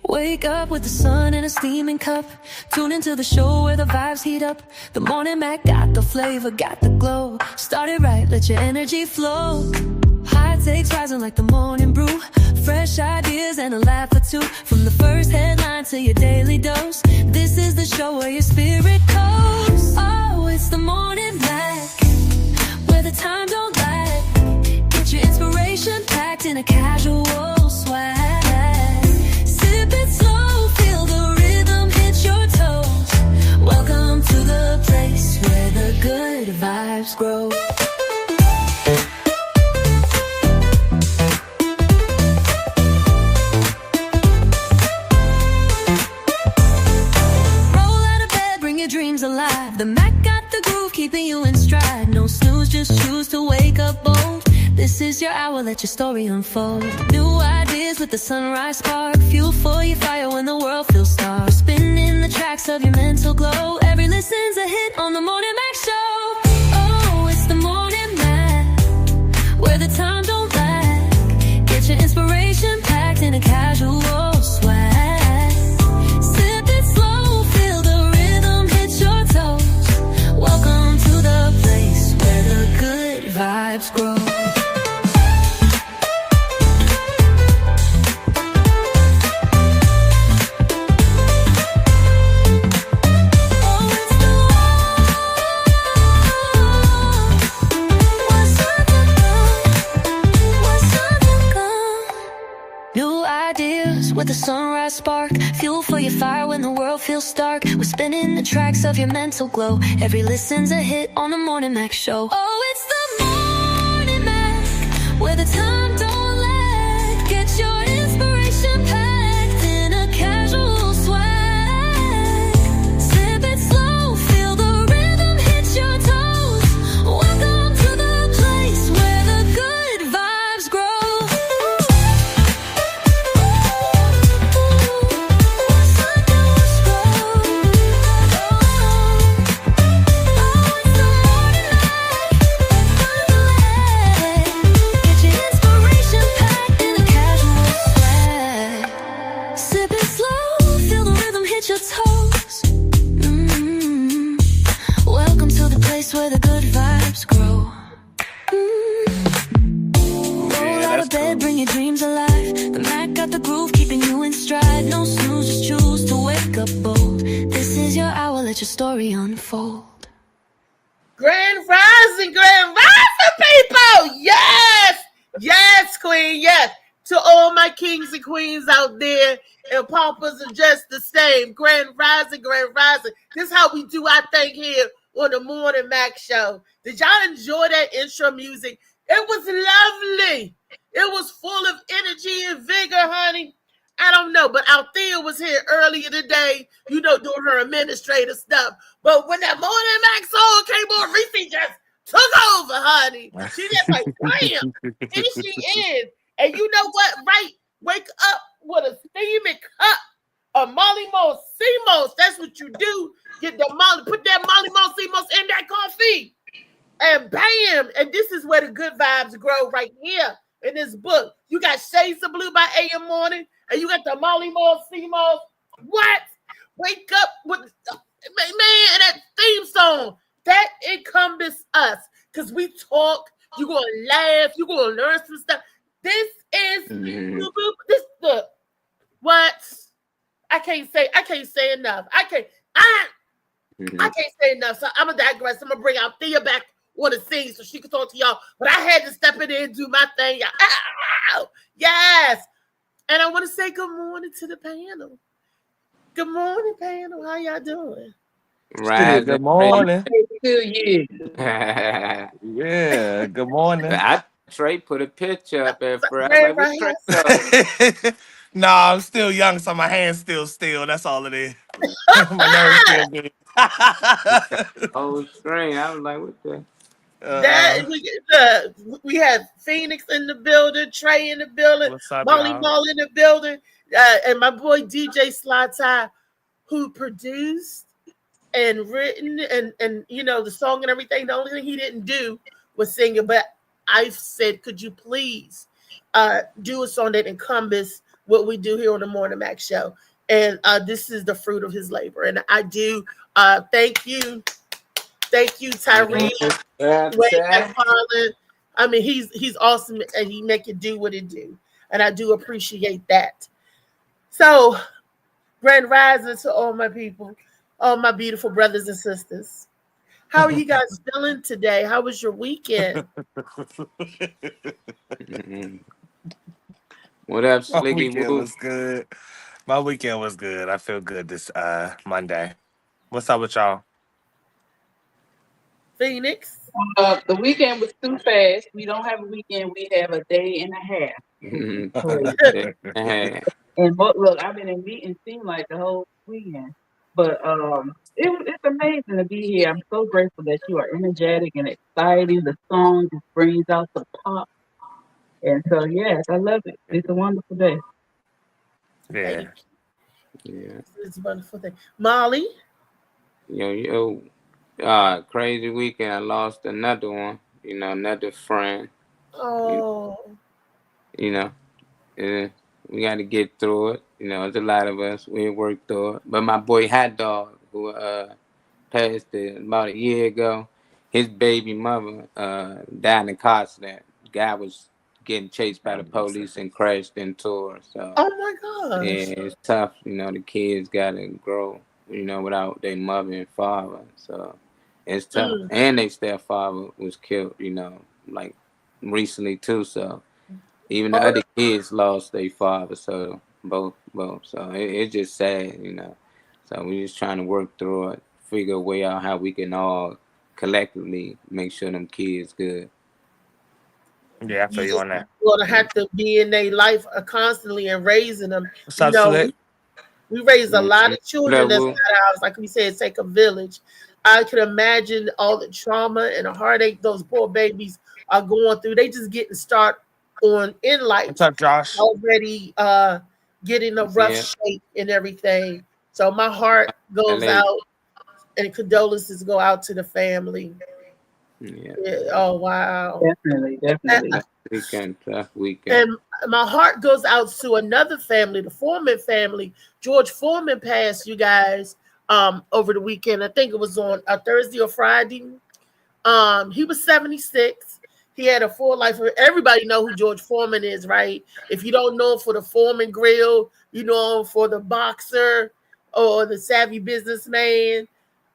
Wake up with the sun in a steaming cup. Tune into the show where the vibes heat up. The Morning Mac got the flavor, got the glow. Start it right, let your energy flow. High takes rising like the morning brew. Fresh ideas and a laugh or two. From the first headline to your daily dose. This is the show where your spirit goes. Oh, it's the Morning Mac, where the time don't lag. Get your inspiration packed in a casual swag. Sip it slow, feel the rhythm hit your toes. Welcome to the place where the good vibes grow. Dreams alive. The Mac got the groove, keeping you in stride. No snooze, just choose to wake up bold. This is your hour, let your story unfold. New ideas with the sunrise spark. Fuel for your fire when the world feels stark. Spinning the tracks of your mental glow. Every listen's a hit on the Morning Mac Show. Oh, it's the Morning Mac, where the time don't lag. Get your inspiration packed in a casual swag. Vibes grow. New ideas with the sunrise spark. Fuel for your fire when the world feels stark. We're spinning the tracks of your mental glow. Every listen's a hit on the Morning Mac Show. Oh, it's the Morning Mac, where the time don't lag. Get your inspiration packed in a casual swag. Sip it slow, feel the rhythm hit your toes. Welcome to the place where the good vibes grow. Welcome to the place where the good vibes grow. Roll out of bed, bring your dreams alive. The Mac got the groove, keeping you in stride. No snooze, just choose to wake up bold. This is your hour, let your story unfold. Grand Rising, people! Yes! Yes, Queen, yes. To all my kings and queens out there, and paupers are just the same. Grand Rising. This is how we do our thing here on the Morning Mac Show. Did y'all enjoy that intro music? It was lovely. It was full of energy and vigor, honey. I don't know, but Althea was here earlier today, doing her administrative stuff. But when that Morning Mac song came on, Reese just took over, honey. She just like, bam, here she is. And you know what, right? Wake up with a steaming cup of Molly Mos Simos. That's what you do. Get the Molly, put that Molly Mos Simos in that coffee. And bam. And this is where the good vibes grow right here in this book. You got Shades of Blue by AM Morning, and you got the Molly Mos Simos. What? Wake up with, man, and that theme song. That encompasses us. Because we talk, you're going to laugh, you're going to learn some stuff. This is this the what I can't say enough. I can't say enough. So I'm gonna digress. I'm gonna bring out Thea back on the scene so she can talk to y'all. But I had to step in there and do my thing. Ow! Yes. And I want to say good morning to the panel. Good morning, panel. How y'all doing? Right. Good morning. Yeah. Good morning. Trey put a picture up there for us. No, I'm still young, so my hand's still. That's all it is. My nerve's still good. Oh, screen. I was like, what the? We have Phoenix in the building, Trey in the building, Molly Ball in the building, and my boy DJ Sly, who produced and written and the song and everything. The only thing he didn't do was sing it, but I said, could you please do a song that encompasses what we do here on the Morning Mac Show. And this is the fruit of his labor. And I do thank you, Tyree. Way back, Harlan. I mean, he's awesome, and he make it do what it do, and I do appreciate that. So, grand rising to all my people, all my beautiful brothers and sisters. How are you guys feeling today? How was your weekend? What up, My Slicky weekend Woo? was good. My weekend was good. I feel good this Monday. What's up with y'all? Phoenix. The weekend was too fast. We don't have a weekend. We have a day and a half. And look, I've been in meetings seem like the whole weekend. But it's amazing to be here. I'm so grateful that you are energetic and exciting. The song just brings out the pop. And so, yes, I love it. It's a wonderful day. Yeah. Yeah. It's a wonderful thing. Molly. Yo. Crazy weekend. I lost another one. Another friend. Oh. We got to get through it. There's a lot of us. We worked through it. But my boy Hot Dog, who passed about a year ago, his baby mother died in a car accident. Guy was getting chased by the police and crashed into her. So, oh my gosh. Yeah, it's tough. The kids got to grow, without their mother and father. So it's tough. And their stepfather was killed, like recently too. So even the other kids lost their father. So both. So it's just sad, So we're just trying to work through it, figure a way out how we can all collectively make sure them kids good. Yeah, I feel you on that. You're going to have to be in their life constantly and raising them. What's up, Slick? We raise a lot of children that's not ours. Like we said, take a village. I can imagine all the trauma and the heartache those poor babies are going through. They just getting started on in life. What's up, Josh? Already getting a rough shape and everything. So my heart goes out, and condolences go out to the family. Yeah. Oh wow. Definitely. Tough weekend. And my heart goes out to another family, the Foreman family. George Foreman passed, you guys, over the weekend. I think it was on a Thursday or Friday. He was 76. He had a full life. Everybody know who George Foreman is, right? If you don't know him for the Foreman Grill, you know him for the boxer or the savvy businessman.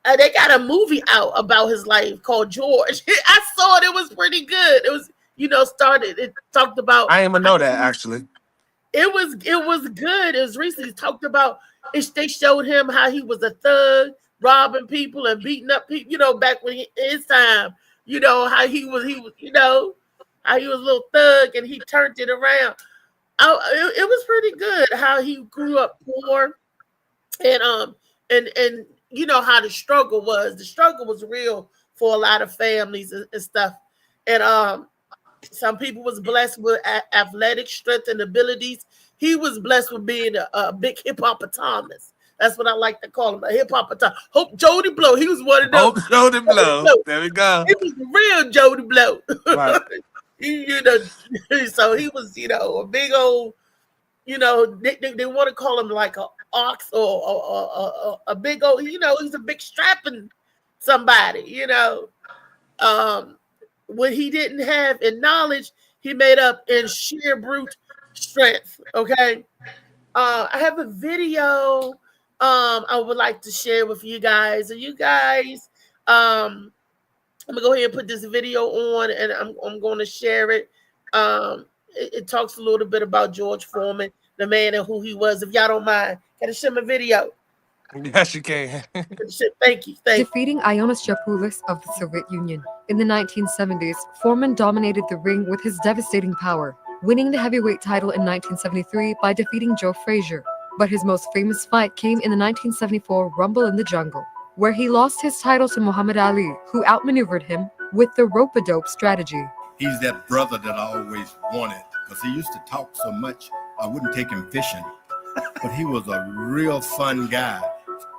They got a movie out about his life called George. I saw it. It was pretty good. It was, it talked about. I didn't even know that, actually. It was good. It was recently talked about. They showed him how he was a thug, robbing people and beating up people. Back when his time, how he was, how he was a little thug and he turned it around. It was pretty good how he grew up poor, and how the struggle was. The struggle was real for a lot of families and stuff. And some people was blessed with athletic strength and abilities. He was blessed with being a big hip-hop-otamus. That's what I like to call him, a hip-hop-otamus. Hope Jody Blow. He was one of those. Hope Jody Blow. There we go. He was real Jody Blow. Right. So he was, a big old, they want to call him like an ox or a big old, he's a big strapping somebody, what he didn't have in knowledge, he made up in sheer brute strength. Okay. I have a video I would like to share with you guys. And you guys, I'm gonna go ahead and put this video on, and I'm going to share it. It talks a little bit about George Foreman, the man and who he was. If y'all don't mind, can I share my video? Yes, you can. Thank you. Defeating Ioannis Japoulis of the Soviet Union. In the 1970s, Foreman dominated the ring with his devastating power, winning the heavyweight title in 1973 by defeating Joe Frazier. But his most famous fight came in the 1974 Rumble in the Jungle, where he lost his title to Muhammad Ali, who outmaneuvered him with the rope-a-dope strategy. He's that brother that I always wanted, because he used to talk so much, I wouldn't take him fishing. But he was a real fun guy,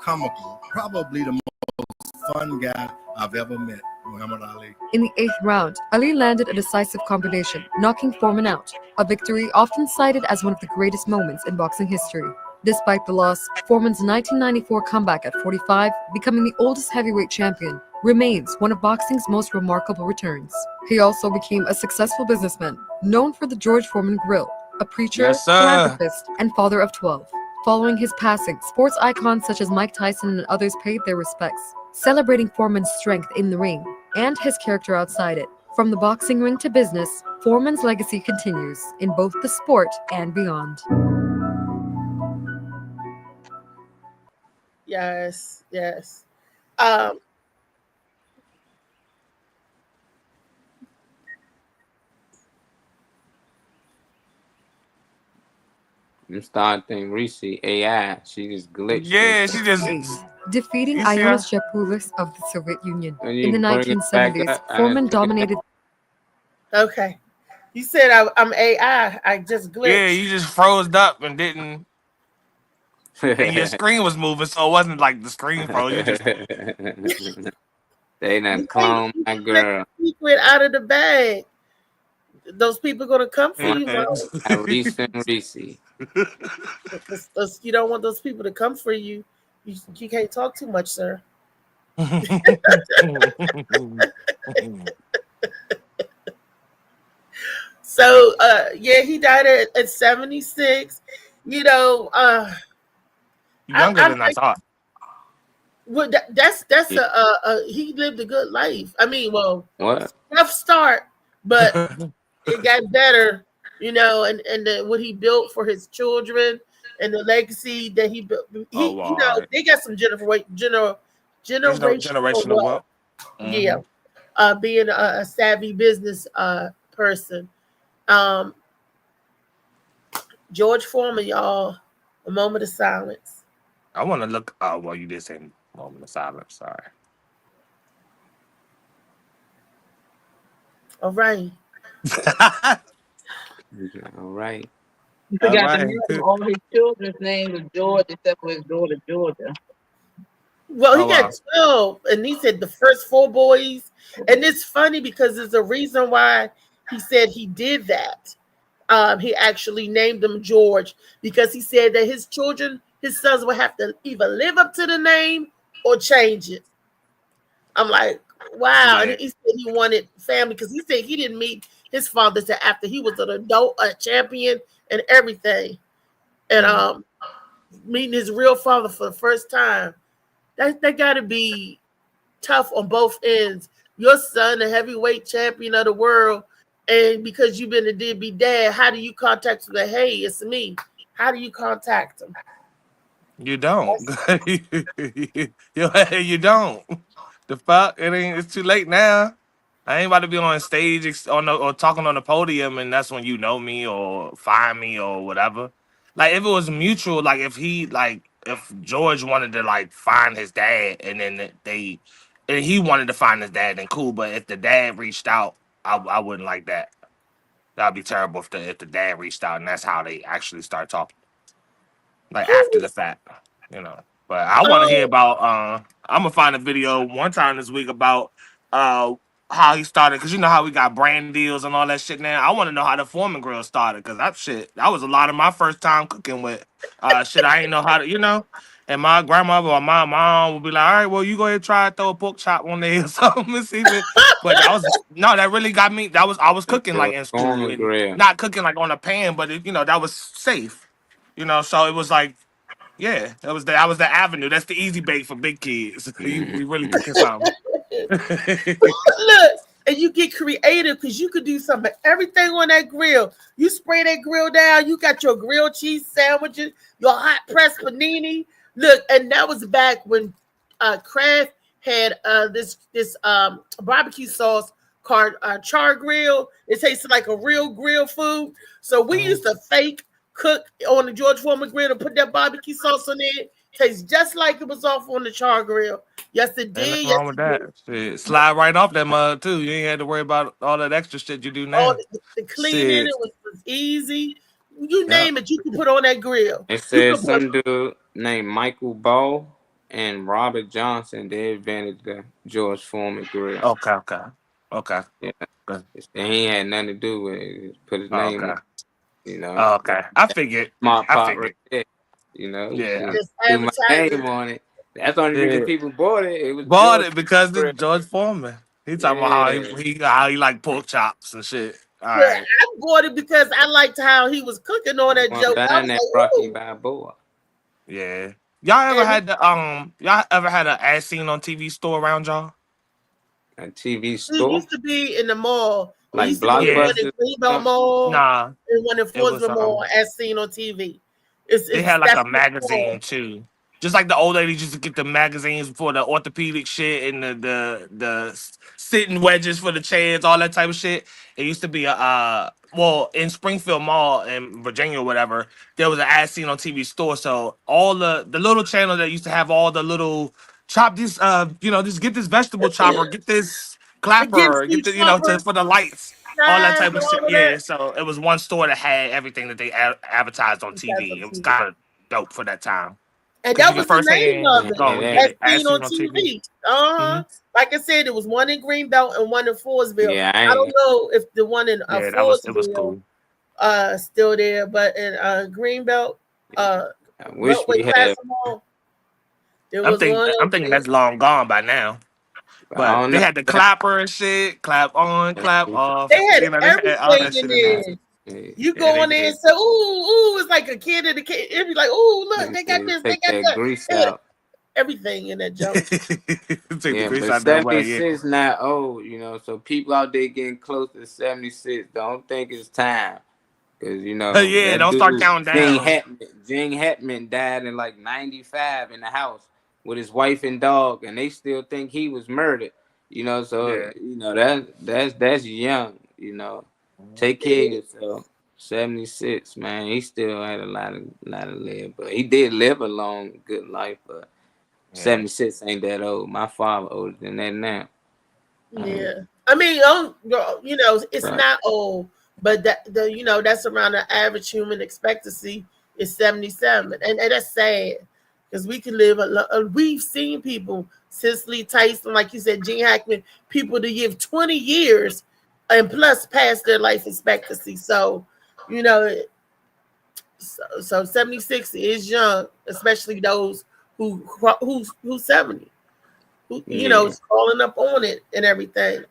comical, probably the most fun guy I've ever met. Muhammad Ali. In the 8th round, Ali landed a decisive combination, knocking Foreman out, a victory often cited as one of the greatest moments in boxing history. Despite the loss, Foreman's 1994 comeback at 45, becoming the oldest heavyweight champion, remains one of boxing's most remarkable returns. He also became a successful businessman, known for the George Foreman Grill, a preacher, Yes, sir. philanthropist, and father of 12. Following his passing, sports icons such as Mike Tyson and others paid their respects, celebrating Foreman's strength in the ring and his character outside it. From the boxing ring to business, Foreman's legacy continues in both the sport and beyond. Yes, yes. Um, I'm starting to think Reese AI. She just glitched. Yeah, she just. Defeating You see her? Ioannis Gepoulas of the Soviet Union. When In you the bring it back 1970s, up, I Foreman didn't think dominated okay. You said I'm AI. I just glitched. Yeah, you just froze up and didn't. And your screen was moving, so it wasn't like the screen froze. You just. They done cloned my girl. Secret out of the bag. Those people gonna come for you. Yeah. Reese and Reese. You don't want those people to come for you. You can't talk too much, sir. So yeah, he died at 76. You know, Younger than I thought. well, that's he lived a good life. I mean, well, What? rough start, but it got better, you know, and what he built for his children and the legacy that he built. You know, they got some generational wealth. Yeah, being a savvy business person. George Foreman, y'all, a moment of silence. I want to look. Oh, well, you did say moment of silence. Sorry. All right. All right. You forgot All to right. mention all his children's names was George, except for his daughter Georgia. Well, he Oh, got wow. 12, and he said the first 4 boys. And it's funny because there's a reason why he said he did that. He actually named them George because he said that his children, his sons, would have to either live up to the name or change it. I'm like, wow. Yeah. And he said he wanted family because he said he didn't meet his father till after he was an adult, a champion, and everything. And meeting his real father for the first time, that got to be tough on both ends. Your son, a heavyweight champion of the world, and because you've been a deadbeat dad, how do you contact him? Like, hey, it's me. How do you contact him? You don't. You don't. The fuck? It's too late now. I ain't about to be on stage or talking on the podium, and that's when you know me or find me or whatever. Like if it was mutual, like if George wanted to like find his dad, and then and he wanted to find his dad, then cool. But if the dad reached out, I wouldn't like that. That'd be terrible if the dad reached out, and that's how they actually start talking, like after the fact, you know. But I want to hear about. I'm gonna find a video one time this week about how he started, because you know how we got brand deals and all that shit now. I want to know how the Foreman Grill started, because that was a lot of my first time cooking with shit I ain't know how to, you know. And my grandmother or my mom would be like, all right, well, you go ahead and try to throw a pork chop on there or something and see if it. But that really got me. I was cooking like in school, and not cooking like on a pan, but that was safe, So it was like, yeah, that was the avenue. That's the easy bake for big kids. We really cooking something. Look, and you get creative because you could do something, everything on that grill. You spray that grill down, you got your grilled cheese sandwiches, your hot pressed panini. Look, and that was back when Kraft had this barbecue sauce called char grill. It tasted like a real grill food. So we used to fake cook on the George Foreman grill and put that barbecue sauce on it. Tastes just like it was off on the char grill. Yes, it did. Ain't nothing wrong with that. Shit, slide right off that mug too. You ain't had to worry about all that extra shit you do now. Oh, the cleaning, it was easy. You name it, you can put on that grill. It says some dude named Michael Ball and Robert Johnson, they invented the George Foreman grill. Okay. Yeah, Good. and he ain't had nothing to do with it. Just put his Oh, name on okay. it, you know. Oh, okay. I figured. Smart I part right figured. there. You know, Yeah. Just threw my advertising. name on it. That's the only reason Yeah. people bought it. It was Bought George it because Grill. it's George Foreman. He talking about Yeah. how he like pork chops and shit. All Yeah, right. I bought it because I liked how he was cooking on that Going joke. I buying was that Rocky like, ooh. Balboa. Yeah. Y'all ever And had the y'all ever had an as seen on TV store around y'all? A TV it store used to be in the mall. It like used to be one Yeah. in Blockbuster. Greenbelt Something. Mall Nah. and one in It was Forsman Mall, as seen on TV. they It's had like that's a what it's magazine called. too. Just like the old ladies used to get the magazines for the orthopedic shit and the sitting wedges for the chairs, all that type of shit. It used to be a well in Springfield Mall in Virginia or whatever. There was an ad seen on TV store. So all the little channel that used to have all the little chop this just get this vegetable chopper, get this The Gibbs clapper, get Street the Chopper, for the lights. All that knives, type and of shit. all of Yeah, that. so it was one store that had everything that they advertised on That's TV. on It was TV. kind of dope for that time And because you that get was the first name hand. of Yeah, it. Oh that. yeah, As as seen on seen on TV. TV. Uh-huh. Hmm. Like I said, there was one in Greenbelt and one in Forestville. Yeah, I don't know if the one in Yeah, it was Forestville cool. still there, but in Greenbelt, I wish Beltway we had. Plaza Mall, there was one I'm over thinking there. that's long gone by now. I But don't they know. had the clapper and shit, clap on, clap They off. had They had all everything that in shit in there. there. Yeah, You Yeah, go they in there and did. say, ooh, it's like a kid in the kid. It'd be like, ooh, look, they got this, they take got that that. grease They had out. everything in that junk. Take the Yeah, grease but out that way. Yeah. 76 not old, so people out there getting close to 76 don't think it's time. Because, Yeah, that don't start dude, counting down. Gene Hetman died in like 95 in the house with his wife and dog, and they still think he was murdered. So, Yeah. that's young. Take care of yourself. 76, man. He still had a lot of live, but he did live a long, good life, but Yeah. 76 ain't that old. My father older than that now. Yeah. I mean, it's Right. not old, but that's around the average human expectancy is 77. And that's sad because we can live we've seen people, Cicely Tyson, like you said, Gene Hackman, people to give 20 years and plus past their life expectancy. So, you know, so 76 is young, especially those who's 70, who Yeah. is calling up on it and everything.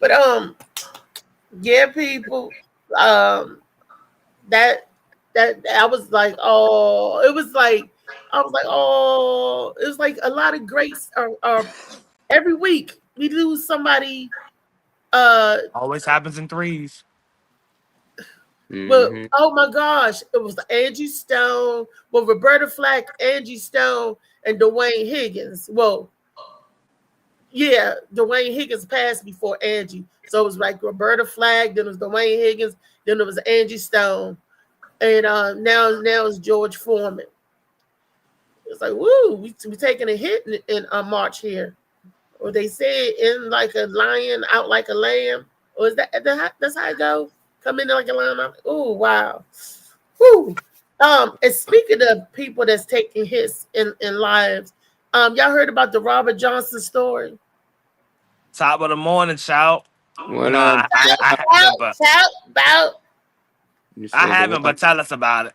But yeah, people, that I was like, oh, it was like I was like, oh, it was like a lot of greats are every week we lose somebody. Always happens in threes. But Mm-hmm. oh my gosh, it was Angie Stone, well, Roberta Flack, Angie Stone, and Dwayne Higgins. Well, yeah, Dwayne Higgins passed before Angie. So it was like Roberta Flack, then it was Dwayne Higgins, then it was Angie Stone. And now it's George Foreman. It's like, woo, we taking a hit in March here. Or they say in like a lion, out like a lamb. Or is that's how it go? Come in like a lamb. Oh, wow. Woo. And speaking of people that's taking hits in lives, y'all heard about the Robert Johnson story? Top of the morning, shout. What up? I haven't, but About You I said the haven't. But what? tell us about it.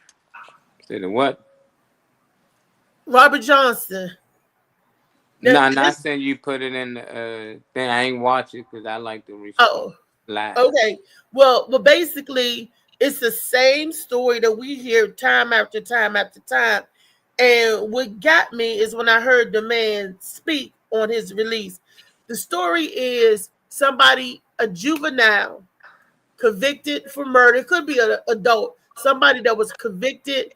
Said the what? Robert Johnson. Nah, not saying you put it in the thing. I ain't watch it because I like to respond Oh, live. okay. Well, basically, it's the same story that we hear time after time after time. And what got me is when I heard the man speak on his release. The story is somebody, a juvenile, convicted for murder. It could be an adult, somebody that was convicted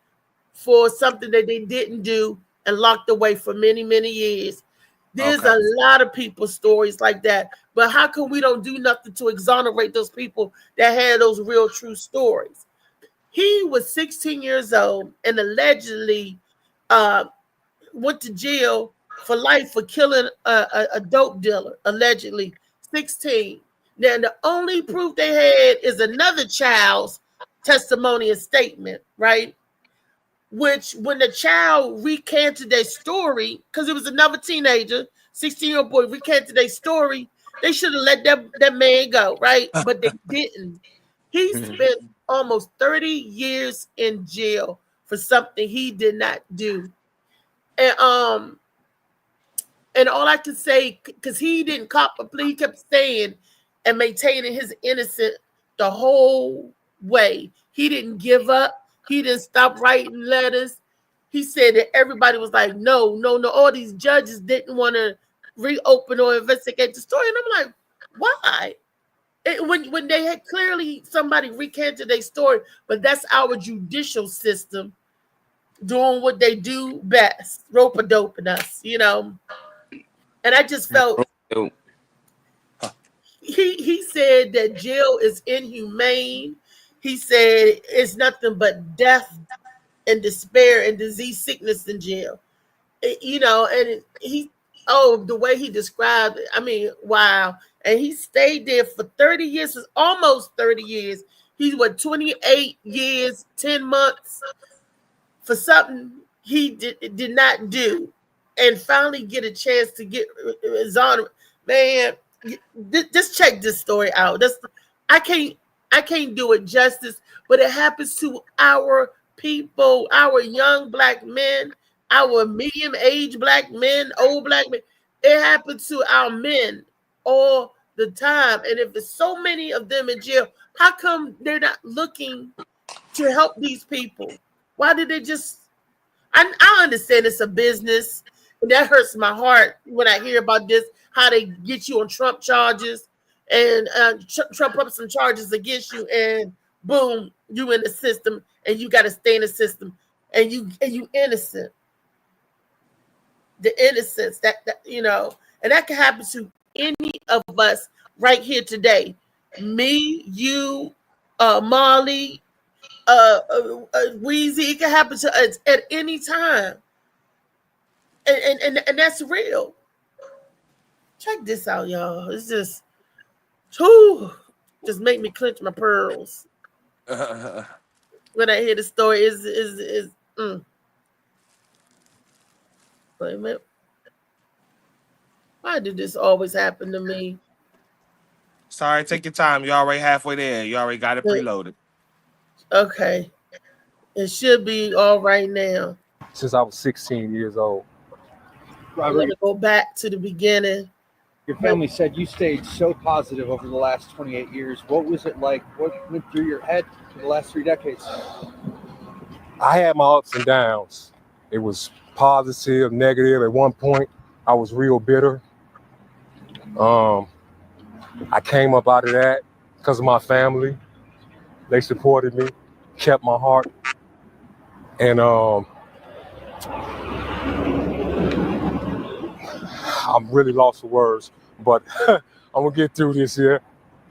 for something that they didn't do and locked away for many, many years. There's Okay. a lot of people's stories like that. But how come we don't do nothing to exonerate those people that had those real true stories? He was 16 years old and allegedly went to jail for life for killing a dope dealer, allegedly 16. Now, the only proof they had is another child's testimony and statement, right? which when the child recanted their story, because it was another teenager, 16-year-old boy recanted their story, they should have let that man go, right? But they didn't. He spent almost 30 years in jail for something he did not do. And all I can say, because he didn't cop a plea, he kept staying and maintaining his innocence the whole way. He didn't give up. He didn't stop writing letters. He said that everybody was like, no. All these judges didn't want to reopen or investigate the story. And I'm like, why? When they had clearly somebody recanted their story, but that's our judicial system doing what they do best, rope-a-doping us, you know. And I just felt he said that jail is inhumane. He said it's nothing but death and despair and disease, sickness in jail. You know, and the way he described it, I mean, wow. And he stayed there for 30 years, almost 30 years. He's 28 years, 10 months for something he did not do, and finally get a chance to get his honor. Man, just check this story out. I can't do it justice, but it happens to our people, our young black men, our medium-aged black men, old black men. It happens to our men all the time. And if there's so many of them in jail, how come they're not looking to help these people? Why did they just... I understand it's a business, and that hurts my heart when I hear about this, how they get you on Trump charges and Trump up some charges against you, and boom, you in the system, and you got to stay in the system, and you innocent. The innocence that you know, and that can happen to any of us right here today. Me, you, Molly, Weezy. It can happen to us at any time, and that's real. Check this out, y'all. It's just make me clench my pearls when I hear the story. Wait a minute. Why did this always happen to me? Sorry, take your time. You're already halfway there. You already got it preloaded. Okay. It should be all right now. Since I was 16 years old. I'm going to go back to the beginning. Your family said you stayed so positive over the last 28 years. What was it like? What went through your head in the last 3 decades? I had my ups and downs. It was positive, negative. At one point, I was real bitter. I came up out of that because of my family. They supported me, kept my heart. And I'm really lost for words, but I'm gonna get through this here.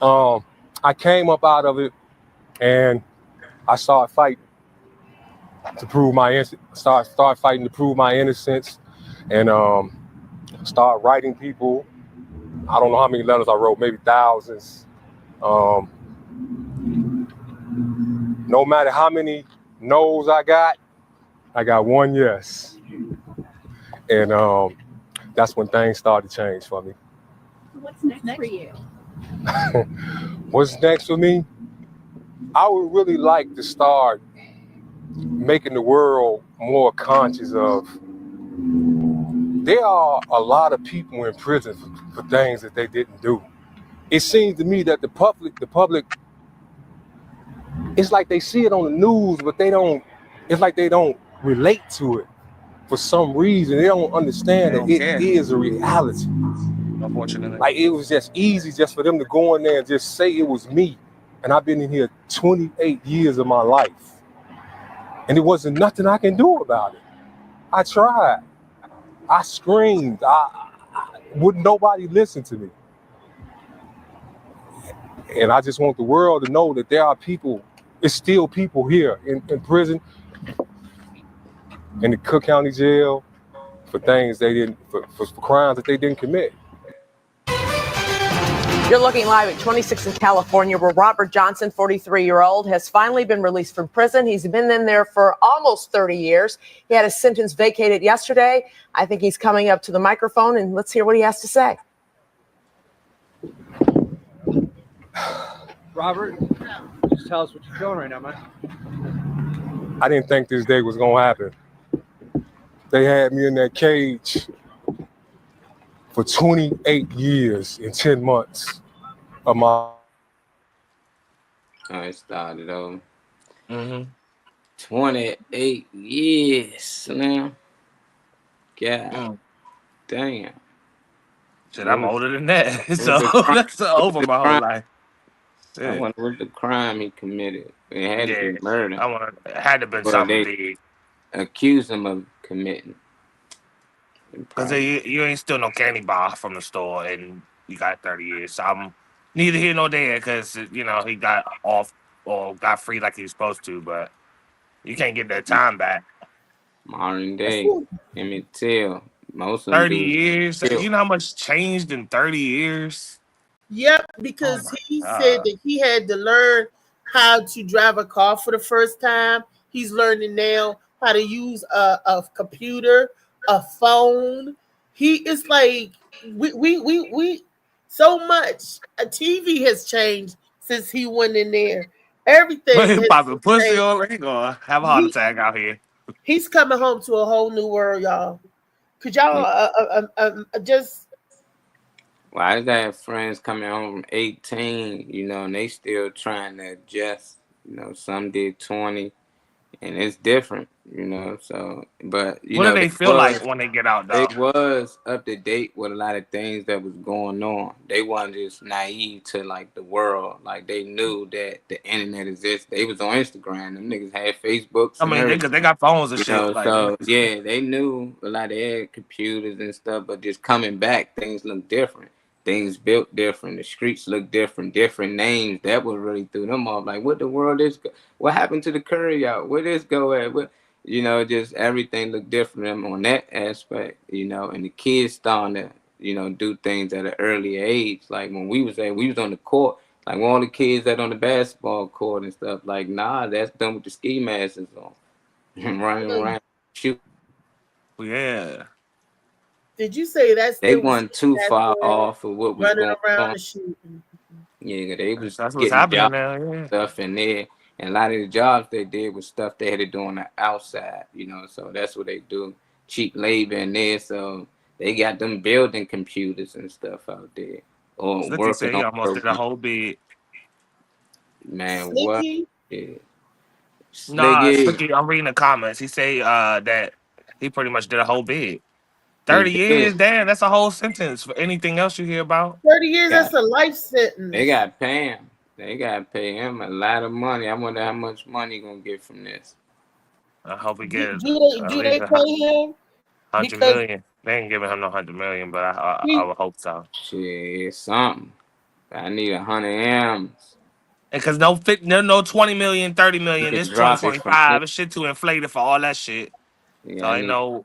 I came up out of it, and I started fighting to prove my innocence. Start fighting to prove my innocence, and start writing people. I don't know how many letters I wrote, maybe thousands. No matter how many no's I got one yes, and that's when things started to change for me. What's next for you? What's next for me? I would really like to start making the world more conscious of there are a lot of people in prison for things that they didn't do. It seems to me that the public, it's like they see it on the news, but it's like they don't relate to it. For some reason, they don't understand that it is a reality. Unfortunately. Like, it was just easy just for them to go in there and just say it was me. And I've been in here 28 years of my life. And there wasn't nothing I can do about it. I tried. I screamed. Wouldn't nobody listen to me. And I just want the world to know that there are people, it's still people here in prison, in the Cook County Jail, for things they didn't, for crimes that they didn't commit. You're looking live at 26 in California, where Robert Johnson, 43-year-old, has finally been released from prison. He's been in there for almost 30 years. He had his sentence vacated yesterday. I think he's coming up to the microphone, and let's hear what he has to say. Robert, just tell us what you're doing right now, man. I didn't think this day was gonna happen. They had me in that cage for 28 years and 10 months of my. I started over. 28 years now. God damn. Shit, I'm older than that. So that's over my whole life. I wonder what the crime he committed. It had to be murder. It had to been something big. Accuse him of committing. Because you ain't still no candy bar from the store and you got 30 years. So I'm neither here nor there because, you know, he got off or got free like he was supposed to, but you can't get that time back. Modern day, Emmett Till. Most of 30 years. You know how much changed in 30 years? Yep, because he said that he had to learn how to drive a car for the first time. He's learning now how to use a computer, a phone. He is like we so much. A TV has changed since he went in there. Everything. Popping pussy on, he gonna have a heart attack out here. He's coming home to a whole new world, y'all. Could y'all just? Well, I got friends coming home from 18, you know, and they still trying to adjust. You know, some did 20, and it's different, you know. So, but you know, what do they feel like when they get out, though? They was up to date with a lot of things that was going on. They wasn't just naive to like the world. Like they knew that the internet exists. They was on Instagram. Them niggas had Facebook. I mean, they got phones and shit. Like, so yeah, they knew a lot of had computers and stuff. But just coming back, things look different. Things built different. The streets look different. Different names. That was really threw them off. Like, what the world is? What happened to the curry out? Where this go at? What? You know, just everything looked different on that aspect, you know, and the kids starting to, you know, do things at an earlier age. Like when we was on the court, like when all the kids that on the basketball court and stuff, like, nah, that's done with the ski masks on. Running around, shoot. Yeah. Did you say that's they weren't too far off of what was running going around on. Shooting? Yeah, they was that's what's happening now, yeah. Stuff in there. And a lot of the jobs they did was stuff they had to do on the outside, you know, so that's what they do. Cheap labor in there, so they got them building computers and stuff out there. Or Slicky working said he almost did a whole bid. Man, Slicky? what? Yeah. Nah, Slicky, I'm reading the comments. He say that he pretty much did a whole bid. 30 years, damn, that's a whole sentence for anything else you hear about. 30 years, that's a life sentence. They got to pay him. They got to pay him a lot of money. I wonder how much money he going to get from this. I hope he gets. Do they pay him? 100 million. They ain't giving him no 100 million, but I would hope so. Shit, something. I need 100 M's. Because no 20 million, 30 million. It's 2025. It's shit too inflated for all that shit. Yeah, so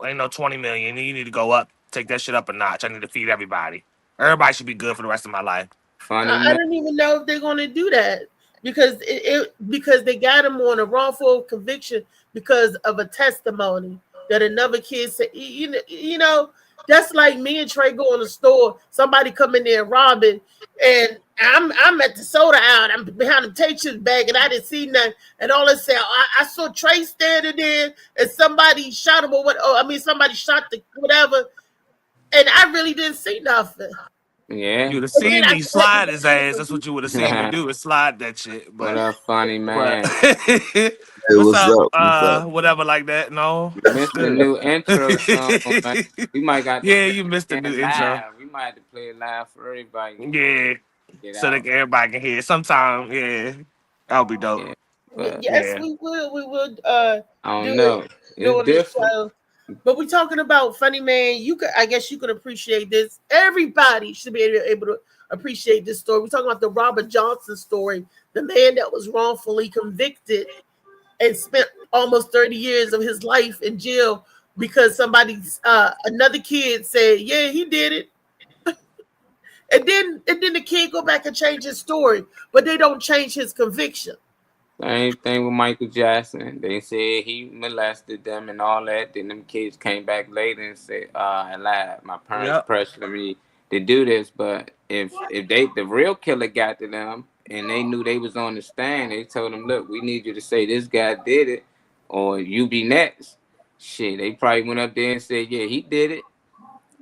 ain't no 20 million. You need to go up, take that shit up a notch. I need to feed everybody. Everybody should be good for the rest of my life. I don't even know if they're going to do that because because they got him on a wrongful conviction because of a testimony that another kid said. You know, that's like me and Trey go in the store. Somebody come in there robbing, and I'm at the soda aisle. I'm behind the temptation bag, and I didn't see nothing. And all I said, I saw Trey standing there, and somebody shot him or what? Oh, I mean, somebody shot the whatever, and I really didn't see nothing. Yeah, you would have seen me slide his ass. That's what you would have seen me do, is slide that shit. But, what a funny man. Hey, what's up? Whatever like that. No, you missed the new intro song. We might got. Yeah, you missed the new intro. We might have to play it live for everybody. Yeah, so that everybody can hear it. Sometime, yeah, that'll be dope. Yeah. But, yes, we will. We will. I don't know. It's different. But we're talking about Funny Man. I guess you could appreciate this. Everybody should be able to appreciate this story. We're talking about the Robert Johnson story, the man that was wrongfully convicted and spent almost 30 years of his life in jail because another kid said, yeah, he did it. And then the kid go back and change his story, but they don't change his conviction. Same thing with Michael Jackson. They said he molested them and all that. Then them kids came back later and said, I lied. My parents pressured me to do this. But if the real killer got to them and they knew they was on the stand, they told them, look, we need you to say this guy did it or you be next. Shit, they probably went up there and said, yeah, he did it.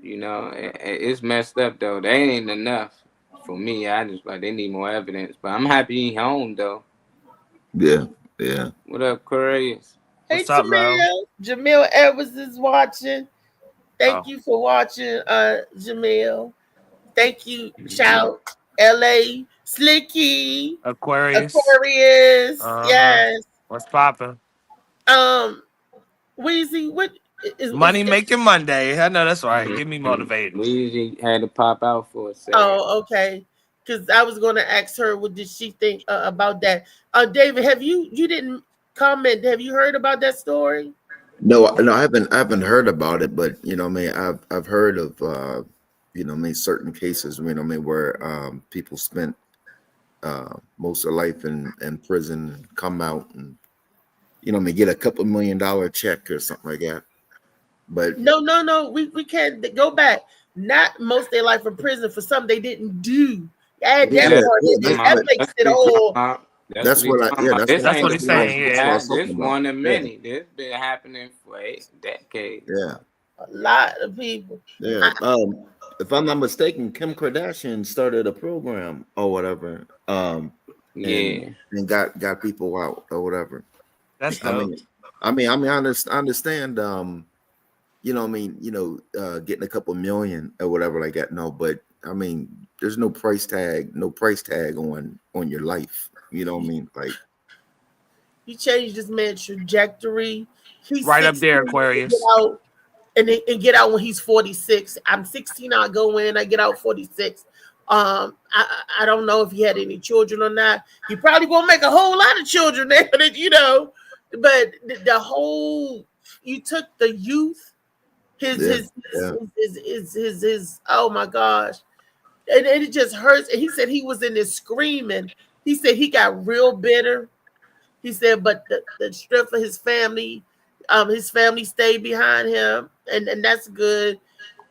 You know, it's messed up though. That ain't enough for me. I just like they need more evidence. But I'm happy he home though. Yeah, yeah. What up, Aquarius? Hey, Jamil Edwards is watching. Thank you for watching, Jamil. Thank you. Shout LA Slicky. Aquarius. Yes. What's poppin'? Weezy, what is Money Making Monday? I know that's right. Get me motivated. Weezy had to pop out for a second. Oh, okay. Because I was going to ask her, what did she think about that? David, you didn't comment? Have you heard about that story? No, I haven't heard about it, but you know, I mean, I've heard of you know, I mean, certain cases, you know, I mean, where people spent most of their life in prison and come out and you know, I mean, get a couple $1 million check or something like that. But no, we can't go back. Not most of their life in prison for something they didn't do. That makes it all. That's what he's saying. Yeah, this one of many. This been happening for decades. Yeah, a lot of people. Yeah. If I'm not mistaken, Kim Kardashian started a program or whatever. And got people out or whatever. That's dope. I understand. You know, I mean, you know, getting a couple million or whatever like that. No, but I mean, there's no price tag on your life. You know what I mean? Like, he changed this man's trajectory. He's right up there, Aquarius. And get out when he's 46. I'm 16. I go in. I get out 46. I don't know if he had any children or not. He probably won't make a whole lot of children there, you know. But the whole, you took the youth, his oh my gosh, and it just hurts. And he said he was in there screaming. He said he got real bitter. He said, but the strength of his family stayed behind him, and that's good.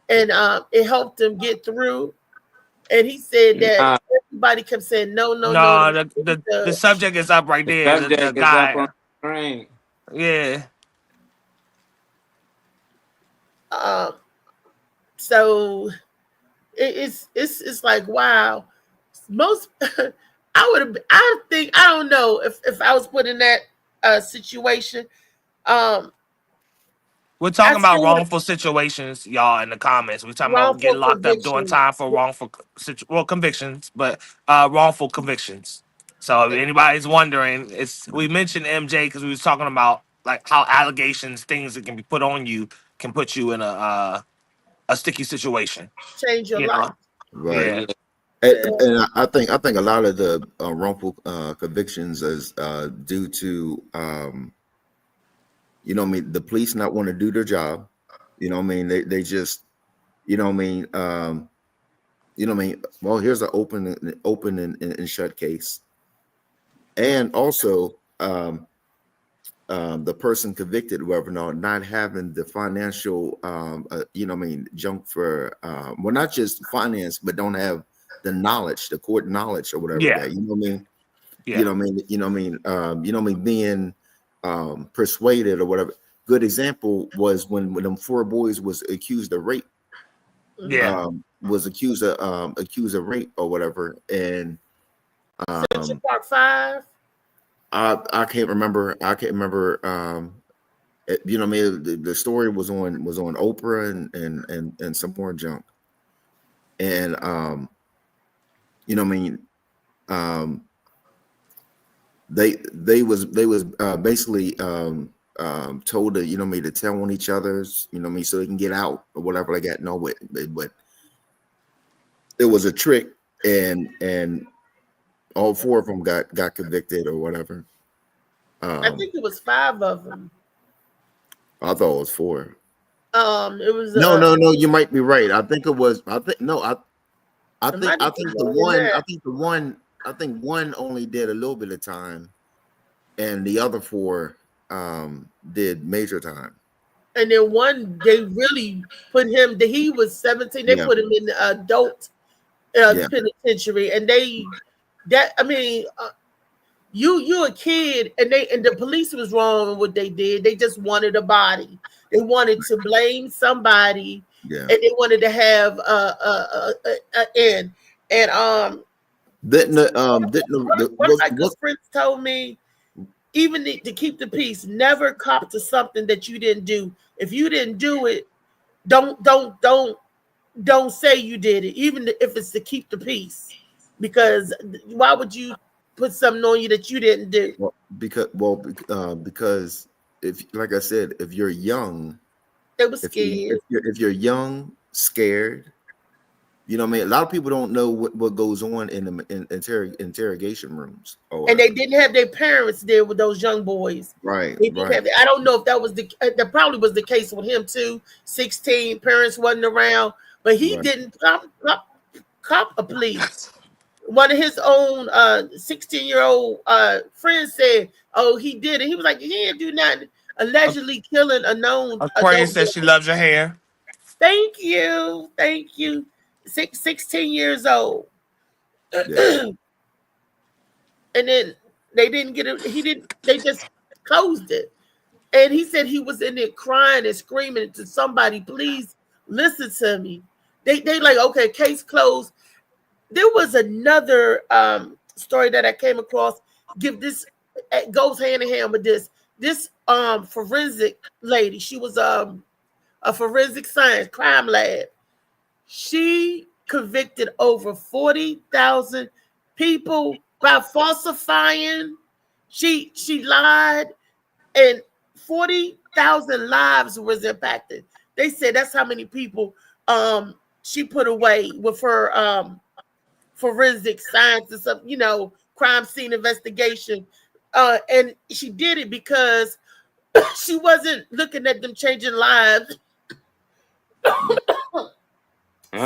And it helped him get through. And he said that everybody kept saying no. The subject is up right there. The guy. Is up on the screen. Yeah. So it's like, wow. Most I don't know if I was put in that situation. We're talking about wrongful situations, y'all, in the comments. We're talking about getting locked up doing time for wrongful convictions, but wrongful convictions. So if anybody's wondering, we mentioned MJ because we was talking about like how allegations, things that can be put on you, can put you in a sticky situation. Change your life. Right. Yeah. And I think a lot of the wrongful convictions is due to you know what I mean, the police not want to do their job. You know what I mean? They just, you know what I mean? You know what I mean? Well, here's an open and shut case. And also the person convicted, whoever, not having the financial, you know what I mean, junk for, well, not just finance, but don't have the knowledge, the court knowledge or whatever. Yeah. You know what I mean? Yeah. You know what I mean? You know what I mean? You know what I mean? Being persuaded or whatever. Good example was when them 4 boys was accused of rape. Yeah. Was accused of rape or whatever. And Central Park 5. I can't remember. You know what I mean? The story was on Oprah and some more junk. And you know what I mean? They was basically told to, you know what I mean, to tell on each other's, you know what I mean, so they can get out or whatever like that. No, but it was a trick, and all 4 of them got convicted or whatever. I think it was 5 of them. I thought it was 4. It was no. You might be right. I think it was. I It think might I have been think the more than one that. I think the one I think one only did a little bit of time, and the other four did major time. And then one, they really put him. He was 17. They Yeah, put him in the adult yeah. penitentiary, and I mean, you a kid, and the police was wrong in what they did. They just wanted a body. They wanted to blame somebody, Yeah. and they wanted to have a end. And Didn't one of my good friends told me, even to keep the peace, never cop to something that you didn't do. If you didn't do it, don't say you did it, even if it's to keep the peace. Because why would you put something on you that you didn't do? Because if, like I said, if you're young, they were scared. If you're young, scared, you know what I mean? A lot of people don't know what goes on in the interrogation rooms. And they didn't have their parents there with those young boys. Right, They didn't have, I don't know if that was that probably was the case with him too. 16, parents wasn't around, but he didn't cop a plea. One of his own 16-year-old friends said, "Oh, he did it." He was like, "He didn't do nothing." Allegedly killing a known. Aquarius says she loves your hair. Thank you. 16 years old. Yeah. And then they didn't get it. They just closed it. And he said he was in there crying and screaming to somebody, "Please listen to me." They like, okay, case closed. There was another story that I came across. It goes hand in hand with this. This forensic lady, she was a forensic science crime lab. She convicted over 40,000 people by falsifying. She lied, and 40,000 lives was impacted. They said that's how many people she put away with her forensic science and stuff, crime scene investigation. And she did it because she wasn't looking at them changing lives.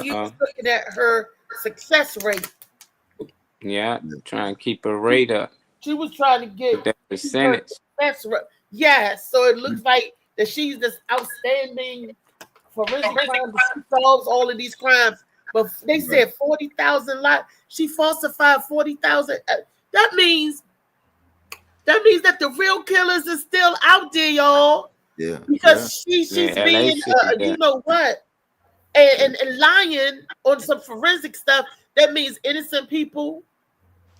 She was looking at her success rate. Yeah, trying to keep her rate up. She was trying to get that percentage. That's right. Yeah, so it looks like that she's this outstanding forensic crime. She solves all of these crimes. But they said 40,000 lives. She falsified 40,000. That means that the real killers is still out there, y'all. Yeah. Because she's being, you know what, and lying on some forensic stuff. That means innocent people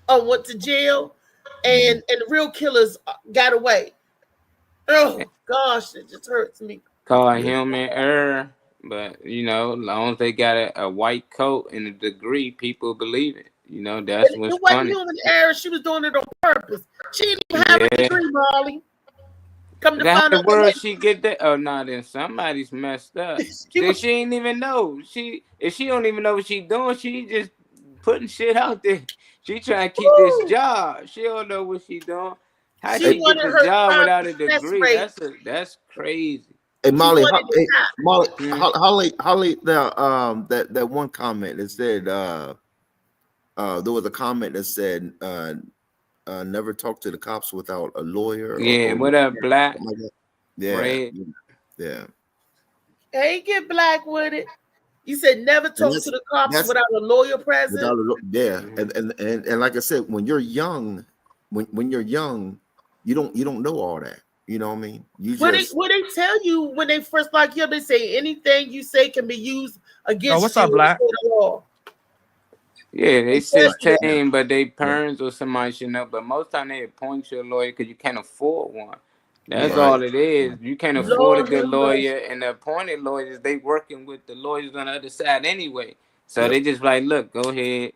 went to jail, and the real killers got away. Oh gosh, it just hurts me. Call human error, but as long as they got a white coat and a degree, people believe it. That's what's it wasn't funny. human error. She was doing it on purpose. She didn't even have a degree, Molly. Come to find out, where she get that? Oh no, then somebody's messed up. She ain't even know. If she don't even know what she doing, she just putting shit out there. She trying to keep this job. She don't know what she doing. How she get this job without a degree? That's crazy. Hey Molly, Holly, that one comment that said there was a comment that said never talk to the cops without a lawyer. Yeah, what up, Black? Like yeah, Red. Yeah. Hey, get Black with it. You said never talk to the cops without a lawyer present. And like I said, when you're young, when you're young, you don't know all that. You know what I mean? What they tell you when they first lock you up, they say anything you say can be used against what's up, Black? law. Yeah, they 16, but they parents or somebody should know. But most time they appoint you a lawyer because you can't afford one. That's all it is. You can't afford a good lawyer, and the appointed lawyers, they working with the lawyers on the other side anyway. So they just like, look, go ahead,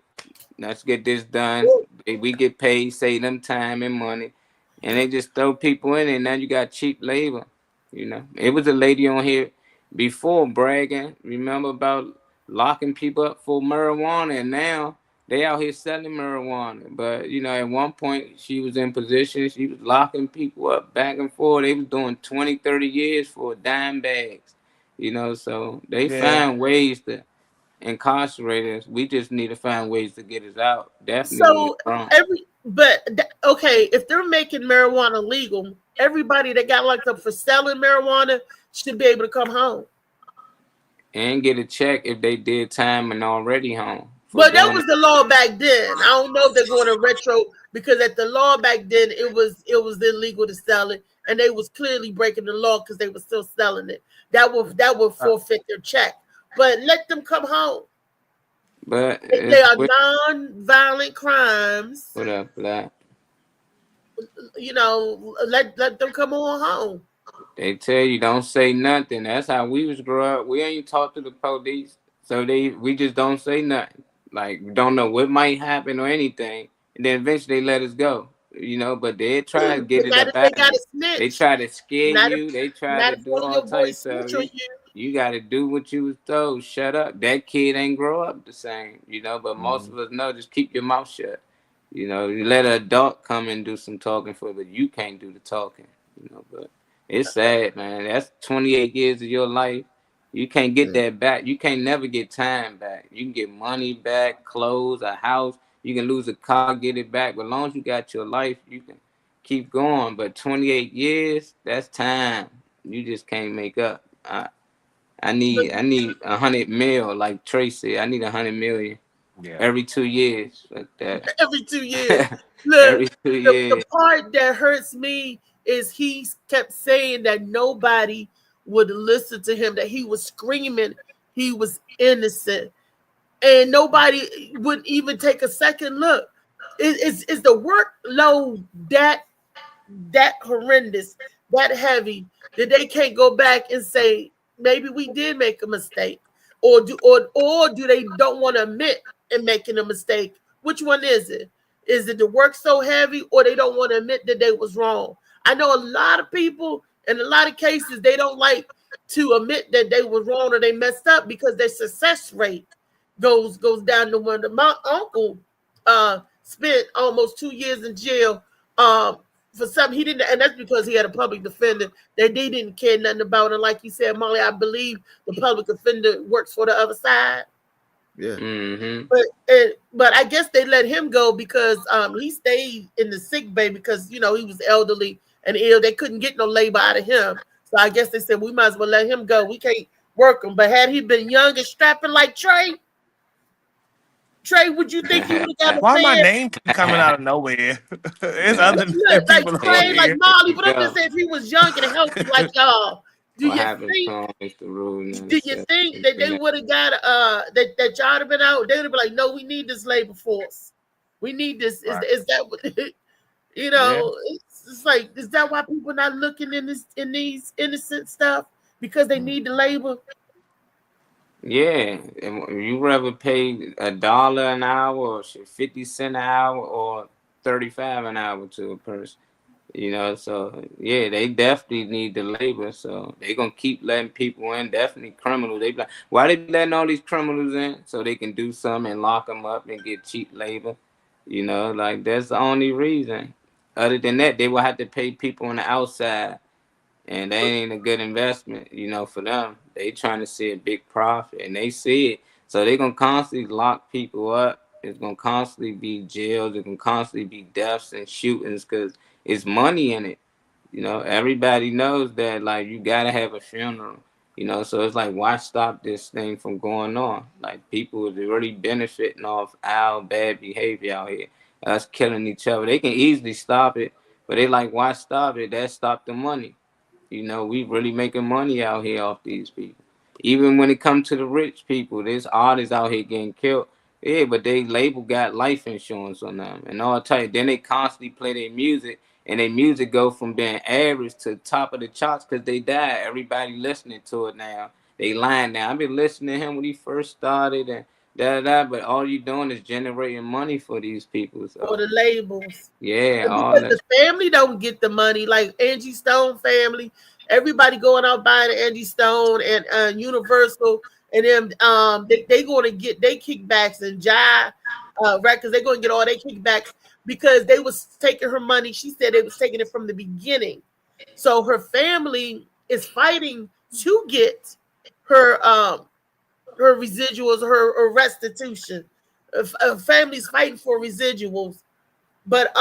let's get this done. We get paid, save them time and money, and they just throw people in, and now you got cheap labor. It was a lady on here before bragging. Remember about locking people up for marijuana, and now they out here selling marijuana. But at one point she was in position, she was locking people up back and forth. They was doing 20, 30 years for dime bags, so they find ways to. incarcerated us. We just need to find ways to get us out. Definitely when So it's wrong. okay, if they're making marijuana legal, everybody that got locked up for selling marijuana should be able to come home. And get a check if they did time and already home. But that was the law back then. I don't know if they're going to retro, because at the law back then it was illegal to sell it, and they was clearly breaking the law because they were still selling it. That would forfeit their check. But let them come home. But if they are non-violent crimes. What up, Black? You know, let them come on home. They tell you don't say nothing. That's how we was grow up. We ain't talk to the police, so we just don't say nothing. Like, we don't know what might happen or anything, and then eventually they let us go. You know, but they try to get it up out. They try to scare you. They try to do all types of. You got to do what you was told. Shut up. That kid ain't grow up the same. You know, but most of us know, just keep your mouth shut. You know, you let an adult come and do some talking for, but you can't do the talking. You know, but it's sad, man. That's 28 years of your life. You can't get that back. You can't never get time back. You can get money back, clothes, a house. You can lose a car, get it back. But as long as you got your life, you can keep going. But 28 years, that's time. You just can't make up. I need 100 mil, like Tracy. I need 100 million every 2 years, like that. Every 2 years. Look, every 2 years. The part that hurts me is he kept saying that nobody would listen to him, that he was screaming he was innocent, and nobody would even take a second look. Is the workload that horrendous, that heavy, that they can't go back and say maybe we did make a mistake, or do they don't want to admit in making a mistake? Which one is it? Is it the work so heavy, or they don't want to admit that they was wrong? I know a lot of people in a lot of cases, they don't like to admit that they was wrong or they messed up because their success rate goes down to one. My uncle spent almost 2 years in jail for something he didn't, and that's because he had a public defender that they didn't care nothing about. And like you said, Molly, I believe the public defender works for the other side. Yeah. Mm-hmm. But I guess they let him go because he stayed in the sick bay because, you know, he was elderly and ill. They couldn't get no labor out of him. So I guess they said, we might as well let him go. We can't work him. But had he been young and strapping like Trey, would you think he would have got a Why my fan? name keep coming out of nowhere? It's other Look, like people Trey, over like here. Molly, but I'm just saying if he was young and healthy like y'all, do you think that they would have got that y'all have been out? They would have been like, no, we need this labor force. We need this. Is that what you know? Yeah. It's like, is that why people not looking in these innocent stuff? Because they need the labor. Yeah, and you rather pay $1 an hour or 50 cents an hour or 35 an hour to a person, you know. So yeah, they definitely need the labor. So they gonna keep letting people in. Definitely criminals. They be like, why they letting all these criminals in? So they can do something and lock them up and get cheap labor. You know, like that's the only reason. Other than that, they will have to pay people on the outside. And they ain't a good investment, you know, for them. They trying to see a big profit, and they see it. So they going to constantly lock people up. It's going to constantly be jails. It's going to constantly be deaths and shootings because it's money in it. You know, everybody knows that, like, you got to have a funeral, you know. So it's like, why stop this thing from going on? Like, people are really benefiting off our bad behavior out here, us killing each other. They can easily stop it, but they like, why stop it? That stop the money. You know, we really making money out here off these people. Even when it comes to the rich people, there's artists out here getting killed. Yeah, but they label got life insurance on them and all type. Then they constantly play their music, and their music go from being average to top of the charts because they died. Everybody listening to it now. They lying now. I've been listening to him when he first started and but all you doing is generating money for these people. So. For the labels. Yeah, all that. The family don't get the money, like Angie Stone family. Everybody going out buying Angie Stone and Universal, and then they going to get their kickbacks and Jive records. They're going to get all their kickbacks because they was taking her money. She said they was taking it from the beginning. So her family is fighting to get her her residuals, her restitution. Families fighting for residuals, but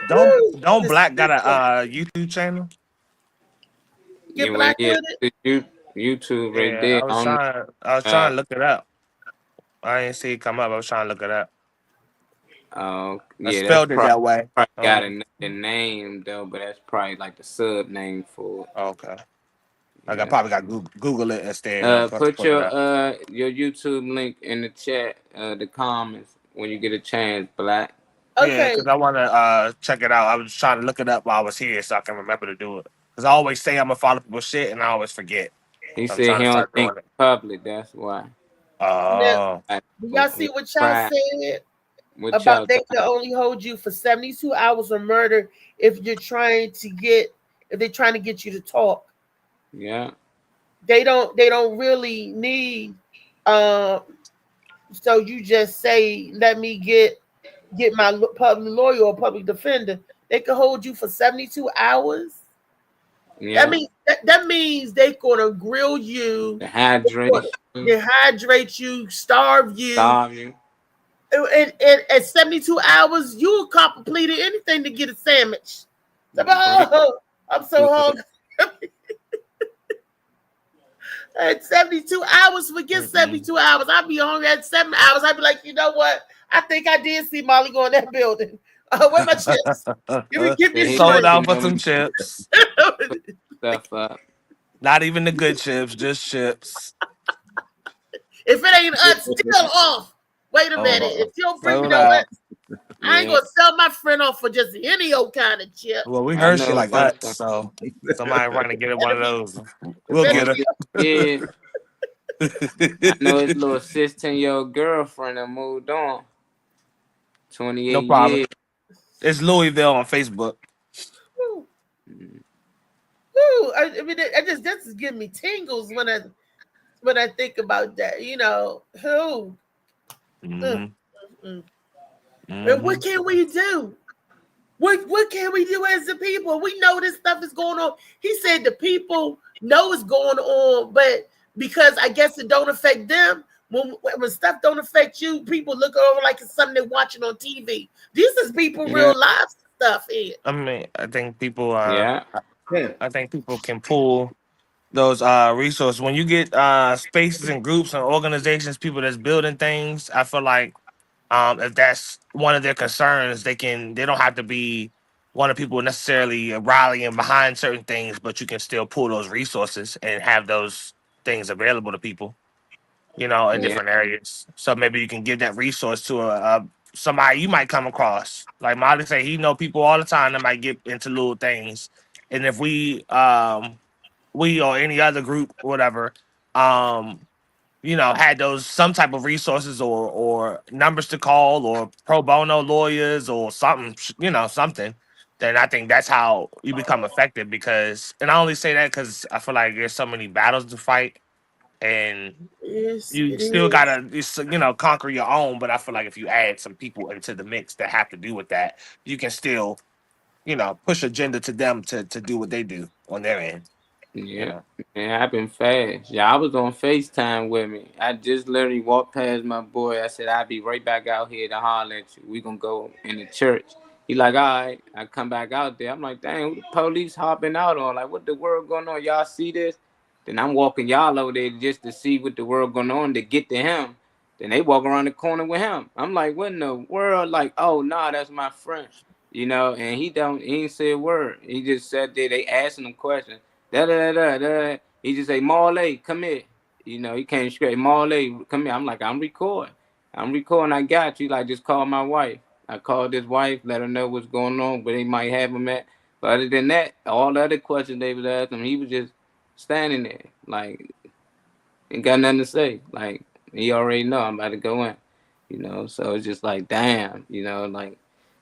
Don't the Black got a system. YouTube channel? Get Yeah, well, Black yeah, with it. YouTube right Yeah, there. I don't I was know. trying to look it up. I didn't see it come up. I was trying to look it up. I Yeah, that's spelled it probably, that way. got a name though, but that's probably like the sub name for it. Okay. Like I Yeah. probably got Google it instead of Put put it up. your YouTube link in the chat, the comments when you get a chance, Black. Yeah, Okay. because I want to check it out. I was trying to look it up while I was here so I can remember to do it. Because I always say I'm gonna follow people's shit and I always forget. He So I'm said trying he to don't start think doing it. public. That's why. Now, Oh, Like, do y'all see what y'all pride. said What about y'all they talking? can only hold you for 72 hours of murder if they're trying to get you to talk? Yeah. They don't really need so you just say, let me get my public lawyer or public defender. They can hold you for 72 hours. Yeah. That means they're gonna grill you, The hydration. dehydrate you, starve you. Starve you. And at 72 hours, you have completed anything to get a sandwich. Oh, I'm so hungry. At 72 hours, forget 72 hours. I'll be hungry at 7 hours. I'll be like, you know what? I think I did see Molly go in that building. Where my chips? Give me sold out for know, some chips. Stuff up. Not even the good chips, just chips. If it ain't us, still off. Wait a minute. Oh, If you don't bring me sold no out. I ain't gonna sell my friend off for just any old kind of chip. Well, we I heard she know like one Utz, so somebody trying to get her one of those. We'll Better get her. Yeah. I know his little 16-year-old girlfriend that moved on. 28 No problem. years. It's Louisville on Facebook. Ooh. Ooh, I mean, that just give me tingles when I think about that. You know, who? And what can we do? What can we do as the people? We know this stuff is going on. He said the people know it's going on, but because I guess it don't affect them. When stuff don't affect you, people look over like it's something they're watching on TV. This is people real life stuff here. I mean, I think people Yeah. I think people can pull those resources. When you get spaces and groups and organizations, people that's building things, I feel like if that's one of their concerns, they don't have to be one of people necessarily rallying behind certain things, but you can still pull those resources and have those things available to people, you know, in different areas. So maybe you can give that resource to a somebody you might come across. Like Molly say, he know people all the time that might get into little things, and if we or any other group, whatever, you know, had those some type of resources or numbers to call or pro bono lawyers or something, you know, something, then I think that's how you become effective. Because, and I only say that because I feel like there's so many battles to fight, and Yes, you it still is. gotta, you know, conquer your own. But I feel like if you add some people into the mix that have to do with that, you can still, you know, push agenda to them to do what they do on their end. Yeah. It happened fast. Yeah, I was on FaceTime with me. I just literally walked past my boy. I said, I'll be right back out here to holler at you. We gonna go in the church. He like, all right. I come back out there. I'm like, dang, who the police hopping out on? Like, what the world going on? Y'all see this? Then I'm walking y'all over there just to see what the world going on to get to him. Then they walk around the corner with him. I'm like, what in the world? Like, oh, nah, that's my friend. You know, and he ain't say a word. He just sat there. They asking him questions. He just say, Marley, come here. You know, he came straight. Marley, come here. I'm like, I'm recording. I got you. Like, just call my wife. I called his wife, let her know what's going on, where they might have him at. But other than that, all the other questions they was asking him, he was just standing there. Like, ain't got nothing to say. Like, he already know I'm about to go in. You know, so it's just like, damn, you know, like,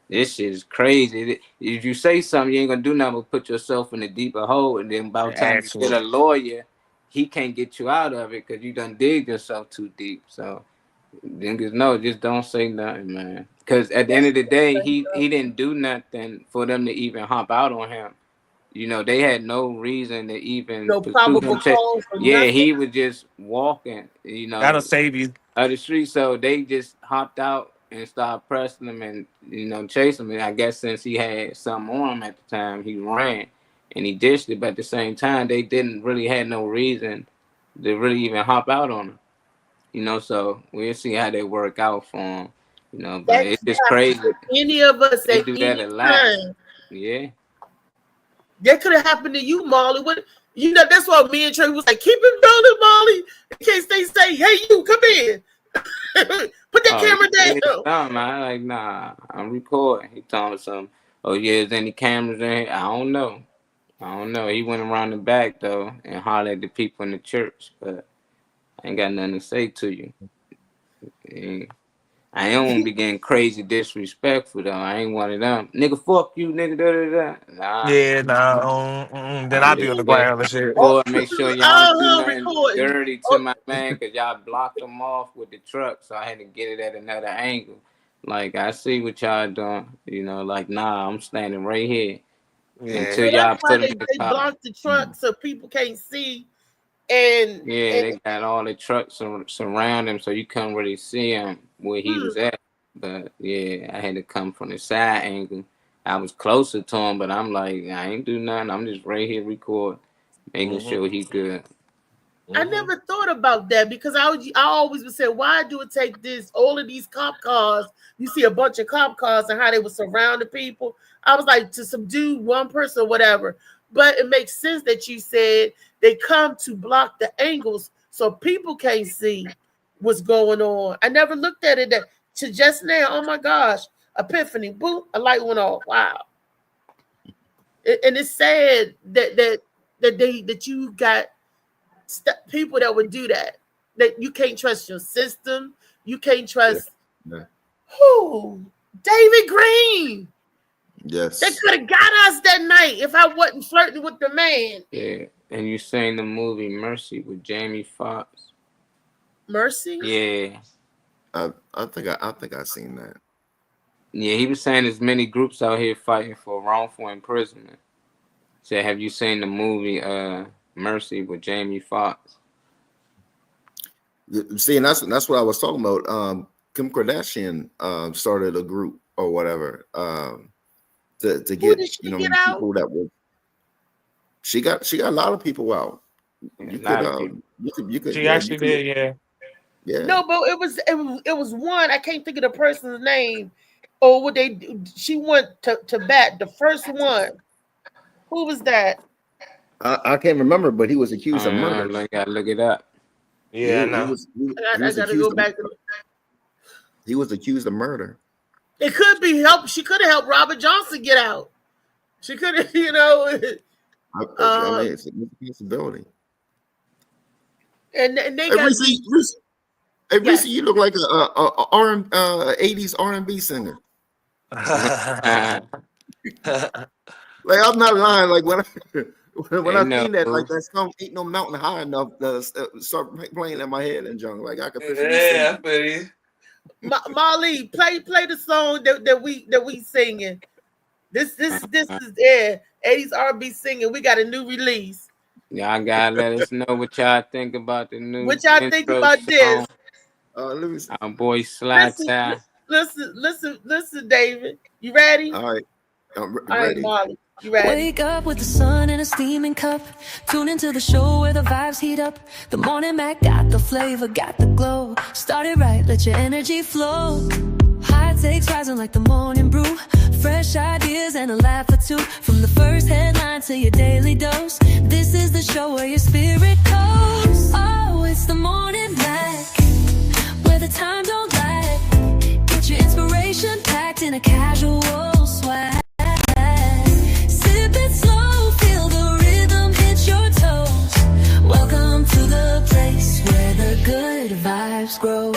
this shit is crazy. If you say something, you ain't gonna do nothing but put yourself in a deeper hole. And then by the time you get a lawyer, he can't get you out of it because you done dig yourself too deep. So niggas know, just don't say nothing, man. Because at the end of the day, he didn't do nothing for them to even hop out on him. you know, they had no reason to even No pursue probable him. cause or Yeah, nothing. he was just walking, you know, That'll save you. of the street. So they just hopped out and started pressing him and, you know, chasing him. And I guess since he had something on him at the time, he ran and he dished it. But at the same time, they didn't really have no reason to really even hop out on him. You know, so we'll see how they work out for him. You know, but That it's could just happen crazy. to any of us They at do that any a lot. time. Yeah. That could have happened to you, Marley. What, you know, that's why me and Trey was like, keep it rolling, Marley, in case they say, hey, you, come in. Put that camera down. No, man. Like, nah, I'm recording. He told me something. Oh, yeah, is any cameras in here? I don't know. He went around the back, though, and hollered at the people in the church, but I ain't got nothing to say to you. And I don't want to be getting crazy disrespectful, though. I ain't one of them. Nigga, fuck you, nigga, da-da-da. Nah. Yeah, nah. Then I'll be on the ground and shit. Record, make sure y'all don't do nothing recording. dirty to my man, because y'all blocked him off with the truck, so I had to get it at another angle. Like, I see what y'all doing. You know, like, nah, I'm standing right here. Until y'all That's why put him in the they car. blocked the truck so people can't see. And They got all the trucks surround him, so you couldn't really see him where he was at. But yeah, I had to come from the side angle. I was closer to him, but I'm like, I ain't do nothing. I'm just right here recording, making sure he good. I never thought about that because I always would say, why do it take this? All of these cop cars, you see a bunch of cop cars and how they would surround the people. I was like, to subdue one person or whatever. But it makes sense that you said they come to block the angles so people can't see what's going on. I never looked at it that to just now. Oh my gosh, epiphany! Boom, a light went off. Wow. And it's sad that you got people that would do that. That you can't trust your system. You can't trust. Who? David Green. Yes. They could have got us that night if I wasn't flirting with the man. Yeah, and you seen the movie Mercy with Jamie Foxx? Mercy? Yeah. I think I've seen that. Yeah, he was saying there's many groups out here fighting for wrongful imprisonment. So have you seen the movie Mercy with Jamie Foxx? See, and that's what I was talking about. Kim Kardashian started a group or whatever. To get people that were she got a lot of people out. You could she actually did, yeah. No, but it was one. I can't think of the person's name. Or what they do. She went to bat the first one. Who was that? I can't remember, but he was accused of murder. I gotta look it up. Yeah, I gotta go back. He was accused of murder. It could be help. She could have helped Robert Johnson get out. She could have, I mean, it's a possibility. And they got Reese, you look like a 80s R&B singer. Like, I'm not lying. Like when I seen that, like that song "Ain't No Mountain High Enough" start playing in my head and junk. Like I could. Yeah, buddy. Marley, play the song that we singing. This is 80s R&B singing. We got a new release. Y'all gotta let us know what y'all think about the new. What y'all think about this? Let me see. Our boy Slide Time. Listen, David. You ready? All right. I'm ready. All right, Marley. You ready? Wake up with the sun in a steaming cup. Tune into the show where the vibes heat up. The morning Mac got the flavor, got the glow. Started right, let your energy flow. High takes rising like the morning brew. Fresh ideas and a laugh or two. From the first headline to your daily dose. This is the show where your spirit goes. Oh, it's the morning Mac, where the time don't lag. Get your inspiration packed in a casual swag. Sip it slow, feel the rhythm hit your toes. Welcome to the place where the good vibes grow.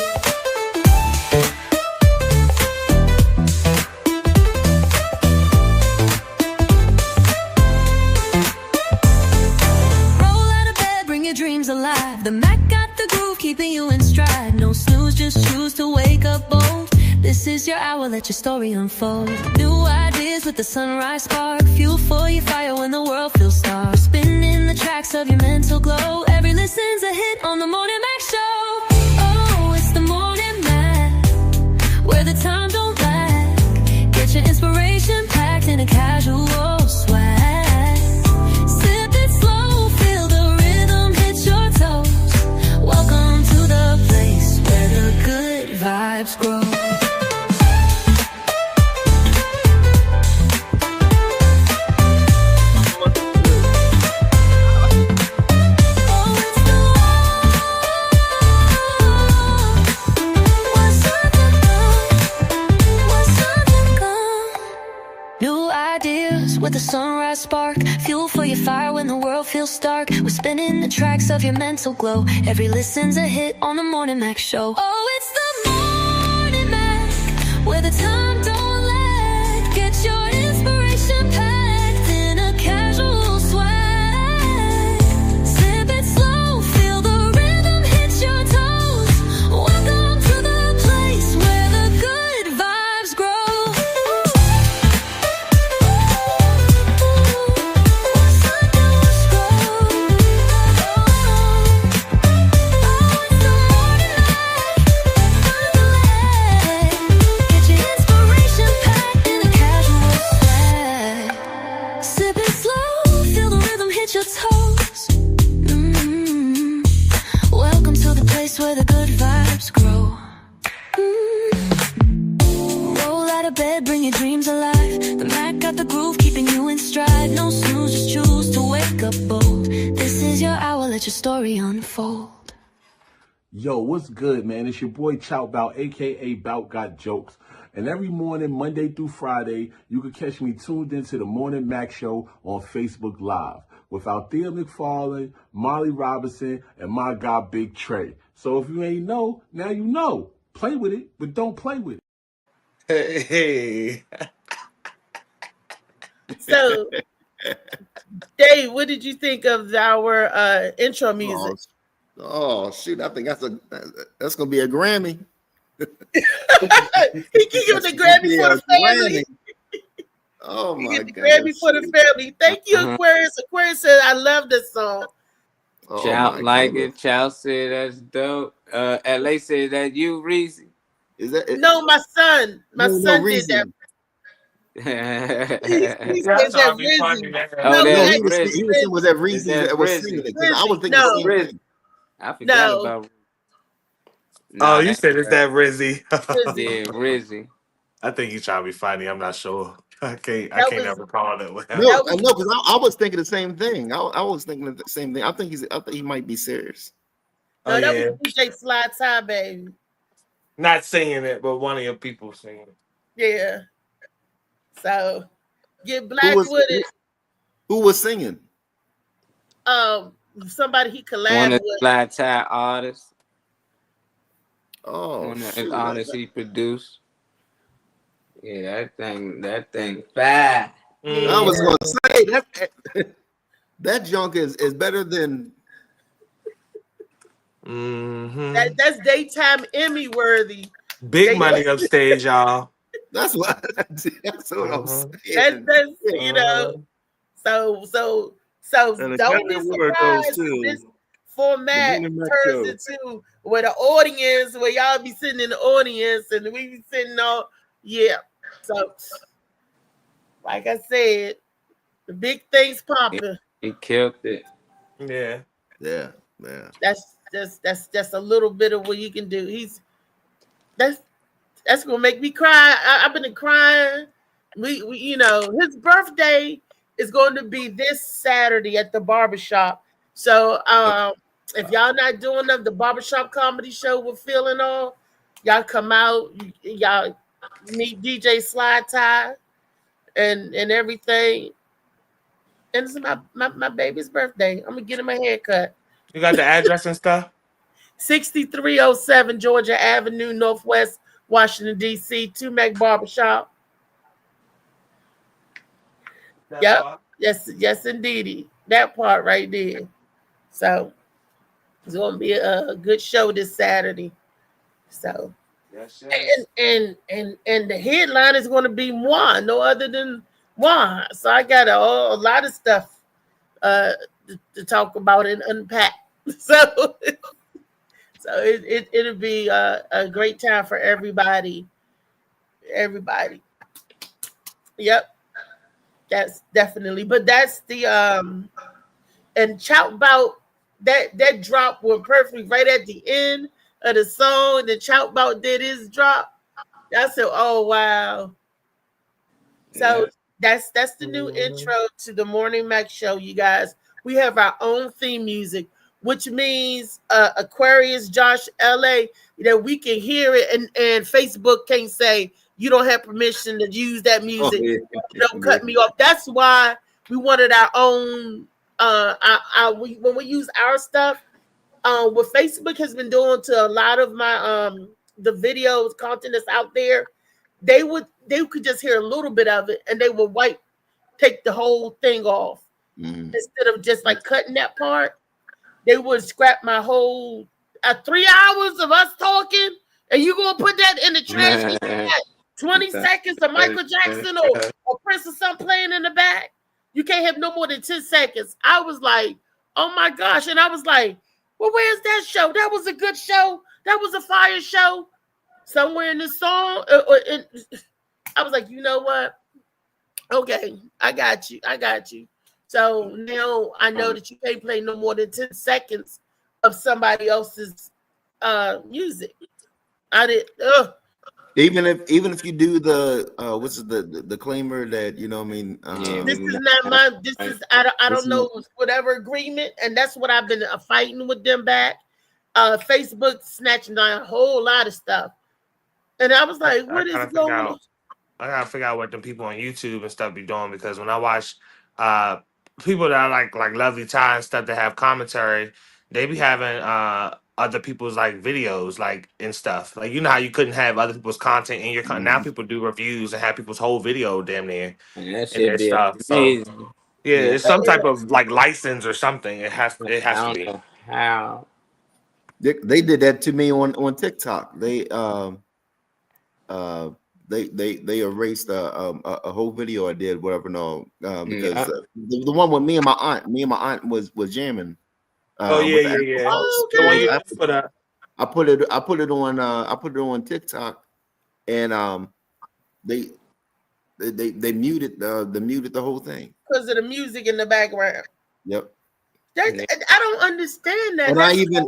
Dreams alive. The Mac got the groove, keeping you in stride. No snooze, just choose to wake up bold. This is your hour, let your story unfold. New ideas with the sunrise spark. Fuel for your fire when the world feels dark. Spinning the tracks of your mental glow. Every listen's a hit on the Morning Mac Show. Oh, it's the Morning Mac, where the time don't lag. Get your inspiration packed in a casual swag. Sip it slow, feel the rhythm hit your toes. Welcome to the place where the good vibes grow. With a sunrise spark, fuel for your fire when the world feels stark. We're spinning the tracks of your mental glow. Every listen's a hit on the Morning Mac Show. Oh, it's the Morning Mac, where the time don't lag. Get your inspiration packed in a casual swag. Sip it slow, feel the rhythm hit your toes. Welcome to the place where the good vibes grow. Your toes. Welcome to the place where the good vibes grow. Roll out of bed, bring your dreams alive. The Mac got the groove, keeping you in stride. No snooze, just choose to wake up bold. This is your hour, let your story unfold. Yo, what's good, man? It's your boy Chow Bout, aka Bout Got Jokes. And every morning, Monday through Friday, you can catch me tuned into the Morning Mac Show on Facebook Live with Althea McFarlane, Molly Robinson, and my guy Big Trey. So if you ain't know, now you know. Play with it, but don't play with it. Hey. So, Dave, what did you think of our intro music? Oh shoot! I think that's gonna be a Grammy. He can give the Grammy for the family. Oh my God! The Grammy for the family. Thank you, Aquarius. Aquarius said, "I love this song." Oh, Chow like it. Chow said that's dope. LA said that you, Reezy. Is that no? My son. My son did that. He said that Reezy. Was that Reezy that was singing it? I was thinking Reezy. I forgot about. No, you said it's that Rizzy. Yeah, Rizzy. I think he's trying to be funny. I'm not sure. I can't ever call it. No, because I was thinking the same thing. I was thinking the same thing. I think he might be serious. No, that was DJ Sly Tie, baby. Not singing it, but one of your people singing it. Yeah. So get black with it. Who was singing? Somebody he collabed one of with. Sly Tie artists. Oh, one of his artists he produced. Yeah, that thing fat. I was gonna say that junk is better than. That's daytime Emmy worthy. Big money upstage, y'all. That's what I'm saying. That's you know. So don't be surprised if this format turns into where the audience, where y'all be sitting in the audience and we be sitting on, So, like I said, the big thing's popping. He killed it. Yeah. That's just a little bit of what he can do. That's gonna make me cry. I've been crying. We his birthday is going to be this Saturday at the barbershop. So if y'all not doing the barbershop comedy show with Phil and all, y'all come out, y'all meet DJ Sly Tie and everything. And it's my baby's birthday. I'm gonna get him a haircut. You got the address and stuff? 6307 Georgia Avenue, Northwest Washington, D.C., Tumac Barbershop. Yep. Yes, indeedy. That part right there. So it's going to be a good show this Saturday. So Yes, yes. And the headline is going to be Moi, no other than Moi. So I got a lot of stuff to talk about and unpack. So it'll be a great time for everybody. Everybody. Yep. That's definitely. But that's the and Chout Bout, that drop went perfectly right at the end of the song. The Chout Bout did his drop. I said, oh wow. So that's the new intro to the Morning Mac Show, you guys. We have our own theme music, which means Aquarius Josh LA, that we can hear it, and Facebook can't say you don't have permission to use that music. Don't cut me off. That's why we wanted our own. When we use our stuff, what Facebook has been doing to a lot of my the videos content that's out there, they could just hear a little bit of it and they would take the whole thing off instead of just like cutting that part. They would scrap my whole 3 hours of us talking, and you gonna put that in the trash? 20 seconds of Michael Jackson or Prince or something playing in the back. You can't have no more than 10 seconds. I was like, oh my gosh. And I was like, well, where's that show? That was a good show. That was a fire show. Somewhere in the song. I was like, you know what? Okay, I got you. So now I know that you can't play no more than 10 seconds of somebody else's music. I did. Even if you do the what's the claimer that this is not my. This is I don't know whatever agreement, and that's what I've been fighting with them back. Facebook snatching down a whole lot of stuff, and I was like, what is going on? I gotta figure out what the people on YouTube and stuff be doing, because when I watch people that are like Lovely Ty and stuff that have commentary, they be having other people's like videos and stuff. Like, you know how you couldn't have other people's content in your now people do reviews and have people's whole video damn near And that and their should be stuff. So amazing. yeah, it's some type of like license or something. It has to be. How they did that to me on TikTok. They erased a whole video I did, whatever. No, because the one with me and my aunt was jamming. Oh yeah. Okay. I put it on TikTok, and they muted the whole thing because of the music in the background. Yep. I don't understand that. And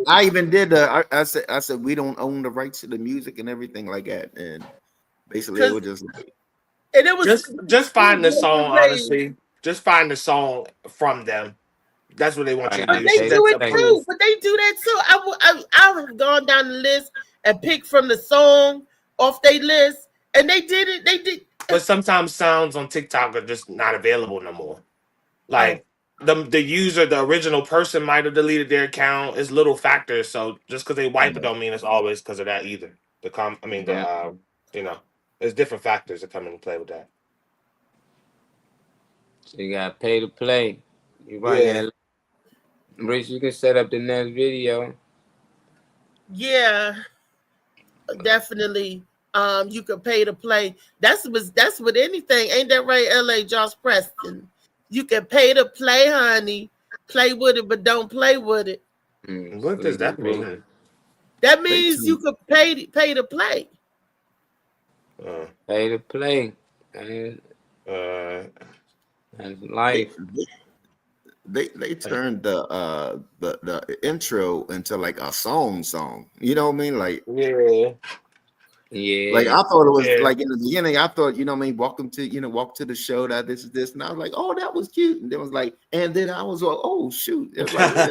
I even did. I said we don't own the rights to the music and everything like that, and basically it was just like, and it was just find the song. Honestly, just find the song from them. That's what they want you to do. They do it too, but they do that too. I've gone down the list and picked from the song off their list, and they did it. They did. But sometimes sounds on TikTok are just not available no more. Like the user, the original person might have deleted their account. It's little factors. So just because they wipe it don't mean it's always because of that either. There's different factors that come into play with that. So you gotta pay to play. You right. Rich, you can set up the next video. Yeah, definitely. You could pay to play. That's with anything, ain't that right, LA Josh Preston? You can pay to play, honey. Play with it, but don't play with it. What does that mean? That means you could pay to play. Pay to play. That's life. They turned the intro into like a song. You know what I mean? Like yeah. Like I thought it was like in the beginning. I thought welcome to the show. That this is this, and I was like, oh, that was cute. And it was like, and then I was like, oh shoot, it was like,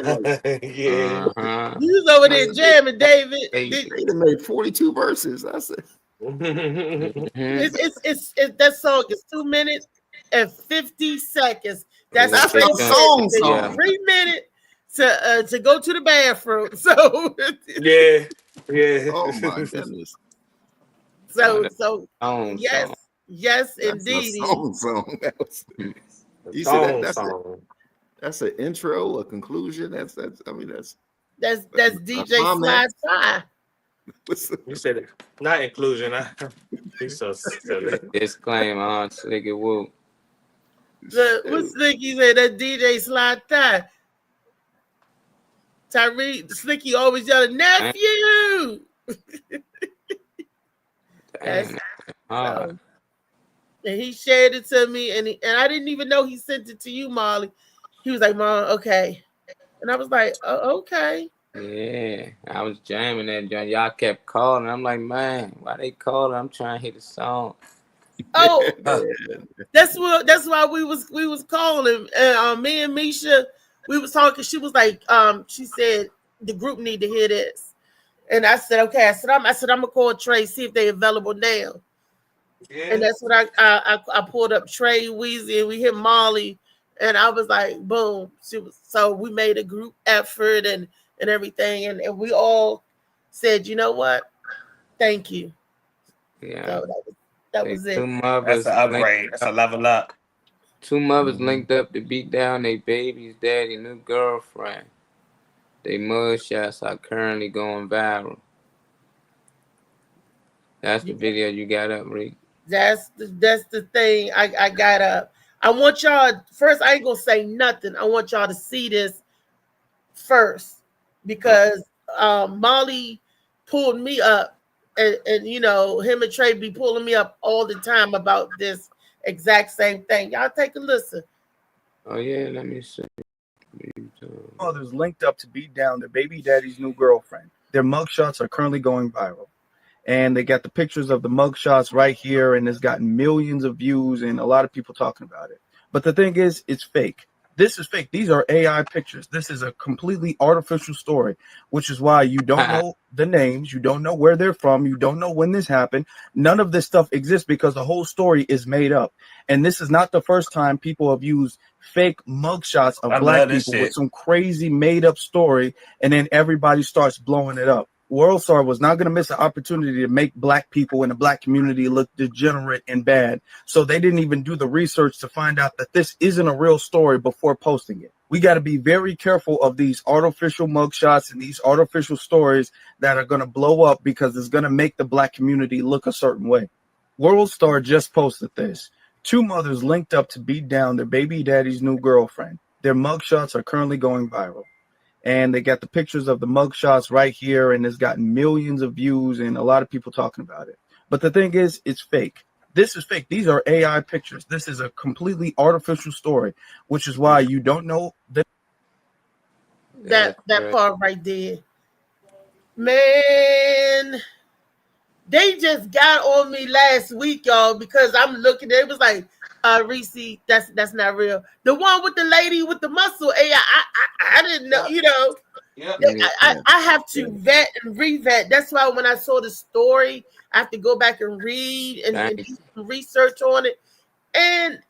You was over there jamming, David. They made 42 verses. I said, it's that song is 2 minutes and 50 seconds. That's a song. 3 minutes to go to the bathroom. So yeah. Oh my goodness. So yes, indeed. Song. You said that's an intro, a conclusion. That's DJ Slide Fly. You said it. Not inclusion. He's so silly. Disclaimer, Slicky Woo. What Slicky said? That DJ Slide Tie. Tyree, Slicky always yelling, nephew. That's, so, and he shared it to me, and I didn't even know he sent it to you, Molly. He was like, Mom, okay. And I was like, oh, okay. Yeah, I was jamming that joint. Y'all kept calling. I'm like, man, why they calling? I'm trying to hit a song. Oh, that's why we was calling. And me and Misha, we was talking. She was like, she said the group need to hear this. And I said, okay. I said, I'm gonna call Trey, see if they available now. Yeah. And that's what I pulled up Trey, Weezy, and we hit Molly, and I was like, boom. So we made a group effort and everything, and we all said, you know what? Thank you. Yeah. So that was it. That's an upgrade. That's a level up. Two mothers linked up to beat down their baby's daddy new girlfriend. They mugshots are currently going viral. That's the video you got up, Rick. That's the thing I got up. I want y'all first. I ain't gonna say nothing. I want y'all to see this first because Molly pulled me up, and you know him and Trey be pulling me up all the time about this exact same thing. Y'all take a listen. Oh yeah, let me see. Mothers linked up to beat down their baby daddy's new girlfriend. Their mugshots are currently going viral. And they got the pictures of the mugshots right here, and it's gotten millions of views and a lot of people talking about it. But the thing is, it's fake. This is fake. These are AI pictures. This is a completely artificial story, which is why you don't know the names. You don't know where they're from. You don't know when this happened. None of this stuff exists because the whole story is made up. And this is not the first time people have used fake mugshots of black people with some crazy made up story, and then everybody starts blowing it up. WorldStar was not going to miss an opportunity to make black people in the black community look degenerate and bad. So they didn't even do the research to find out that this isn't a real story before posting it. We got to be very careful of these artificial mugshots and these artificial stories that are going to blow up because it's going to make the black community look a certain way. WorldStar just posted this. Two mothers linked up to beat down their baby daddy's new girlfriend. Their mugshots are currently going viral. And they got the pictures of the mugshots right here, and it's gotten millions of views and a lot of people talking about it. But the thing is, it's fake. This is fake. These are AI pictures. This is a completely artificial story, which is why you don't know that part right there. Man, they just got on me last week, y'all, because I'm looking. It was like, Reese, that's not real. The one with the lady with the muscle AI, I didn't know, you know. Yep. I have to vet and revet. That's why when I saw the story, I have to go back and read and do some research on it. And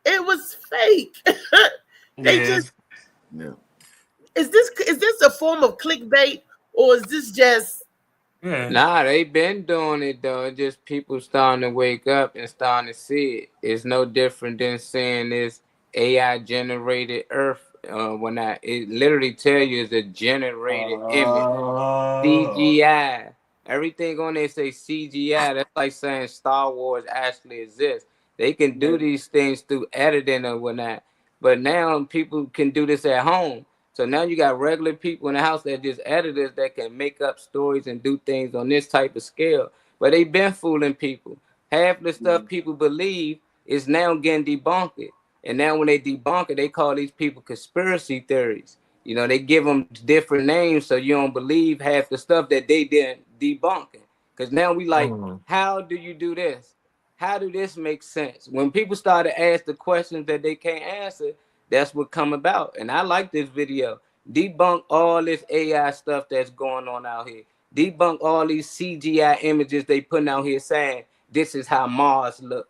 it was fake. They just is this a form of clickbait, or is this just Nah, they been doing it though. Just people starting to wake up and starting to see it. It's no different than saying this AI generated Earth. It literally tell you it's a generated image, CGI. Everything on there say CGI. That's like saying Star Wars actually exists. They can do these things through editing or whatnot, but now people can do this at home. So now you got regular people in the house that just editors that can make up stories and do things on this type of scale. But they've been fooling people. Half the stuff people believe is now getting debunked. And now when they debunk it, they call these people conspiracy theories. You know, they give them different names so you don't believe half the stuff that they didn't debunk. Because now we like, how do you do this? How do this make sense? When people start to ask the questions that they can't answer, that's what come about. And I like this video. Debunk all this AI stuff that's going on out here. Debunk all these CGI images they putting out here saying this is how Mars look.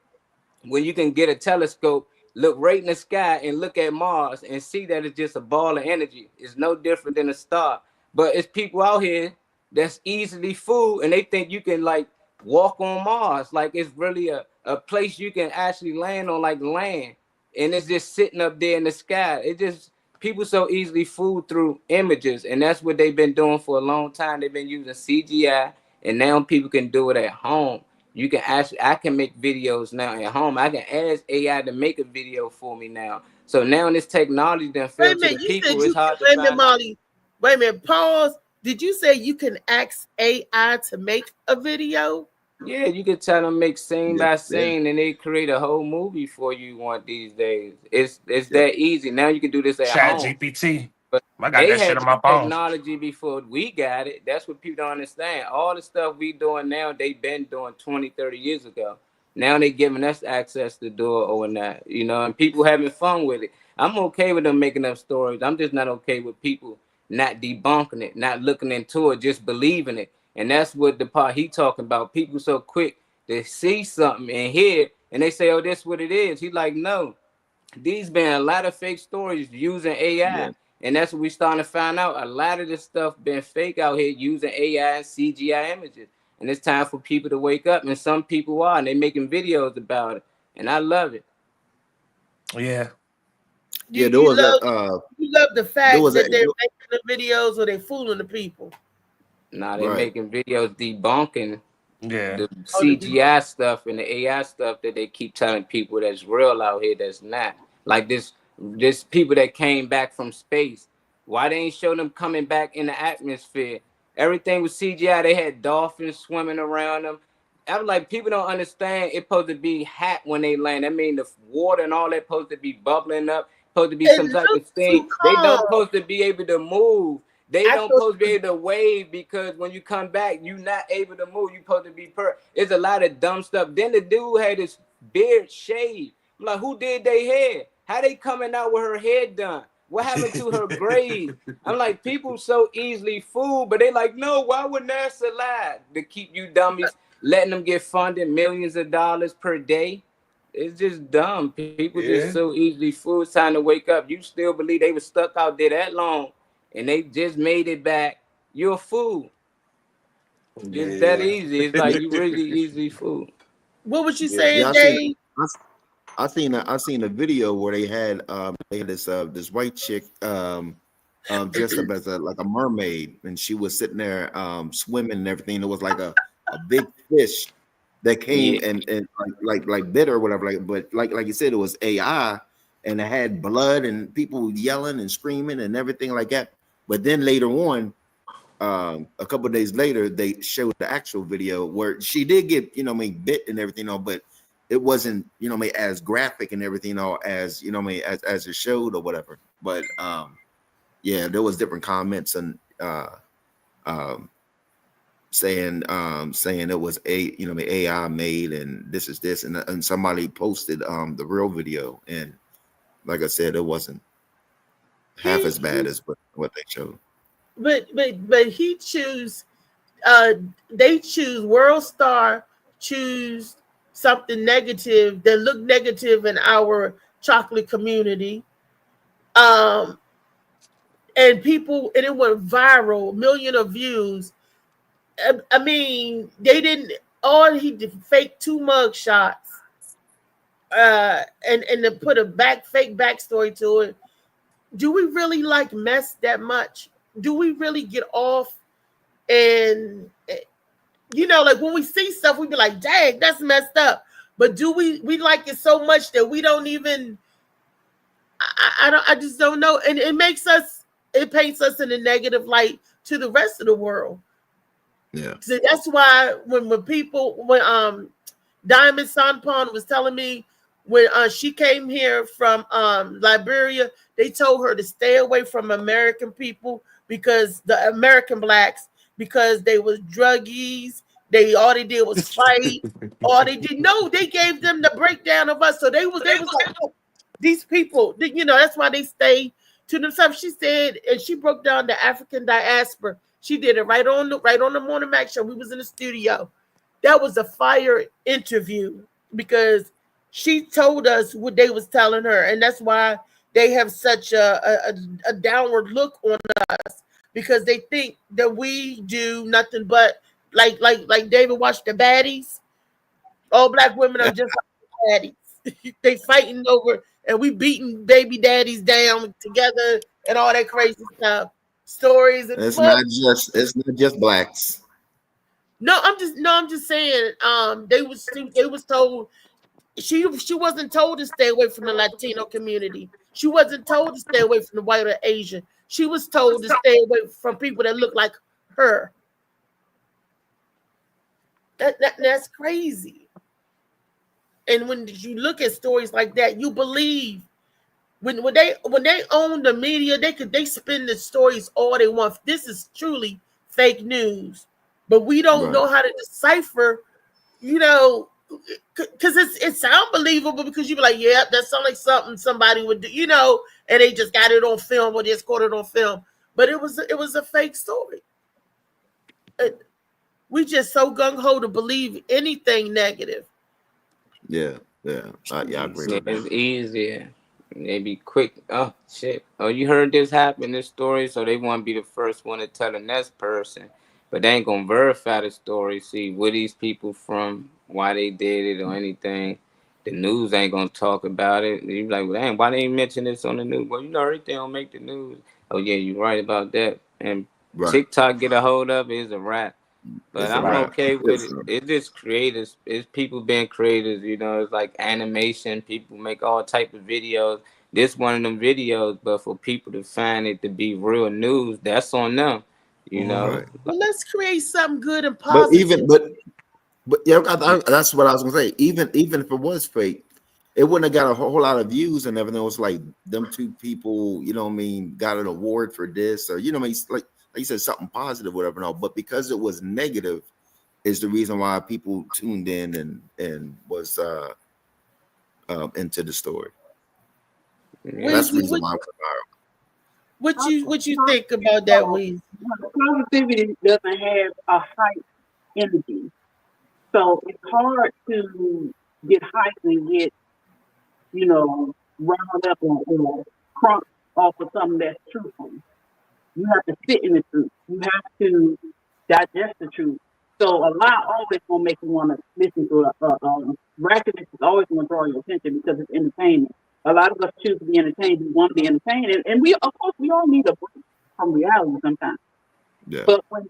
When you can get a telescope, look right in the sky and look at Mars and see that it's just a ball of energy. It's no different than a star. But it's people out here that's easily fooled, and they think you can like walk on Mars. Like it's really a place you can actually land on, like land. And it's just sitting up there in the sky. It just, people so easily fooled through images. And that's what they've been doing for a long time. They've been using CGI and now people can do it at home. You can actually, I can make videos now at home. I can ask AI to make a video for me now. So now this technology then Wait fell a to minute, the you said people. you It's hard to wait a minute, find out. Molly. Wait a minute, pause. Did you say you can ask AI to make a video? Yeah, you can tell them make scene Yeah, by yeah, scene, and they create a whole movie for you one these days. It's yeah. that easy. Now you can do this at Chat home. GPT. But I got they that shit had on my that phone. technology before we got it. That's what people don't understand. All the stuff we doing now, they been doing 20, 30 years ago. Now they giving us access to do it overnight, you know, and people having fun with it. I'm okay with them making up stories. I'm just not okay with people not debunking it, not looking into it, just believing it. And that's what the part he talking about. People so quick to see something and hear it, and they say, oh, that's what it is. He like, no. These been a lot of fake stories using AI. Yeah. And that's what we starting to find out. A lot of this stuff been fake out here using AI and CGI images. And it's time for people to wake up. And some people are, and they making videos about it. And I love it. Yeah. Yeah, there was you love the there fact was a that they're making the videos or they're fooling the people. Now they right. making videos debunking Yeah. the CGI stuff and the AI stuff that they keep telling people that's real out here that's not. Like this people that came back from space. Why they ain't show them coming back in the atmosphere? Everything was CGI. They had dolphins swimming around them. I was like, people don't understand it's supposed to be hot when they land. I mean, the water and all that supposed to be bubbling up, supposed to be It some type of looks thing. too They don't calm. supposed to be able to move. They I don't feel- supposed to be able to wave because when you come back, you not able to move. You supposed to be It's a lot of dumb stuff. Then the dude had his beard shaved. I'm like, who did they hair? How they coming out with her hair done? What happened to her braids? I'm like, people so easily fooled, but they like, no, why would NASA lie? To keep you dummies, letting them get funded millions of dollars per day. It's just dumb. People Yeah. just so easily fooled. It's time to wake up. You still believe they were stuck out there that long and they just made it back, you're a fool. Just that easy. It's like you really easy fool. What was you Yeah. saying, Yeah, Dave? I seen a video where they had this white chick dressed up as like a mermaid, and she was sitting there swimming and everything. It was like a big fish that came Yeah. and like bit her or whatever. But like you said, it was AI and it had blood and people yelling and screaming and everything like that. But then later on, a couple of days later, they showed the actual video where she did get bit and everything, but it wasn't as graphic and everything as as it showed or whatever. But yeah, there was different comments and saying it was AI made and this is this and somebody posted the real video, and like I said, it wasn't half as bad as what they showed. But he choose they choose World Star choose something negative that look negative in our chocolate community. And it went viral, million of views. I mean, they didn't he did fake 2 mug shots. And to put a fake backstory to it. Do we really like mess that much? Do we really get off and like when we see stuff, we be like, dang, that's messed up. But do we like it so much that we don't even I just don't know. And it paints us in a negative light to the rest of the world. Yeah. So that's why when Diamond Sanpon was telling me when she came here from Liberia, they told her to stay away from American people because the American blacks, because they was druggies. All they did was fight. They gave them the breakdown of us. So they was like, oh, these people, that's why they stay to themselves. She said, and she broke down the African diaspora. She did it right on the Morning Mac show. We was in the studio. That was a fire interview because she told us what they was telling her, and that's why they have such a downward look on us, because they think that we do nothing but like David watched the baddies. All black women are just like baddies. They fighting over, and we beating baby daddies down together and all that crazy stuff. Stories and It's not just blacks. No, I'm just saying. They was told she wasn't told to stay away from the Latino community. She wasn't told to stay away from the white or Asian. She was told to stay away from people that look like her. That's crazy. And when you look at stories like that, you believe when they own the media, they spin the stories all they want. This is truly fake news, but we don't know how to decipher, because it sounds believable because you be like, yeah, that sounds like something somebody would do, and they just got it on film or just caught it on film, but it was a fake story. We just so gung-ho to believe anything negative. Yeah, I agree with that. It's easier. They be quick. Oh shit! Oh, you heard this happen, this story, so they want to be the first one to tell the next person, but they ain't gonna verify the story. See where these people from, why they did it, or anything. The news ain't gonna talk about it. You be like, well, dang, why they ain't mention this on the news? Well, everything don't make the news. Oh yeah, you're right about that. And TikTok get a hold of it, is a wrap. But I'm okay with it. It's just creators. It's people being creators. It's like animation. People make all type of videos. This one of them videos, but for people to find it to be real news, that's on them. Well, let's create something good and positive. But yeah, that's what I was gonna say. Even if it was fake, it wouldn't have got a whole lot of views and everything. It was like them two people, got an award for this, or like you said, something positive, whatever. No, but because it was negative, is the reason why people tuned in and was into the story. That's the reason why. What you think about that, Weezy? Positivity doesn't have a hype energy, so it's hard to get hyped and get riled up or crunk off of something that's truthful. You have to sit in the truth. You have to digest the truth. So a lie always gonna make you want to listen to ratchetness is always gonna draw your attention because it's entertainment. A lot of us choose to be entertained. We want to be entertained, and we, of course, we all need a break from reality sometimes. Yeah. But when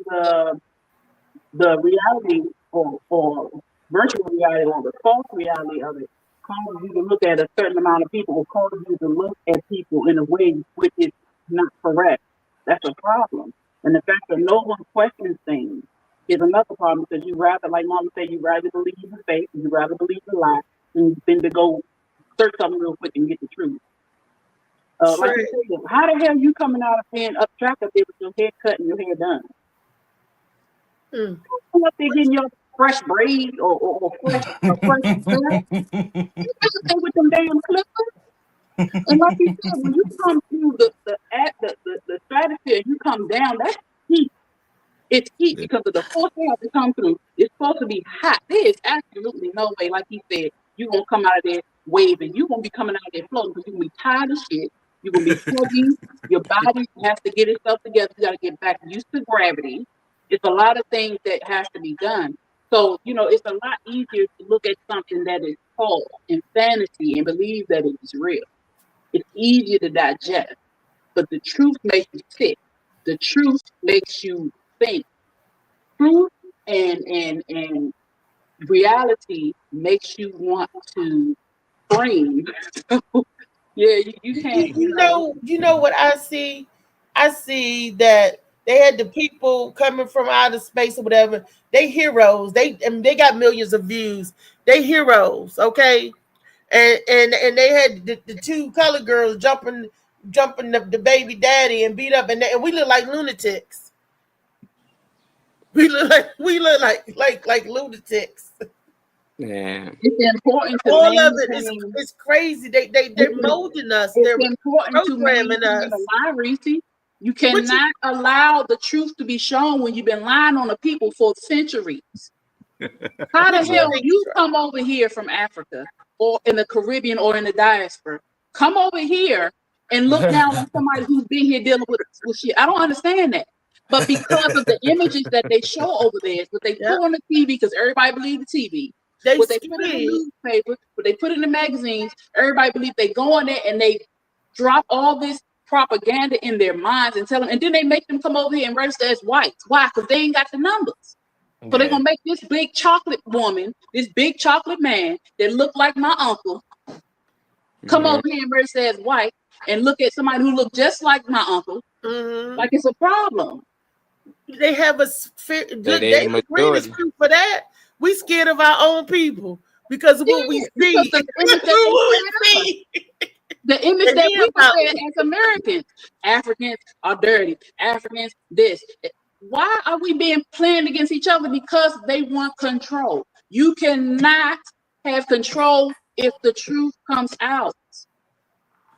the reality or virtual reality or the false reality of it causes you to look at a certain amount of people, or causes you to look at people in a way which is not correct, that's a problem. And the fact that no one questions things is another problem, because you rather, like Mama said, you rather believe the fake, you rather believe the lie than to go search something real quick and get the truth. Like you said, how the hell you coming out of being up track up there with your hair cut and your hair done? Come up there getting your fresh braids or fresh hair. You better stay with them damn clippers. And like you said, when you come through the stratosphere and you come down, that's heat. It's heat because of the force they have to come through. It's supposed to be hot. There is absolutely no way, like he said, you're going to come out of there waving. You're going to be coming out of there floating because you're going to be tired of shit. You're going to be heavy. Your body has to get itself together. You got to get back used to gravity. It's a lot of things that has to be done. So, it's a lot easier to look at something that is false and fantasy and believe that it is real. It's easier to digest, but the truth makes you sick. The truth makes you think. Truth and reality makes you want to scream. Yeah, you can't. You know what I see? I see that they had the people coming from outer space or whatever. They heroes. They got millions of views. They heroes, okay? And they had the two colored girls jumping the baby daddy and beat up, and we look like lunatics. We look like lunatics. Yeah, it's important to all of it. It's crazy. They're molding us. They're important programming us. Lie, Reese. You cannot allow the truth to be shown when you've been lying on the people for centuries. How the hell you come over here from Africa or in the Caribbean or in the diaspora? Come over here and look down on somebody who's been here dealing with shit. I don't understand that. But because of the images that they show over there, what they put on the TV, because everybody believes the TV. What they put in the newspaper, what they put in the magazines, everybody believes they go on there and they drop all this propaganda in their minds and tell them, and then they make them come over here and register as whites. Why? Because they ain't got the numbers. So they're Yeah. gonna make this big chocolate woman, this big chocolate man that look like my uncle, come over here and verse as white and look at somebody who look just like my uncle, like it's a problem. They have a David Green is proof for that. We scared of our own people because of what we see. The image that we present as Americans, Africans are dirty. Africans, this. Why are we being planned against each other? Because they want control. You cannot have control if the truth comes out.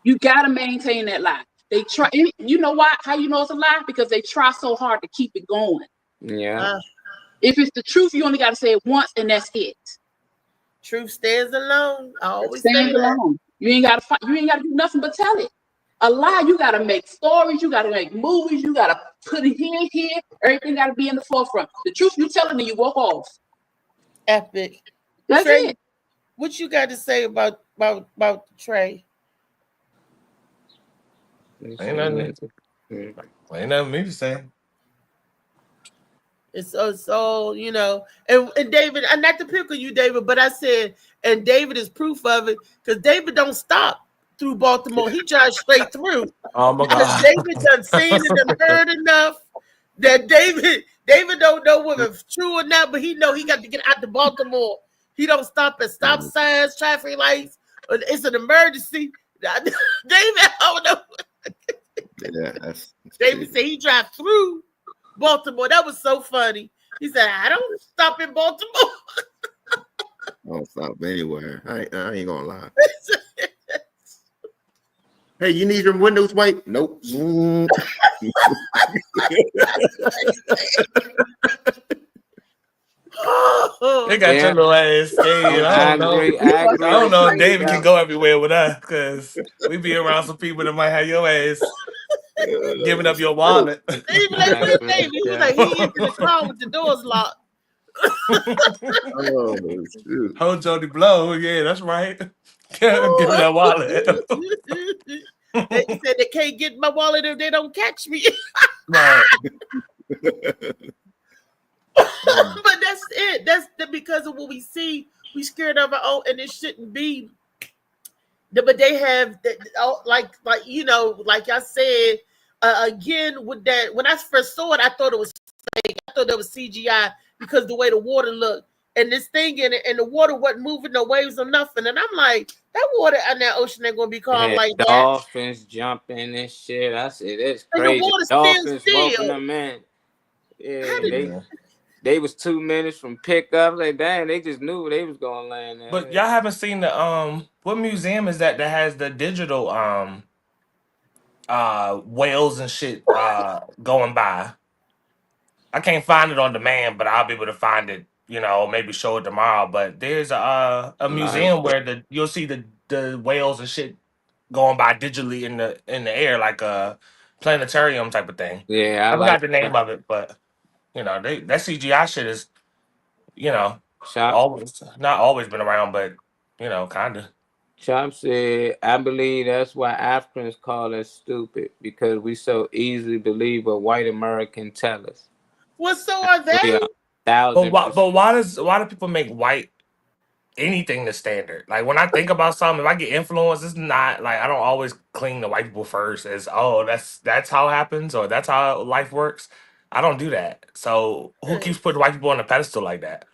You got to maintain that lie. They try. You know why? How you know it's a lie? Because they try so hard to keep it going. Yeah. If it's the truth, you only got to say it once, and that's it. Truth stands alone. I always stands alone. You ain't got to fight. You ain't got to do nothing but tell it. A lie, you got to make stories. You got to make movies. You got to put it here. Everything got to be in the forefront. The truth you telling, and you walk off. Epic. That's Trey, it. What you got to say about Trey? Ain't nothing me to say. It's so and David, I'm not to pick on you, David, but I said, and David is proof of it because David don't stop through Baltimore. He drives straight through. Oh my God. David done seen and heard enough that David don't know whether it's true or not, but he know he got to get out to Baltimore. He don't stop at stop signs, traffic lights. It's an emergency. David, I don't know. Yeah, David said he drive through Baltimore. That was so funny. He said, I don't stop in Baltimore. I don't stop anywhere. I ain't gonna lie. Hey, you need your windows wiped? Nope. They got your little ass scared. I don't know if David can go everywhere with us because we be around some people that might have your ass giving up your wallet. He was like, he in the car with the doors locked. Hold Jody Blow. Yeah, that's right. Give me that wallet. They said they can't get my wallet if they don't catch me. Right. But that's it. That's because of what we see. We scared of our own, and it shouldn't be. But they have, like I said, again with that. When I first saw it, I thought it was fake. I thought it was CGI because the way the water looked, and this thing in it, and the water wasn't moving, no waves or nothing. And I'm like, that water in that ocean ain't gonna be calm like that. Dolphins jumping and shit. I said it's crazy. And the water Dolphins still. roping them in. Yeah, they was 2 minutes from pickup. Like, dang, they just knew they was gonna land there. But y'all haven't seen the what museum is that has the digital whales and shit going by? I can't find it on demand, but I'll be able to find it, maybe show it tomorrow. But there's a museum where you'll see the whales and shit going by digitally in the air, like a planetarium type of thing. Yeah, I forgot the name of it, but that CGI shit is, always not always been around, but kind of. Chomp said, I believe that's why Africans call us stupid, because we so easily believe what white Americans tell us. Well, so are they. But why do people make white anything the standard? Like, when I think about something, if I get influenced, it's not like I don't always cling to white people first as, oh, that's how it happens or that's how life works. I don't do that. So who keeps putting white people on a pedestal like that?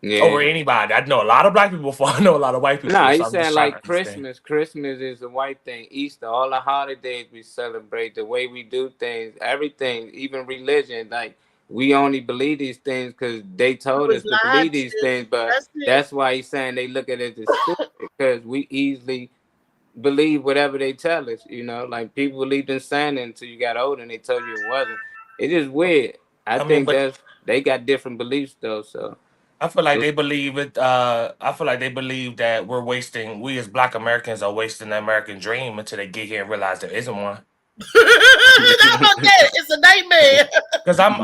Yeah. Over anybody. I know a lot of black people before I know a lot of white people. No, so he's I'm just saying trying like to understand. Christmas. Christmas is a white thing. Easter, all the holidays we celebrate, the way we do things, everything, even religion. Like, we only believe these things because they told us to believe these things. But that's why he's saying they look at it as stupid, because we easily believe whatever they tell us. Like people believed in Santa until you got older and they told you it wasn't. It's just weird. I think they got different beliefs though. So I feel like they believe it. I feel like they believe that we as Black Americans are wasting the American dream until they get here and realize there isn't one. It's a nightmare. Because I'm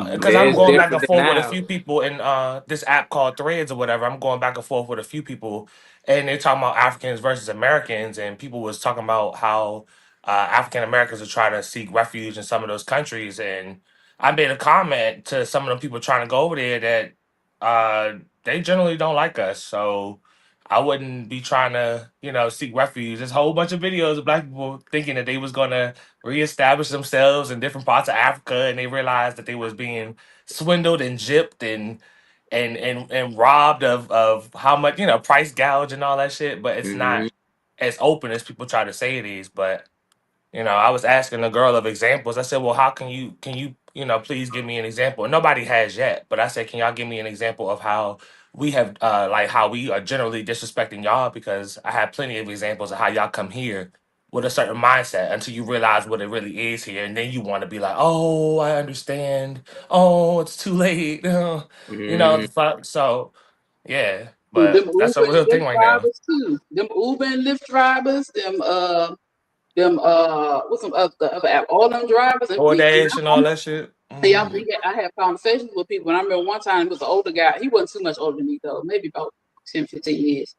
going back and forth with a few people in this app called Threads or whatever. I'm going back and forth with a few people, and they're talking about Africans versus Americans, and people was talking about how African Americans are trying to seek refuge in some of those countries, and I made a comment to some of the people trying to go over there that they generally don't like us. So I wouldn't be trying to, seek refuge. There's a whole bunch of videos of black people thinking that they was gonna reestablish themselves in different parts of Africa, and they realized that they was being swindled and gypped and robbed of how much, price gouge and all that shit. But it's not as open as people try to say it is. But I was asking the girl of examples. I said, well, how can you please give me an example? And nobody has yet, but I said, can y'all give me an example of how we have, like how we are generally disrespecting y'all? Because I have plenty of examples of how y'all come here with a certain mindset until you realize what it really is here. And then you want to be like, oh, I understand. Oh, it's too late. The fuck. So, yeah, Them but Uber that's a and real thing Lyft right now. drivers too. Them Uber and Lyft drivers. What's some other app? All them drivers and DoorDash and all that shit. Yeah, I have conversations with people, and I remember one time it was an older guy. He wasn't too much older than me though, maybe about 10, 15 years.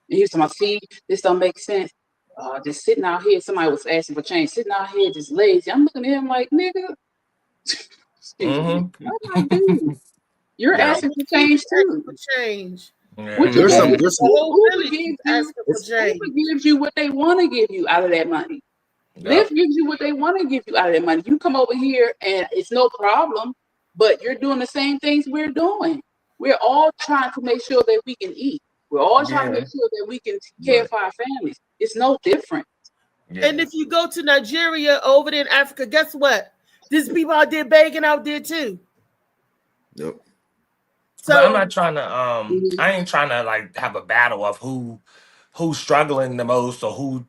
And he was talking, see, this don't make sense. Just sitting out here, somebody was asking for change, sitting out here just lazy. I'm looking at him like, nigga, excuse me. I'm like, dude, you're Yeah. asking for change too. For change. What you There's some Uber really gives you what they want to give you out of that money. Lyft gives you what they want to give you out of that money. You come over here and it's no problem, but you're doing the same things we're doing. We're all trying to make sure that we can eat. We're all trying to make sure that we can care for our families. It's no different. And if you go to Nigeria, over there in Africa, guess what? There's people out there begging out there too. Yep. So but I'm not trying to I ain't trying to like have a battle of who's struggling the most or who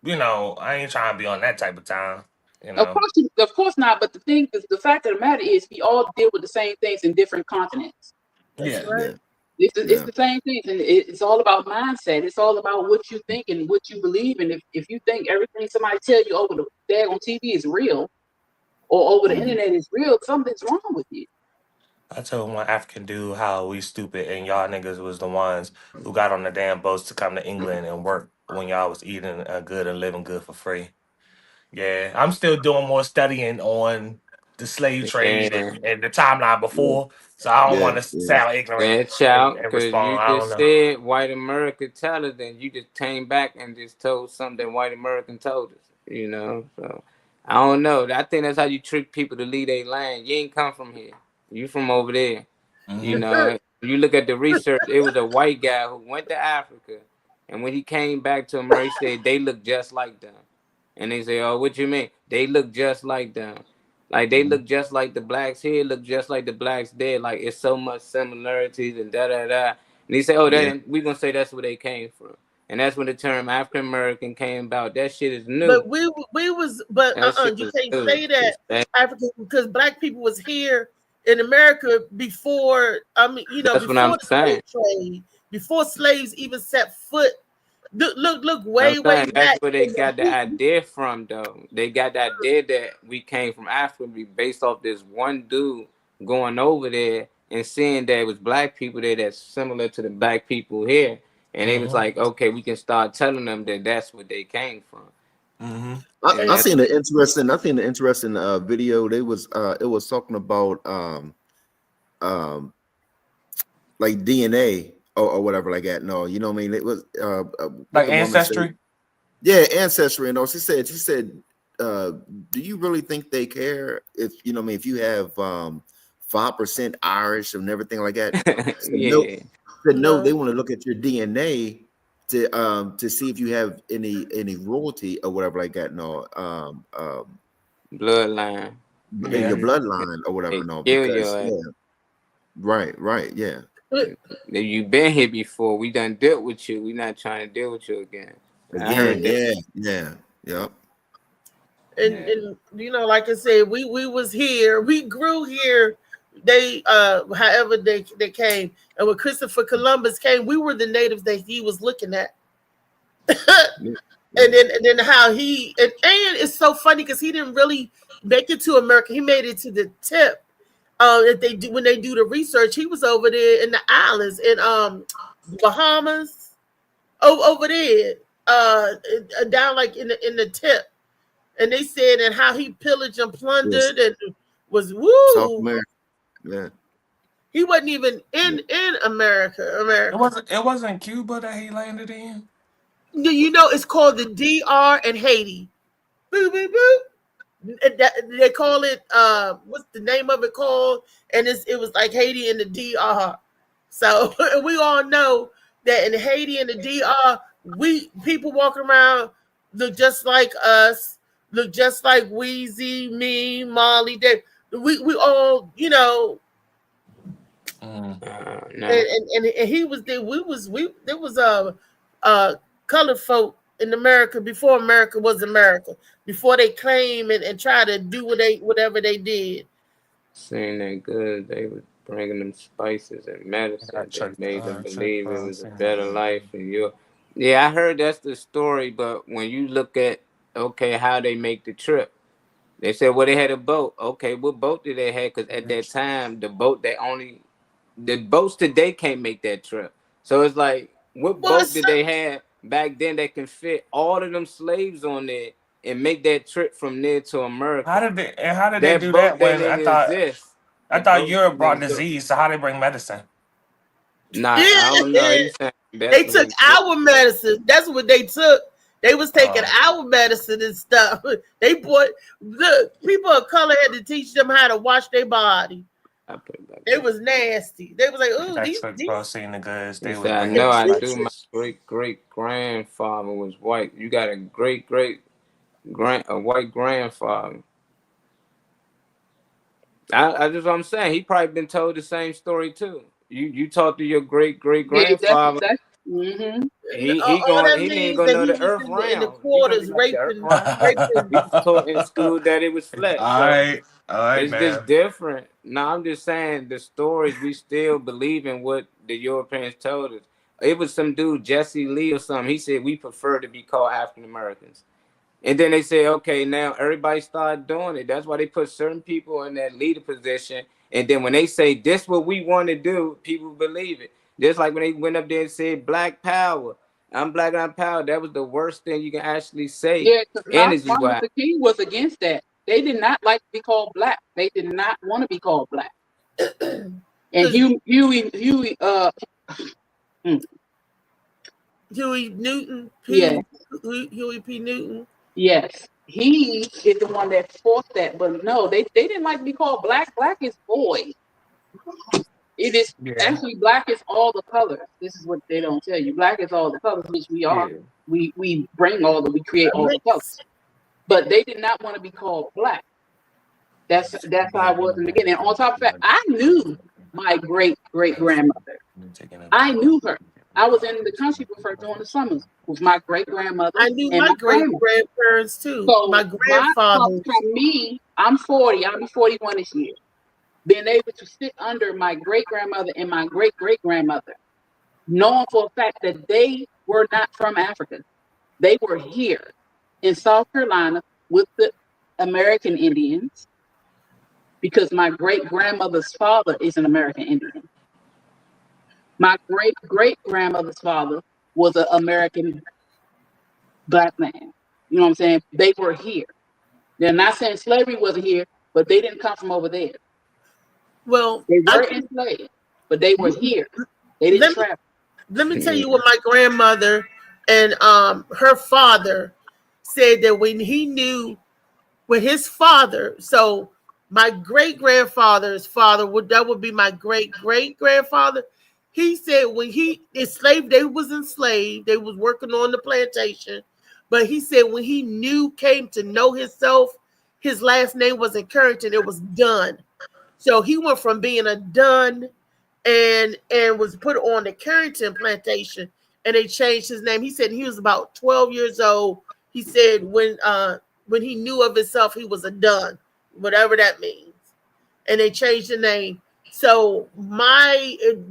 I ain't trying to be on that type of time. Of course not. But the thing is, the fact of the matter is, we all deal with the same things in different continents. That's right. It's the same thing, and it's all about mindset. It's all about what you think and what you believe. And if you think everything somebody tell you over the daggone TV is real, or over the internet is real, something's wrong with you. I told one African dude how we stupid and y'all niggas was the ones who got on the damn boats to come to England and work when y'all was eating good and living good for free. Yeah, I'm still doing more studying on the slave trade and the timeline before, so I don't want to sound ignorant child, and because respond. you I don't just know. said white America tell us, and you just came back and just told something that white American told us, so I don't know. I think that's how you trick people to leave their land. You ain't come from here. You from over there. You look at the research, it was a white guy who went to Africa, and when he came back to America, he said they look just like them. And they say, oh, what you mean? They look just like them. Like they look just like the blacks here, look just like the blacks there. Like it's so much similarities and da-da-da. And he say, oh, we gonna say that's where they came from. And that's when the term African American came about. That shit is new. But you can't say that African, because black people was here in America before. That's what I'm saying. Trade, before slaves even set foot. Look way back. That's where they got the idea from, though. They got the idea that we came from Africa based off this one dude going over there and seeing that it was black people there that's similar to the black people here. And they was like, okay, we can start telling them that that's where they came from. I seen an interesting video. It was talking about like DNA or whatever like that. No, you know what I mean? It was like ancestry. Ancestry. And she said, do you really think they care if if you have 5% Irish and everything like that? No, they want to look at your DNA to see if you have any royalty or whatever like that. No, bloodline. Your bloodline or whatever. No, right, yeah. You've been here before. We done dealt with you. We not trying to deal with you again. Yep. And like I said, we was here. We grew here. They however they came, and when Christopher Columbus came, we were the natives that he was looking at. and then how he and it's so funny because he didn't really make it to America. He made it to the tip. When they do the research, he was over there in the islands in Bahamas, over there, down like in the tip, and they said and how he pillaged and plundered and was South woo. America. Yeah. He wasn't even in America. It wasn't Cuba that he landed in. You know, it's called the DR and Haiti. Boop, boop, boop. They call it what's the name of it called? And it was like Haiti and the DR. So we all know that in Haiti and the DR, people walking around look just like us, look just like Weezy, me, Molly. We all, you know. No. And he was there. There was a colored folk in America before America was America. Before they claim and try to do whatever they did. Saying that good, they were bringing them spices and medicine that made them believe it was a better life in Europe. Yeah, I heard that's the story, but when you look at how they make the trip, they said they had a boat. Okay, what boat did they have? Because at that time, the boats today can't make that trip. So it's like, what boat did they have back then that can fit all of them slaves on there and make that trip from there to America? How did they do that when I thought Europe brought disease? So how they bring medicine? Nah, I don't know. They took our medicine. That's what they took. They was taking our medicine and stuff. They bought the people of color had to teach them how to wash their body. It was nasty. They was like, "Oh, these." Seeing the goods. They said, I know I do. My great grandfather was white. You got a white grandfather. I'm saying he probably been told the same story too. You talk to your great grandfather. Mm-hmm. He ain't gonna know the earth round. In the quarters, raping. He taught in school that it was flat. All right, it's man. just different. No, I'm just saying the stories we still believe in what the Europeans told us. It was some dude, Jesse Lee or something. He said we prefer to be called African Americans. And then they say, okay, now everybody started doing it. That's why they put certain people in that leader position. And then when they say this what we want to do, people believe it. Just like when they went up there and said Black Power. I'm Black, I'm Power. That was the worst thing you can actually say. Yeah, because Martin Luther King was against that. They did not like to be called Black. They did not want to be called Black. And Huey Newton. Huey P. Newton. Yes, he is the one that forced that. But no, they didn't like to be called Black. Black is boy. It is actually Black is all the colors. This is what they don't tell you. Black is all the colors, which we are. Yeah. We bring we create all the colors. But they did not want to be called Black. That's how it was in the beginning. And on top of that, I knew my great grandmother. I knew her. I was in the country with her during the summers with my great grandmother. I knew my great grandparents too. So my grandfather. For me, I'm 40. I'll be 41 this year. Being able to sit under my great grandmother and my great grandmother, knowing for a fact that they were not from Africa. They were here in South Carolina with the American Indians because my great grandmother's father is an American Indian. My great grandmother's father was an American Black man. You know what I'm saying? They were here. They're not saying slavery wasn't here, but they didn't come from over there. Well, they were enslaved, but they were here. They didn't travel. Let me tell you what my grandmother and her father said that when his father, so my great grandfather's father that would be my great grandfather. He said when they was enslaved, they was working on the plantation, but he said when he came to know himself, his last name wasn't Carrington, it was Dunn. So he went from being a Dunn and was put on the Carrington plantation, and they changed his name. He said he was about 12 years old. He said when he knew of himself, he was a Dunn, whatever that means, and they changed the name. So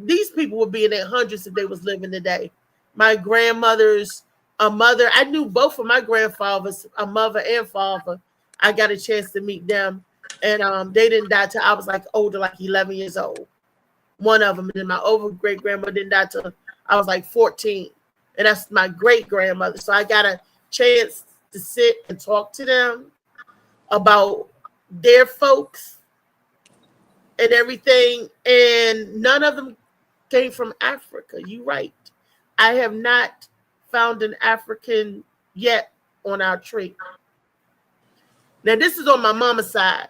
these people would be in their hundreds if they was living today. My grandmother's mother, I knew both of my grandfathers, a mother and father. I got a chance to meet them. And they didn't die till I was like 11 years old. One of them, and then my great grandmother didn't die till I was like 14. And that's my great grandmother. So I got a chance to sit and talk to them about their folks and everything, and none of them came from Africa. You're right. I have not found an African yet on our tree. Now, this is on my mama's side.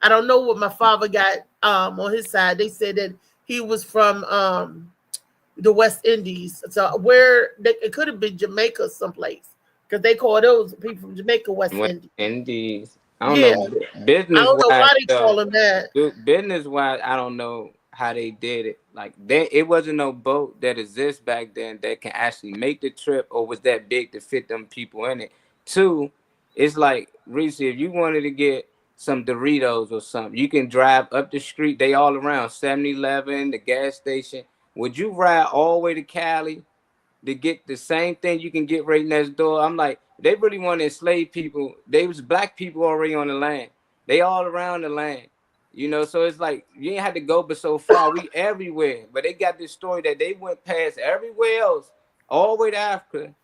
I don't know what my father got on his side. They said that he was from the West Indies. So it could have been Jamaica someplace, because they call those people from Jamaica West Indies. Indies. I don't Yeah. know. I Business don't know why wise, they call them that. business wise, I don't know how they did it. Like it wasn't no boat that exists back then that can actually make the trip or was that big to fit them people in it. Two, it's like Reese, if you wanted to get some Doritos or something, you can drive up the street. They all around 7-Eleven, the gas station. Would you ride all the way to Cali to get the same thing you can get right next door? I'm like, they really want to enslave people. They was black people already on the land. They all around the land, you know. So it's like you ain't had to go but so far. We everywhere, but they got this story that they went past everywhere else, all the way to Africa,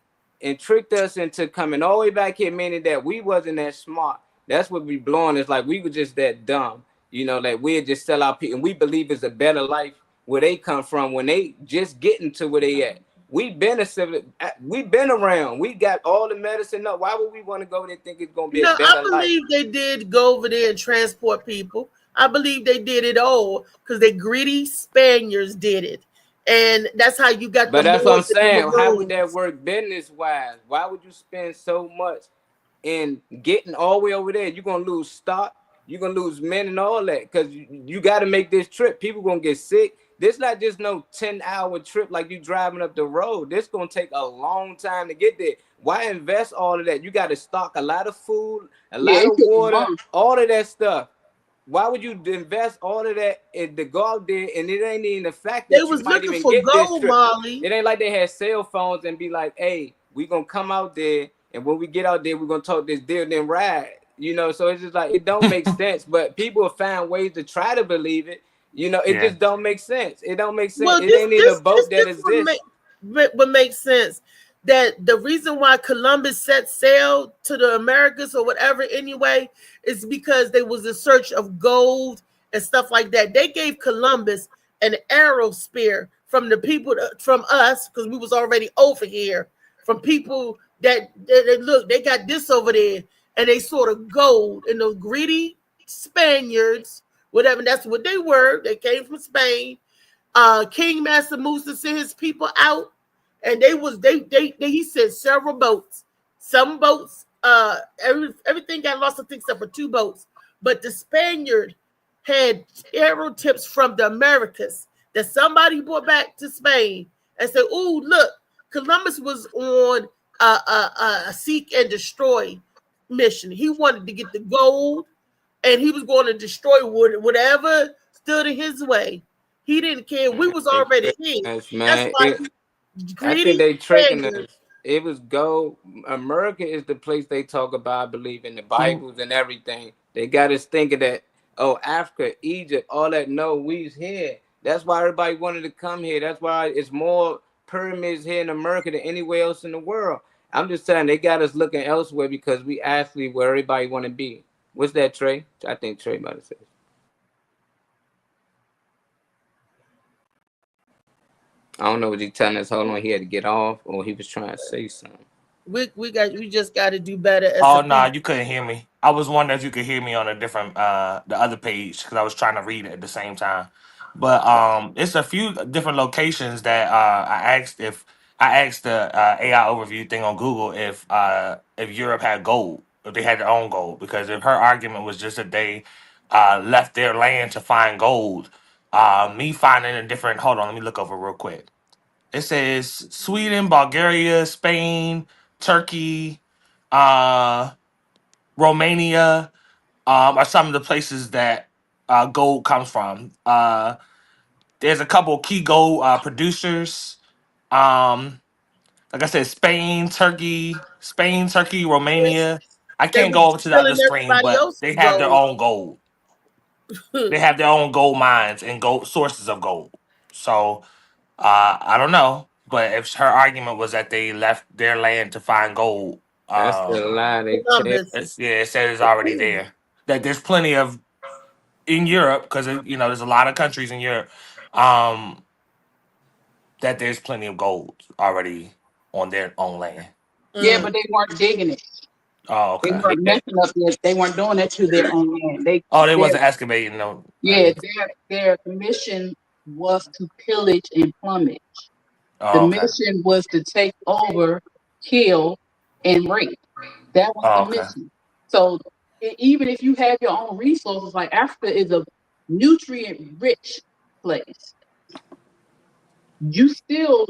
and tricked us into coming all the way back here, meaning that we wasn't that smart. That's what we blowing. It's like we were just that dumb, you know. Like we'd just sell our people, and we believe it's a better life where they come from when they just getting to where they at. We've been around. We got all the medicine up. Why would we want to go there and think it's gonna be a better I life? believe they did go over there and transport people. I believe they did it all because they greedy Spaniards did it, and that's how you got. But that's what I'm saying. How would that work business wise? Why would you spend so much in getting all the way over there? You're gonna lose stock. You're gonna lose men and all that because you got to make this trip. People gonna get sick. This not just no 10-hour trip like you driving up the road. This gonna take a long time to get there. Why invest all of that? You got to stock a lot of food, a lot of water, all of that stuff. Why would you invest all of that in the go out there and it ain't even the fact that They you was might looking even for get this gold, trip? Molly. It ain't like they had cell phones and be like, hey, we gonna come out there and when we get out there, we're gonna talk this deal and then ride. You know, so it's just like it don't make sense. But people have found ways to try to believe it. You know, it just don't make sense. It don't make sense. Well, it ain't even a boat that exists. What makes sense that the reason why Columbus set sail to the Americas or whatever anyway is because they was in search of gold and stuff like that. They gave Columbus an arrow spear from the people from us because we was already over here. From people that look, they got this over there and they sort of gold, and those greedy Spaniards, whatever, that's what they were. They came from Spain. King Master Musa sent his people out, and he sent several boats. Some boats, everything got lost, I think, except for 2 boats. But the Spaniard had arrow tips from the Americas that somebody brought back to Spain and said, "Oh, look, Columbus was on a seek and destroy mission. He wanted to get the gold, and he was going to destroy whatever stood in his way. He didn't care. We was already here. That's why I think they tricking us. It was gold. America is the place they talk about, I believe, in the Bibles and everything. They got us thinking that, oh, Africa, Egypt, all that. No, we's here. That's why everybody wanted to come here. That's why it's more pyramids here in America than anywhere else in the world. I'm just saying they got us looking elsewhere because we actually where everybody want to be. What's that, Trey? I think Trey might have said. I don't know what he's telling us. Hold on, he had to get off, or he was trying to say something. We just got to do better. You couldn't hear me. I was wondering if you could hear me on a different the other page because I was trying to read it at the same time. But it's a few different locations that I asked the AI overview thing on Google if Europe had gold, if they had their own gold, because if her argument was just that they left their land to find gold, me finding a different. Hold on, let me look over real quick. It says Sweden, Bulgaria, Spain, Turkey, Romania are some of the places that gold comes from. There's a couple of key gold producers. Like I said, Spain, Turkey, Romania. I can't go over to the other screen, but they have their own gold. They have their own gold mines and gold sources of gold. So I don't know, but if her argument was that they left their land to find gold, that's the lie. it says it's already there. That there's plenty of in Europe, because you know there's a lot of countries in Europe, that there's plenty of gold already on their own land. Yeah, but they weren't digging it. Oh, They okay. weren't messing up this. They weren't doing that to their own land. They wasn't excavating no. Yeah, their mission was to pillage and plumage. Oh, The okay. mission was to take over, kill, and rape. That was Oh, the okay. mission. So even if you have your own resources, like Africa is a nutrient-rich place, you still,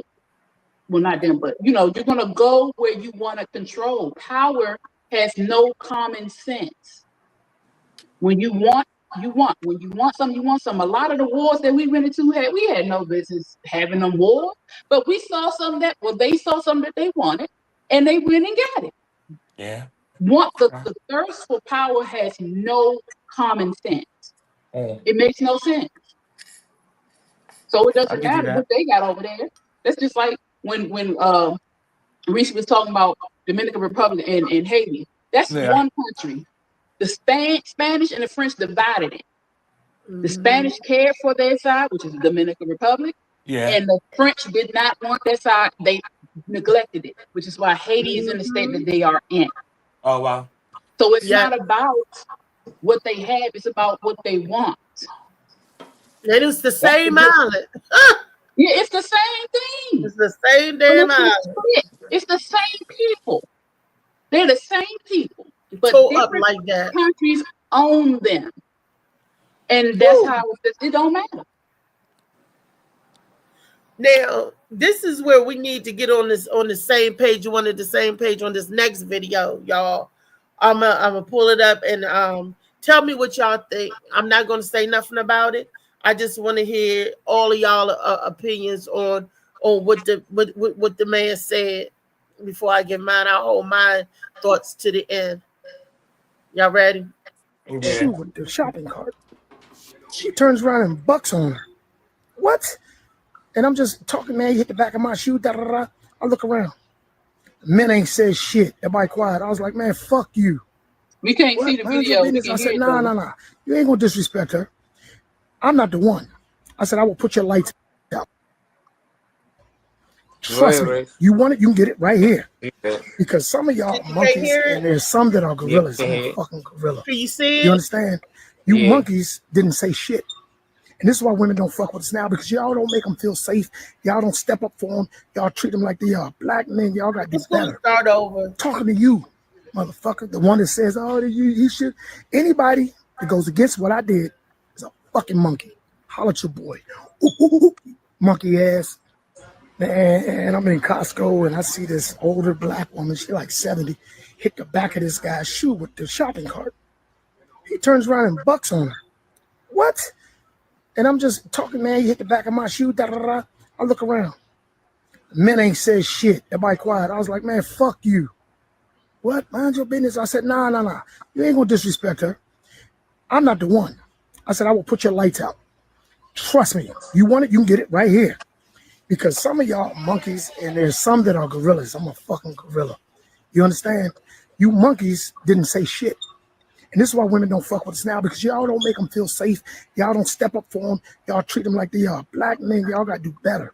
well, not them, but you know, you're gonna go where you want to control. Power has no common sense. When you want, you want. When you want something, you want something. A lot of the wars that we went into we had no business having them wars, but we saw something they saw something that they wanted, and they went and got it. Yeah. The thirst for power has no common sense. It makes no sense. So it doesn't matter what they got over there. That's just like when Reese was talking about Dominican Republic and Haiti. That's one country. The Spanish and the French divided it. The Spanish cared for their side, which is the Dominican Republic. Yeah. And the French did not want their side. They neglected it, which is why Haiti is in the state that they are in. Oh, wow. So it's not about what they have, it's about what they want. It is the same island. Yeah, it's the same thing. It's the same damn island. It's the same people. They're the same people. But different like that. countries own them. And that's how it don't matter. Now, this is where we need to get on the same page. You wanted the same page on this next video, y'all. I'm gonna pull it up and tell me what y'all think. I'm not gonna say nothing about it. I just want to hear all of y'all opinions on what the man said before I give mine. I'll hold my thoughts to the end. Y'all ready? Shoe with the shopping cart. She turns around and bucks on her. What? And I'm just talking, man. You hit the back of my shoe. Da, da, da. I look around. Men ain't said shit. Everybody quiet. I was like, man, fuck you. We can't see the video. I said, nah. You ain't gonna disrespect her. I'm not the one. I said, I will put your lights out. Trust me. You want it, you can get it right here. Because some of y'all are monkeys and there's some that are gorillas. I'm a fucking gorilla. Can you see it? You understand? You monkeys didn't say shit. And this is why women don't fuck with us now, because y'all don't make them feel safe. Y'all don't step up for them. Y'all treat them like they are black men. Y'all got to do better. Start over. Talking to you, motherfucker. The one that says, oh, you should. Anybody that goes against what I did is a fucking monkey. Holler at your boy. Ooh, monkey ass. And I'm in Costco and I see this older black woman. She's like 70. Hit the back of this guy's shoe with the shopping cart. He turns around and bucks on her. What? And I'm just talking, man. You hit the back of my shoe. Da, da, da. I look around. Men ain't said shit. Everybody quiet. I was like, man, fuck you. What? Mind your business. I said, nah. You ain't gonna disrespect her. I'm not the one. I said, I will put your lights out. Trust me. You want it, you can get it right here. Because some of y'all are monkeys and there's some that are gorillas. I'm a fucking gorilla. You understand? You monkeys didn't say shit. And this is why women don't fuck with us now, because y'all don't make them feel safe. Y'all don't step up for them. Y'all treat them like they are black men. Y'all got to do better.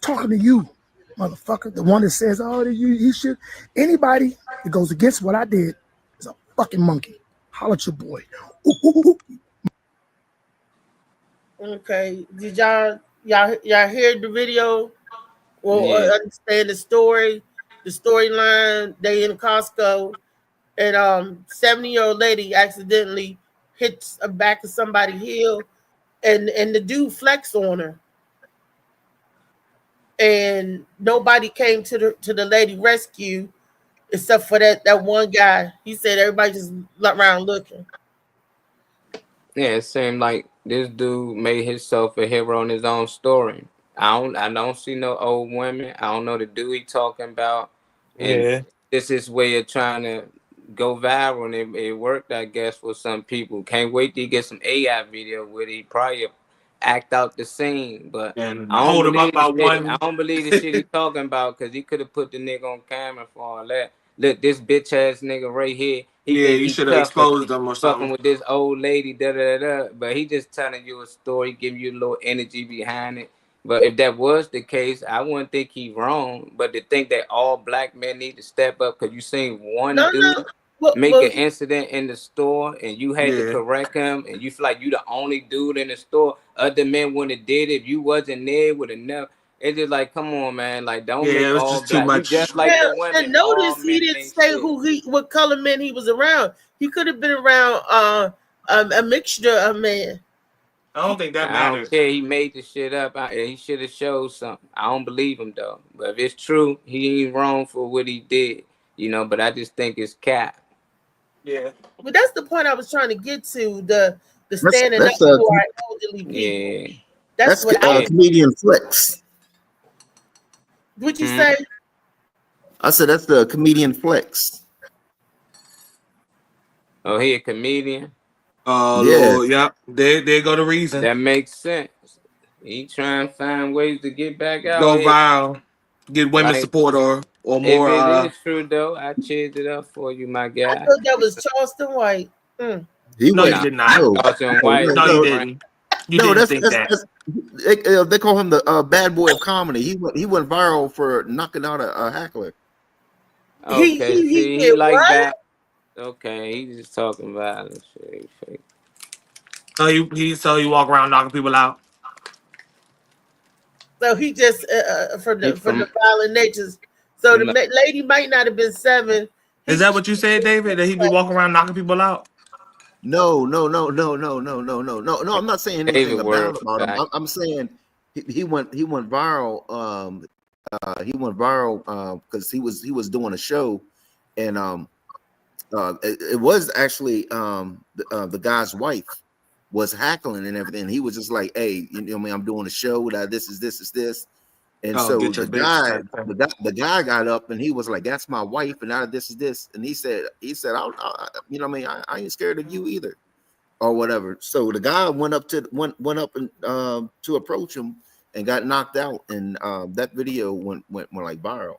Talking to you, motherfucker. The one that says, oh, you should. Anybody that goes against what I did is a fucking monkey. Holler at your boy. Ooh. Okay. Did y'all hear the video? Or understand the story? The storyline. They in Costco. And 70-year-old lady accidentally hits the back of somebody's heel, and the dude flexed on her, and nobody came to the lady rescue except for that one guy. He said everybody just around looking. Yeah, it seemed like this dude made himself a hero in his own story. I don't see no old women. I don't know the dude he talking about. And this is way of trying to go viral, and it worked, I guess, for some people. Can't wait to get some AI video with it. He probably act out the scene, but and I hold him up by one. I don't believe the shit he talking about, because he could have put the nigga on camera for all that. Look, this bitch ass nigga right here He Yeah, think you he should have tough 'cause exposed he them or fucking something. with this old lady, da da da. But he just telling you a story, giving you a little energy behind it. But if that was the case, I wouldn't think he wrong. But to think that all black men need to step up because you seen one No, dude no. Well, make well, an incident in the store and you had to Yeah. correct him and you feel like you the only dude in the store, other men wouldn't have did it. If you wasn't there, would have never. It's just like, come on, man. Like, don't Yeah, it make was all just too black. You just much. like the now, women. and All notice he men didn't ain't say shit. what color men he was around. He could have been around a mixture of men. I don't think that I don't matters. care. He made the shit up. He should have showed something. I don't believe him though. But if it's true, he ain't wrong for what he did. You know. But I just think it's cap. Yeah. But that's the point I was trying to get to. The That's standing up that's for our elderly people. Yeah. That's what I Yeah. was. comedian Flex. What you Hmm? say? I said that's the comedian Flex. Oh, he a comedian. Oh Yeah. Lord, yep. There go the reason. That makes sense. He trying to find ways to get back out Go here. viral. Get women Like, support or if more it is true though, I cheered it up for you, my I guy. thought that was Charleston White. Mm. He No, you went did not. no, Charleston no, White. no, No, you no, didn't. You no. didn't think that. They call him the bad boy of comedy. He went viral for knocking out a heckler. He Okay, he see, he did like what? that. Okay, he just talking violence. Shit, fake. So he walk around knocking people out. So he just for He the from violent natures. So he the like, lady might not have been 7. Is that what you said, David? That he be walking around knocking people out? No. I'm not saying anything David about word for him. fact. I'm saying he went viral. He went viral because he was doing a show, and it was actually the guy's wife was heckling and everything. He was just like, "Hey, you know, man, I'm doing a show. That this is this." And Oh, so get your bitch type thing. the guy got up and he was like, "That's my wife, and now this is this." And he said, you know, what I mean, I ain't scared of you either, or whatever. So the guy went up and to approach him and got knocked out, and that video went like viral.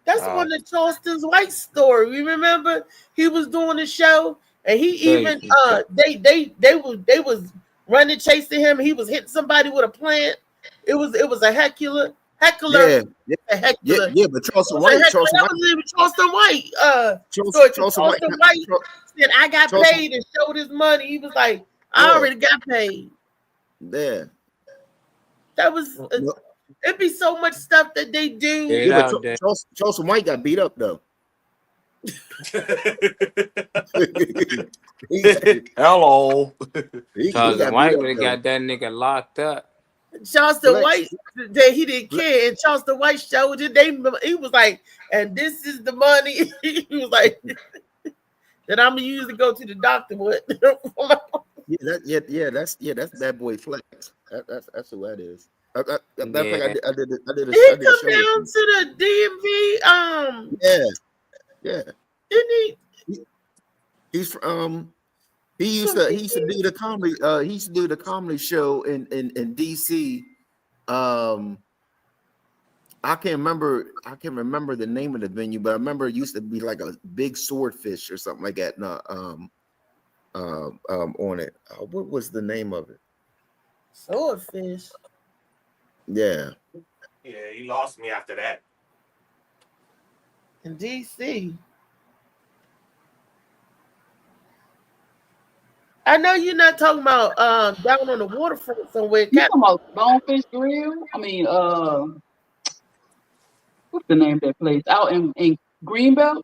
That's one of Charleston's White story. You remember he was doing a show and he even they was running chasing him. He was hitting somebody with a plant. It was a heckler. Yeah, A heckler. yeah, but Charleston That White, was even Charleston White. Charleston White said, "I got paid," and showed his money. He was like, "I already got paid." Yeah, that was. It'd be so much stuff that they do. Yeah, but Charleston White got beat up though. Hello. Charleston White would have got that nigga locked up. Charleston White, he didn't care, and Charleston White showed it. He was like, "And this is the money." He was like, "That I'm gonna use to go to the doctor with." That's Bad Boy Flex. That's who that is. I did a He come down to the DMV. Yeah. Didn't he? He's he used to do the comedy. He used to do the comedy show in DC. I can't remember the name of the venue, but I remember it used to be like a big swordfish or something like that. On it. What was the name of it? Swordfish. Yeah. Yeah, he lost me after that. In DC. I know you're not talking about down on the waterfront somewhere. You talking about Bonefish Grill? I mean, what's the name of that place? Out in Greenbelt?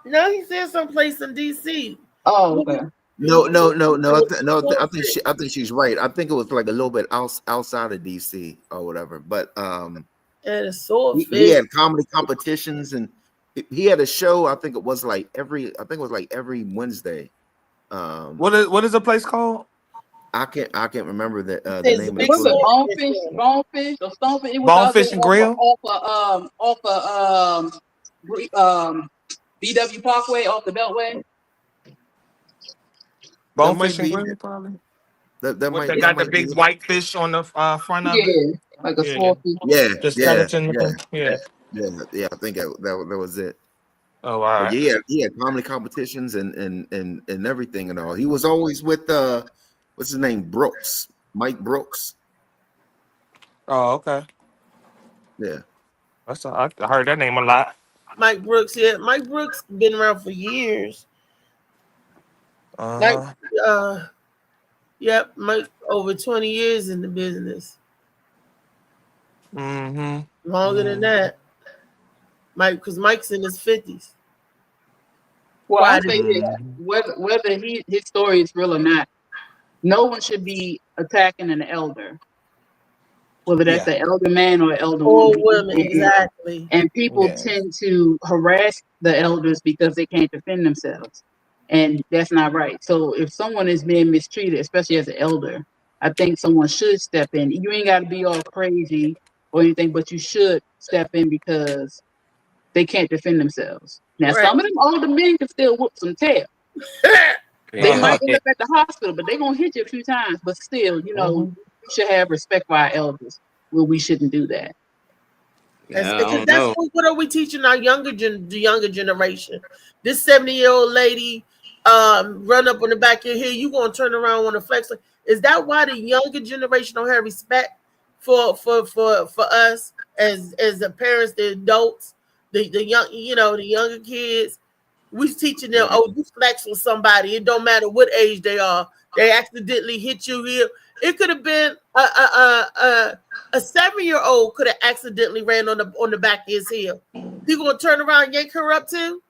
No, he said someplace in DC. Oh, okay. No. I think she's right. I think it was like a little bit outside of DC or whatever. But and a swordfish. He had comedy competitions and he had a show. I think it was like every Wednesday. What is the place called? I can't remember the name of it. Was it Bonefish or something? It was Bonefish and Grill off BW Parkway off the Beltway. Bonefish and Grill, probably. That might got the big white fish on the front of it. Yeah, like a swordfish. Yeah, the skeleton. Yeah. I think that was it. Oh, all But right. yeah, he had comedy competitions and everything and all. He was always with what's his name? Brooks. Mike Brooks. Oh, okay. Yeah. I heard that name a lot. Mike Brooks, yeah. Mike Brooks been around for years. Like, yep, Mike over 20 years in the business. Longer than that. Mike, because Mike's in his 50s. Well, I say this, whether his story is real or not, no one should be attacking an elder, whether that's an elder man or an elder woman. Women, exactly. And people tend to harass the elders because they can't defend themselves. And that's not right. So if someone is being mistreated, especially as an elder, I think someone should step in. You ain't got to be all crazy or anything, but you should step in because they can't defend themselves. Now, some of them older men can still whoop some tail. They might end up at the hospital, but they're going to hit you a few times. But still, you know, we should have respect for our elders. Well, we shouldn't do that. What are we teaching our the younger generation? This 70-year-old lady run up on the back of here, you gonna turn around and want to flex? Is that why the younger generation don't have respect for us as the parents, the adults, the young, the younger kids? We teaching them, you flex with somebody. It don't matter what age they are. They accidentally hit you here. It could have been a 7-year-old could have accidentally ran on the back of his heel. He gonna turn around and yank her up too?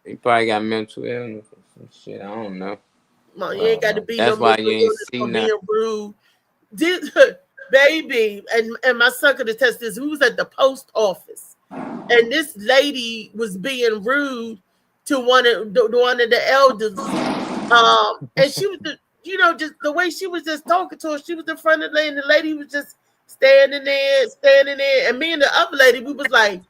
He probably got mental illness or some shit. I don't know. Man, you ain't got to be That's no why mental you ain't illness see for nothing. being rude. Baby, and my son could attest this. We was at the post office, and this lady was being rude to one of the elders, and she was just the way she was just talking to her. She was in front of the lady, and the lady was just standing there, and me and the other lady, we was like,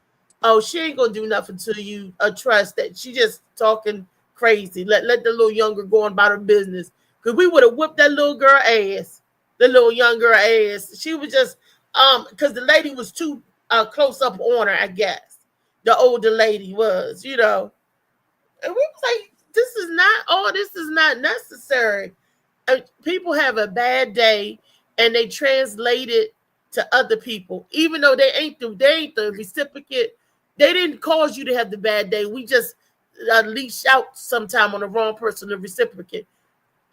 oh, she ain't gonna do nothing to you. Trust that she just talking crazy. Let the little young girl go on about her business, because we would have whipped that little girl ass. The little young girl ass. She was just because the lady was too close up on her, I guess. The older lady was, and we was like, this is not necessary. People have a bad day and they translate it to other people, even though they ain't the reciprocate. They didn't cause you to have the bad day. We just leash out sometime on the wrong person to reciprocate.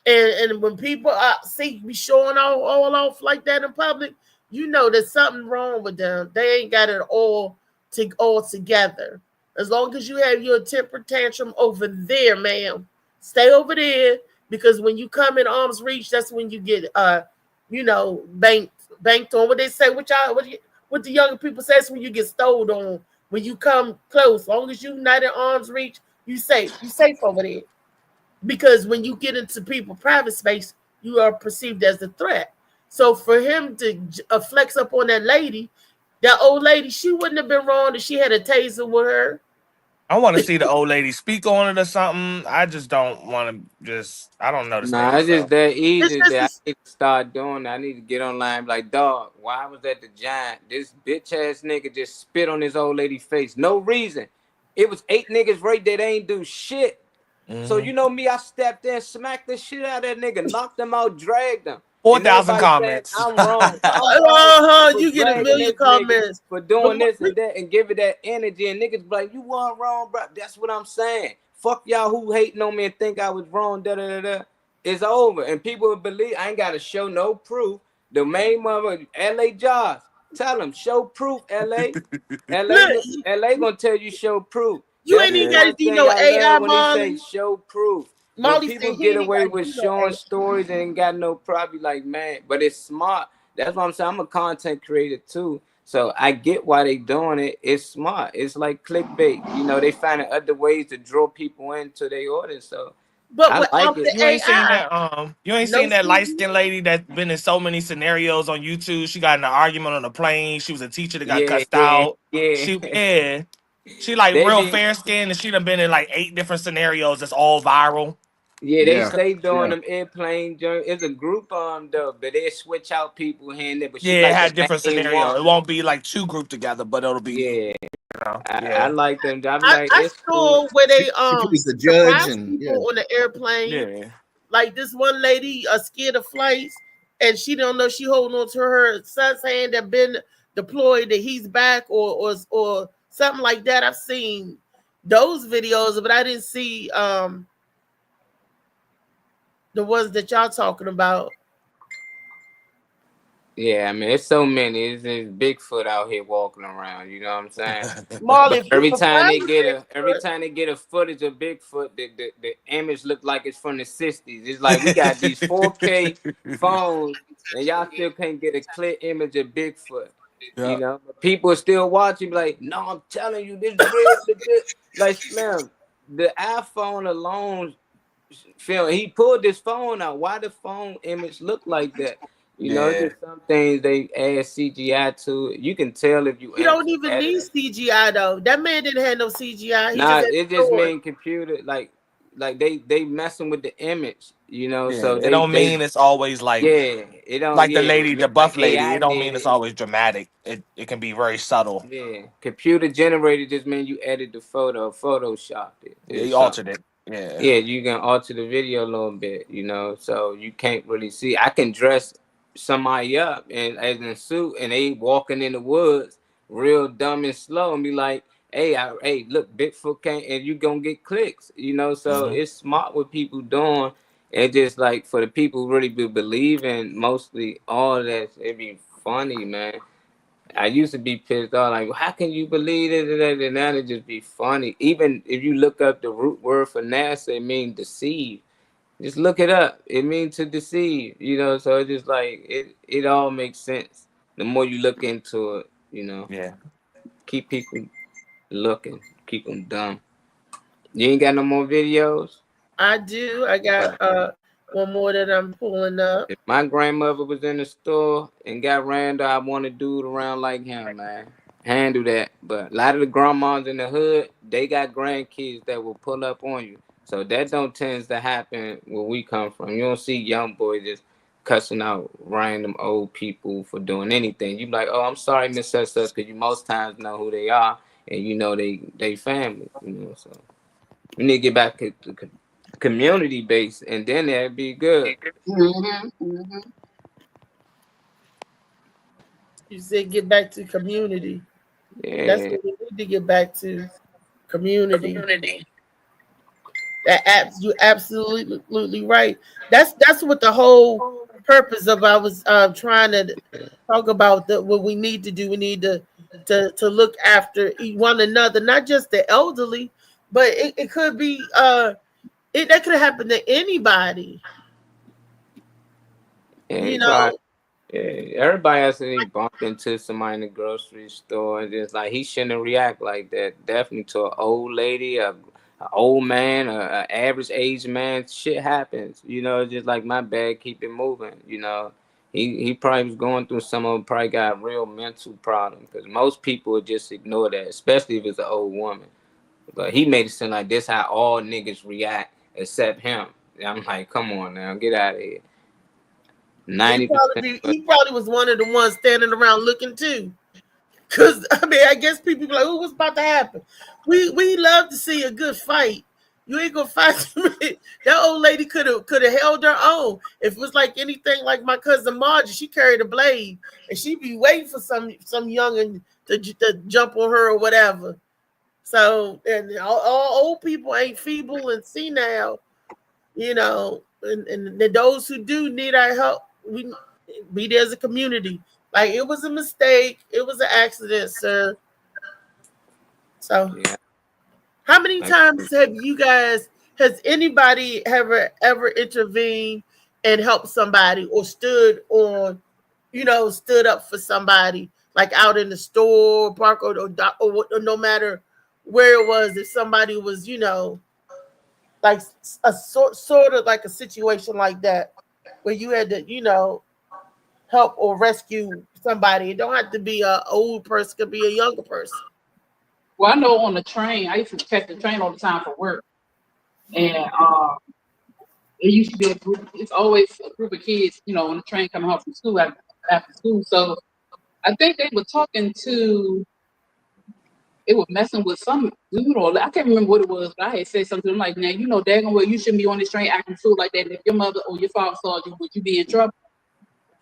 And when people see me showing all off like that in public, there's something wrong with them. They ain't got it all together. As long as you have your temper tantrum over there, ma'am, stay over there, because when you come in arm's reach, that's when you get banked on. What they say, what the younger people say, is when you get stoled on. When you come close, as long as you're not in arm's reach, you safe over there. Because when you get into people's private space, you are perceived as a threat. So for him to flex up on that old lady, she wouldn't have been wrong if she had a taser with her. I want to see the old lady speak on it or something. I just don't want to I don't know. Nah, it's just that easy that I need to start doing. I need to get online like, dog, why was at the Giant? This bitch ass nigga just spit on his old lady face. No reason. It was 8 niggas right there. They ain't do shit. So you know me, I stepped in, smacked the shit out of that nigga, knocked them out, dragged them. 4,000 comments. I'm wrong. You get a million comments for doing this and that and give it that energy. And niggas be like, you weren't wrong, bro. That's what I'm saying. Fuck y'all who hating on me and think I was wrong. It's over. And people will believe. I ain't got to show no proof. The main mother, LA Josh, tell them, show proof, LA. LA gonna tell you show proof. You ain't even got to do no AI, Molly. Show proof. Molly, people get away with showing stories and ain't got no probably like, man, but it's smart. That's what I'm saying. I'm a content creator too. So I get why they doing it. It's smart. It's like clickbait. They finding other ways to draw people into their audience. So but I like it. You ain't seen that seen that light-skinned lady that's been in so many scenarios on YouTube. She got in an argument on a plane. She was a teacher that got cussed out. Yeah. She like real fair skinned, and she done been in like 8 different scenarios that's all viral. Yeah, they stay doing them airplane journeys. It's a group though, but they switch out people here and there. But it had different scenarios. It won't be like 2 grouped together, but it'll be know, I yeah, like them. I'm I, like, I it's cool. saw where they She plays the judge, surprise and yeah, people on the airplane. yeah. Like this one lady scared of flights, and she don't know she holding on to her son's hand that been deployed, that he's back, or something like that. I've seen those videos, but I didn't see the ones that y'all talking about. Yeah, I mean, it's so many. It's Bigfoot out here walking around. You know what I'm saying? Marley, But every time they surprise get Bigfoot. a footage of Bigfoot, the image look like it's from the 60s. It's like we got these 4K phones, and y'all still can't get a clear image of Bigfoot. You Yeah. know, people are still watching. Like, no, I'm telling you, this real. Like, Slim, the iPhone alone, film. He pulled this phone out. Why the phone image look like that? You know, it's Yeah. just some things they add CGI to it. You can tell if you You don't actually even edit need it. CGI though. That man didn't have no CGI. He Nah, just had it to just do it. mean computer like they messing with the image, you know. Yeah. So It don't they mean it's always like yeah, it don't like the yeah, lady, the like buff lady. AI It don't did mean it's it. always dramatic. It can be very subtle. Yeah, computer generated just mean you edit the photo, photoshopped it. Yeah, It's you something. altered it. Yeah. Yeah, you can alter the video a little bit, you know, so you can't really see. I can dress somebody up and as in a suit, and they walking in the woods real dumb and slow, and be like, hey, look, Bigfoot can't, and you gonna get clicks, you know. So Hmm. it's smart what people doing. It just like for the people who really do believe in mostly all that, it be funny, man. I used to be pissed off, like, how can you believe it? And now it just be funny. Even if you look up the root word for NASA, it means deceive. Just look it up. It means to deceive, you know. So it's just like it all makes sense. The more you look into it, you know. Yeah. Keep people looking, keep them dumb. You ain't got no more videos? I do. I got one more that I'm pulling up. If my grandmother was in the store and got Randall, I want to do it around like him, man. Handle that. But a lot of the grandmas in the hood, they got grandkids that will pull up on you. So that don't tend to happen where we come from. You don't see young boys just cussing out random old people for doing anything. You be like, oh, I'm sorry, Miss Such, because you most times know who they are and you know they family. You know, so we need to get back to community based, and then that'd be good. You said get back to community. That's Yeah. what we need to get back to. Community. You absolutely right. That's what the whole purpose of I was trying to talk about. What we need to do. We need to look after one another, not just the elderly, but it could be that could happen to anybody. You Everybody, know, yeah, everybody else he bumped into somebody in the grocery store, and just like he shouldn't react like that. Definitely to an old lady, a old man, a average age man. Shit happens, you know. Just like my bad, keep it moving. You know, he probably was going through some of them. Probably got a real mental problem because most people would just ignore that, especially if it's an old woman. But he made it seem like this how all niggas react except him. And I'm like, come on now, get out of here. 90%. he probably was one of the ones standing around looking too. Cause I mean, I guess people be like, "Oh, what's about to happen?" We love to see a good fight. You ain't gonna fight that old lady could have held her own. If it was like anything like my cousin Margie, she carried a blade and she'd be waiting for some youngin to jump on her or whatever. So and all old people ain't feeble and senile, you know, and those who do need our help, we be there as a community. Like it was a mistake, it was an accident, sir. So, Yeah. how many times has anybody ever intervened and helped somebody or stood up for somebody, like out in the store, park, or no matter where it was, if somebody was, like a sort of like a situation like that, where you had to, help or rescue somebody. It don't have to be an old person; it could be a younger person. Well, I know on the train, I used to catch the train all the time for work, and it used to be a group. It's always a group of kids, when the train coming home from school after school. So I think they were talking to. they were messing with some dude, or I can't remember what it was, but I had said something like, now, you know, daggone well, you shouldn't be on this train acting fool like that. And if your mother or your father saw you, would you be in trouble?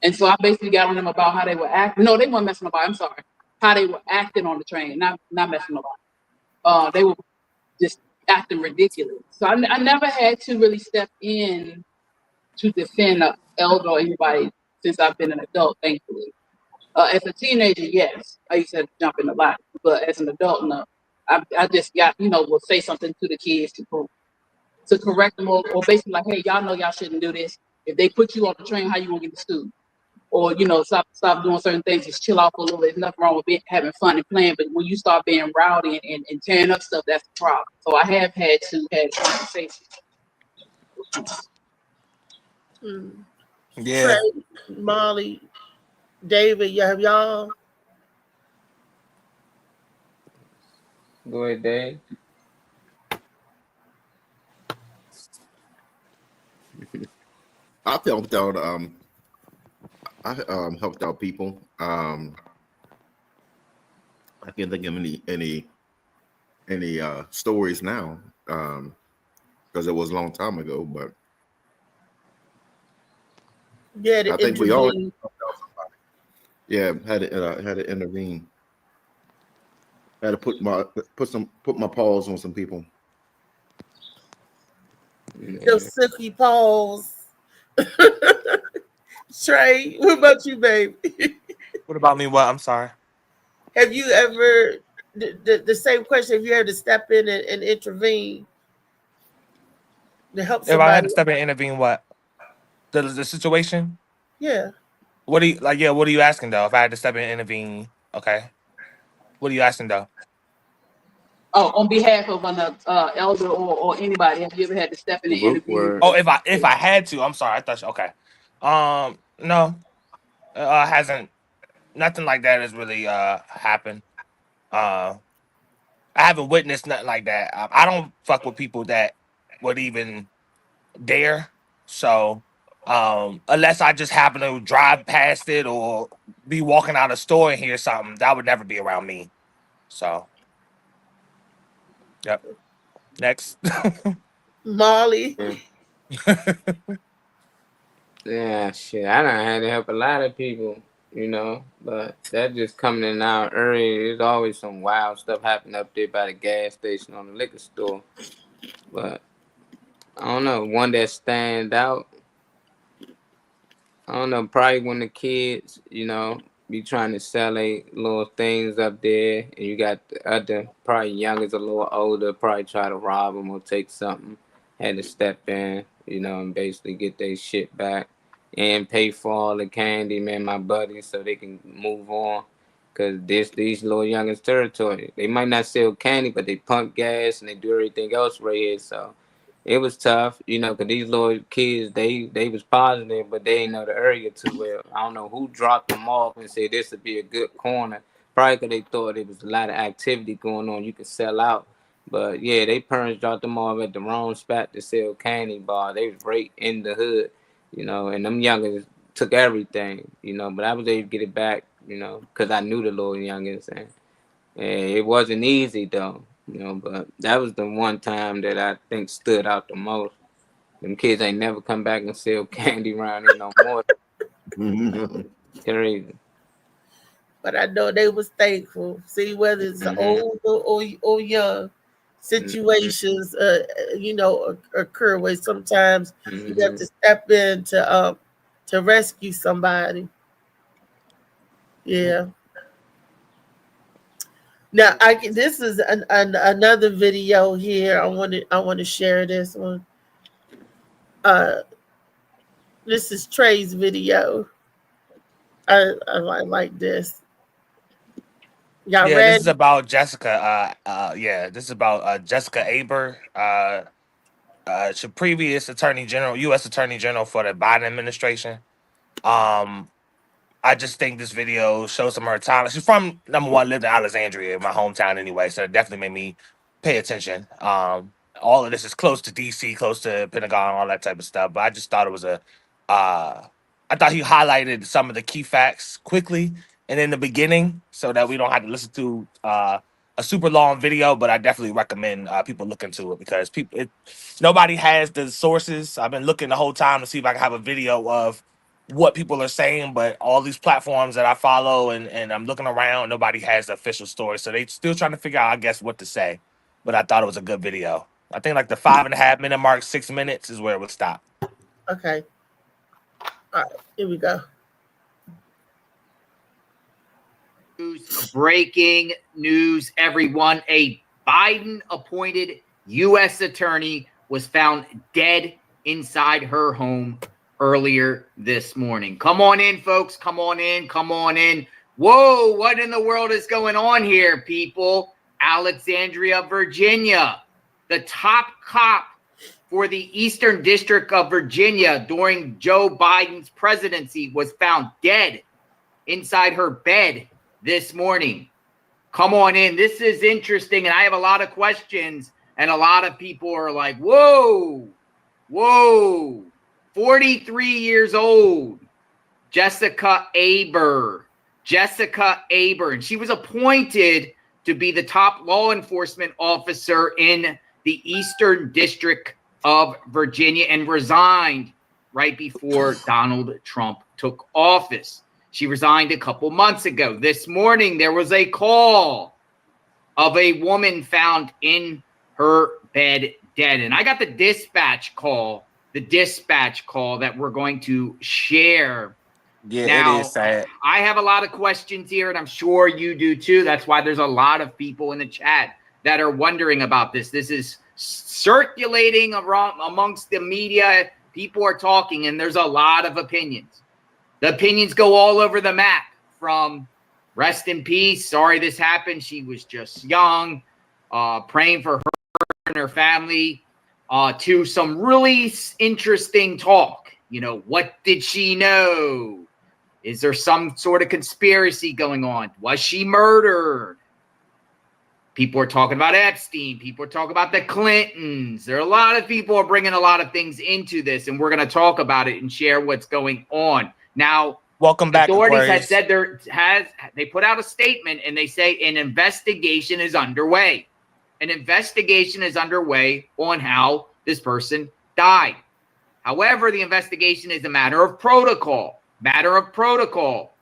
And so I basically got on them about how they were acting. No, they weren't messing about, I'm sorry. How they were acting on the train, not messing about. They were just acting ridiculous. So I never had to really step in to defend an elder or anybody since I've been an adult, thankfully. As a teenager, yes, I used to jump in the lot, but as an adult, no. I just got, you know, will say something to the kids to correct them or basically like, hey, y'all know y'all shouldn't do this. If they put you on the train, how you gonna get to school? Or, you know, stop doing certain things, just chill out for a little bit. There's nothing wrong with having fun and playing, but when you start being rowdy and tearing up stuff, that's the problem. So I have had to have conversations. Yeah. Trey, Molly, David, have y'all? Go ahead, Dave. I've helped out. I helped out people. I can't think of any stories now because it was a long time ago. But Yeah, I think we all helped out somebody. Yeah, had to intervene. Had to put my paws on some people. Your silky paws. Trey, what about you, babe? What about me? What? I'm sorry. Have you ever the same question? Have you ever to step in and intervene to help somebody? If I had to step in and intervene, what? The situation? Yeah. What do you like? Yeah, what are you asking though? If I had to step in and intervene, okay. What are you asking though? Oh, on behalf of an elder or anybody, have you ever had to step in and intervene? Oh, if I had to, I'm sorry. I thought okay. No, hasn't. Nothing like that has really happened. I haven't witnessed nothing like that. I don't fuck with people that would even dare. So unless I just happen to drive past it or be walking out of a store and hear something, that would never be around me. So, yep. Next. Molly. Yeah, shit. I done had to help a lot of people, you know, but that just coming in out early. There's always some wild stuff happening up there by the gas station on the liquor store. But I don't know, one that stand out. I don't know, probably when the kids, you know, be trying to sell a little things up there, and you got the other, probably youngest, a little older, probably try to rob them or take something. Had to step in, you know, and basically get their shit back and pay for all the candy, man, my buddies, so they can move on. Cause these little youngest territory. They might not sell candy, but they pump gas and they do everything else right here. So it was tough, you know, because these little kids, they was positive, but they didn't know the area too well. I don't know who dropped them off and said this would be a good corner. Probably because they thought there was a lot of activity going on. You could sell out. But, yeah, they parents dropped them off at the wrong spot to sell candy bar. They was right in the hood, you know, and them youngins took everything, you know. But I was able to get it back, you know, because I knew the little youngins. And it wasn't easy, though. You know, but that was the one time that I think stood out the most. Them kids ain't never come back and sell candy around here no more. Crazy. But I know they was thankful. See, whether it's old or young, situations, you know, occur where sometimes you have to step in to rescue somebody. Yeah. Now, this is another video here. I want to share this one. This is Trey's video. I like this. Y'all ready? This is about Jessica. This is about Jessica Aber. She previous Attorney General, U.S. Attorney General for the Biden administration. I just think this video shows some of her talent. She's from, number one, lived in Alexandria, my hometown anyway, so it definitely made me pay attention. All of this is close to D.C., close to Pentagon, all that type of stuff, but I just thought it was I thought he highlighted some of the key facts quickly and in the beginning so that we don't have to listen to a super long video, but I definitely recommend people look into it because nobody has the sources. I've been looking the whole time to see if I can have a video of what people are saying, but all these platforms that I follow and I'm looking around, nobody has the official story. So they still trying to figure out, I guess, what to say. But I thought it was a good video. I think like the 5.5 minute mark, 6 minutes is where it would stop. Okay. All right, here we go. Breaking news, everyone. A Biden-appointed U.S. attorney was found dead inside her home earlier this morning. Come on in, folks. Come on in. Come on in. Whoa, what in the world is going on here, people? Alexandria, Virginia. The top cop for the Eastern District of Virginia during Joe Biden's presidency was found dead inside her bed this morning. Come on in. This is interesting, and I have a lot of questions, and a lot of people are like, whoa, 43 years old, Jessica Aber, and she was appointed to be the top law enforcement officer in the Eastern District of Virginia and resigned right before Donald Trump took office. She resigned a couple months ago. This morning, there was a call of a woman found in her bed dead. And I got the dispatch call that we're going to share. Yeah, now, it is sad. I have a lot of questions here, and I'm sure you do too. That's why there's a lot of people in the chat that are wondering about this. This is circulating around amongst the media. People are talking, and there's a lot of opinions. The opinions go all over the map, from rest in peace, sorry this happened, she was just young, praying for her and her family, to some really interesting talk. You know, what did she know? Is there some sort of conspiracy going on? Was she murdered? People are talking about Epstein. People are talking about the Clintons. There are a lot of people are bringing a lot of things into this, and we're going to talk about it and share what's going on. Now, welcome back. Authorities have said they put out a statement and they say an investigation is underway. An investigation is underway on how this person died. However, the investigation is a matter of protocol. Protocol.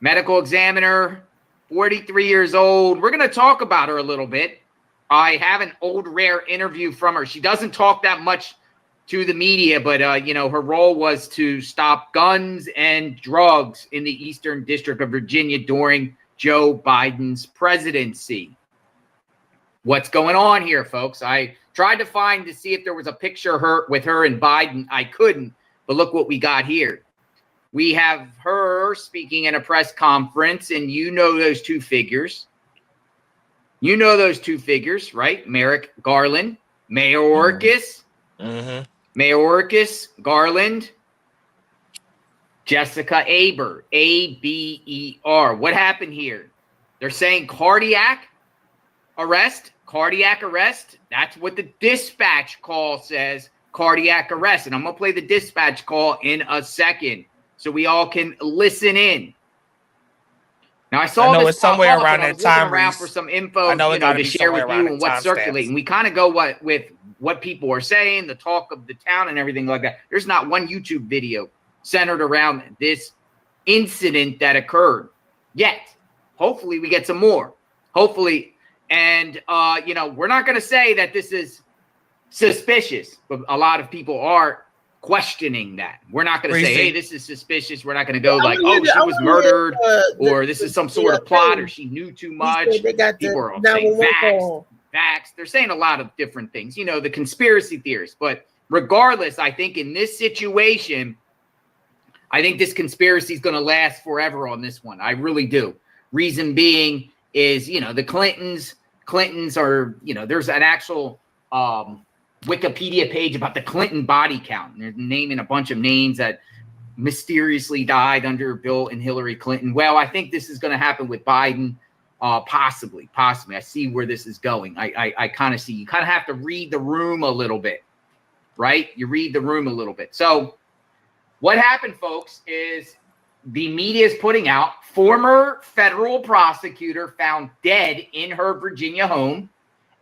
Medical examiner, 43 years old. We're going to talk about her a little bit. I have an old rare interview from her. She doesn't talk that much to the media, but her role was to stop guns and drugs in the Eastern District of Virginia during Joe Biden's presidency. What's going on here, folks? I tried to find to see if there was a picture with her and Biden. I couldn't, but look what we got here. We have her speaking in a press conference, and you know those two figures. You know those two figures, right? Merrick Garland, Mayorkas. Mm-hmm. Mayorkas, Garland, Jessica Aber, A-B-E-R. What happened here? They're saying cardiac arrest. That's what the dispatch call says, cardiac arrest. And I'm going to play the dispatch call in a second so we all can listen in. Now, I saw this it's somewhere around that time. Around for some info, to share with you and what's circulating. We kind of go with what people are saying, the talk of the town and everything like that. There's not one YouTube video centered around this incident that occurred yet. Hopefully we get some more. Hopefully. And, we're not going to say that this is suspicious, but a lot of people are questioning that. We're not going to say, hey, this is suspicious. We're not going to go she was murdered or this is some sort of plot or she knew too much. People are saying facts. They're saying a lot of different things, the conspiracy theorists. But regardless, I think in this situation, I think this conspiracy is going to last forever on this one. I really do. Reason being is, the Clintons are, there's an actual Wikipedia page about the Clinton body count. And they're naming a bunch of names that mysteriously died under Bill and Hillary Clinton. Well, I think this is going to happen with Biden. Possibly. I see where this is going. I kind of see. You kind of have to read the room a little bit, right? You read the room a little bit. So what happened, folks, is the media is putting out, former federal prosecutor found dead in her Virginia home.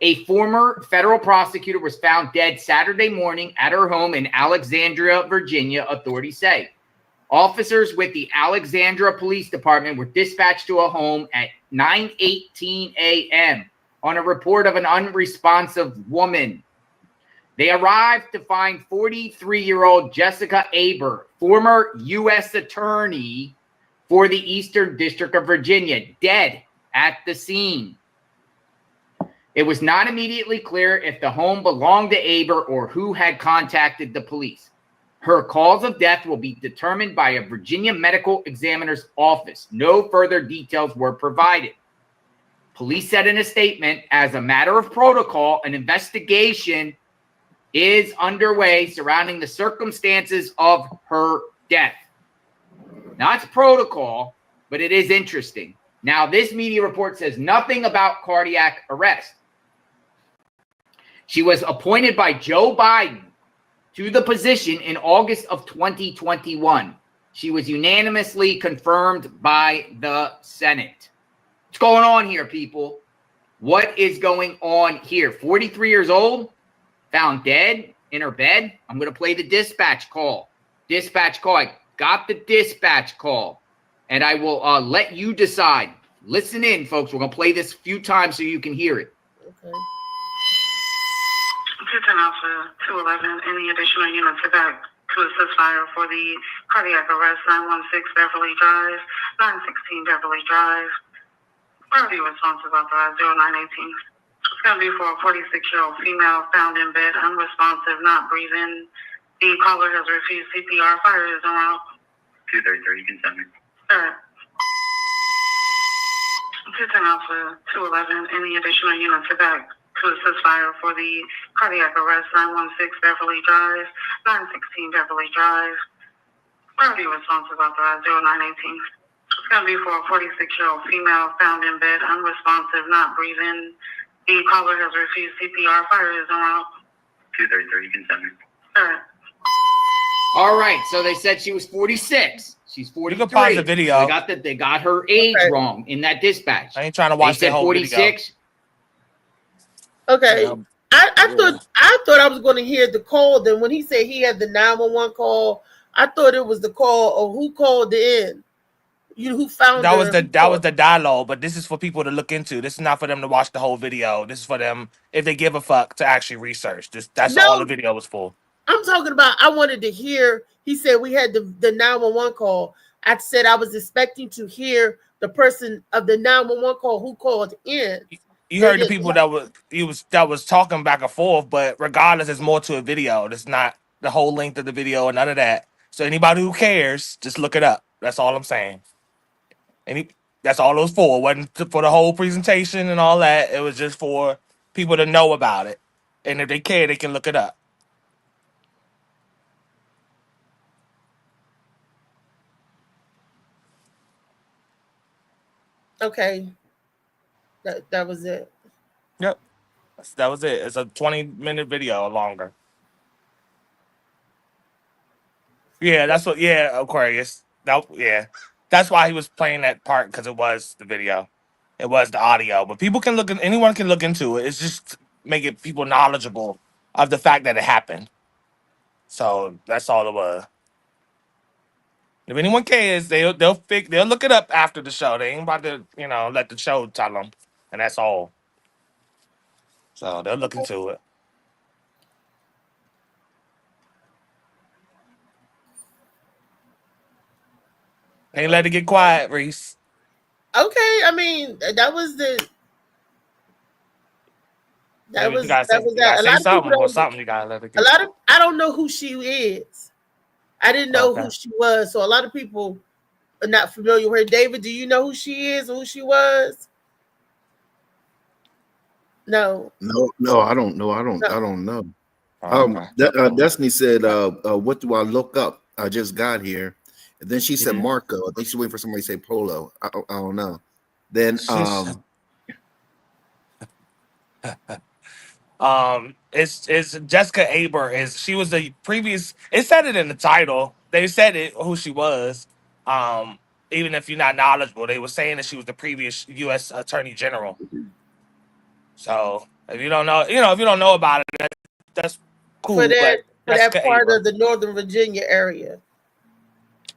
A former federal prosecutor was found dead Saturday morning at her home in Alexandria, Virginia, authorities say. Officers with the Alexandria Police Department were dispatched to a home at 9:18 a.m. on a report of an unresponsive woman. They arrived to find 43-year-old Jessica Aber, former U.S. attorney for the Eastern District of Virginia, dead at the scene. It was not immediately clear if the home belonged to Aber or who had contacted the police. Her cause of death will be determined by a Virginia medical examiner's office. No further details were provided. Police said in a statement, as a matter of protocol, an investigation is underway surrounding the circumstances of her death. Now, it's protocol, but it is interesting. Now, this media report says nothing about cardiac arrest. She was appointed by Joe Biden to the position in August of 2021. She was unanimously confirmed by the Senate. What's going on here, people? What is going on here? 43 years old, found dead in her bed. I'm going to play the dispatch call. Dispatch call. I got the dispatch call, and I will let you decide. Listen in, folks. We're going to play this a few times so you can hear it. Okay. 210 Alpha 211, any additional units are back to assist fire for the cardiac arrest, 916 Beverly Drive, 916 Beverly Drive. Priority responsive authorized 0918. It's going to be for a 46-year-old female found in bed, unresponsive, not breathing. The caller has refused CPR. Fire is en route. 233, you can send me. All right. 210 Alpha 211, any additional units are back to assist fire for the cardiac arrest, 916 Beverly Drive, 916 Beverly Drive. Priority responsive authorized 0918. It's going to be for a 46-year-old female found in bed, unresponsive, not breathing. The caller has refused CPR. Fire is en route. 233, you can send me. All right. All right, so they said she was 46. She's 43. You can pause the video. So they got her age wrong in that dispatch. I ain't trying to watch They that said whole 46. video. Okay. I thought I was going to hear the call. Then when he said he had the 911 call, I thought it was the call of who called in. You who found That was the dialogue, but this is for people to look into. This is not for them to watch the whole video. This is for them, if they give a fuck, to actually research. That's all the video was for. I'm talking about, I wanted to hear, he said we had the 911 call. I said I was expecting to hear the person of the 911 call who called in. You heard the people that was talking back and forth, but regardless, there's more to a video. It's not the whole length of the video or none of that. So anybody who cares, just look it up. That's all I'm saying. That's all it was for. It wasn't for the whole presentation and all that. It was just for people to know about it. And if they care, they can look it up. Okay. That was it. Yep. That was it. It's a 20-minute video or longer. Yeah, that's what. Yeah, Aquarius. That's why he was playing that part, because it was the video, it was the audio. But people can anyone can look into it. It's just making people knowledgeable of the fact that it happened. So that's all it was. If anyone cares, they'll look it up after the show. They ain't about to let the show tell them, and that's all. So they'll look into it. Ain't let it get quiet, Reese. Okay, I mean that was the. That was that. A lot of people you gotta let it get. I don't know who she is. I didn't know who she was, so a lot of people are not familiar with her. David, do you know who she is or who she was? No, I don't know. I don't know. Destiny said, "What do I look up? I just got here." And then she said Marco. I think she's waiting for somebody to say Polo. I don't know. Then it's Jessica Aber. She was the previous. It said it in the title. They said it who she was. Even if you're not knowledgeable, they were saying that she was the previous U.S. Attorney General. So if you don't know, if you don't know about it, that's cool. For that Jessica part Abrams. of the Northern Virginia area.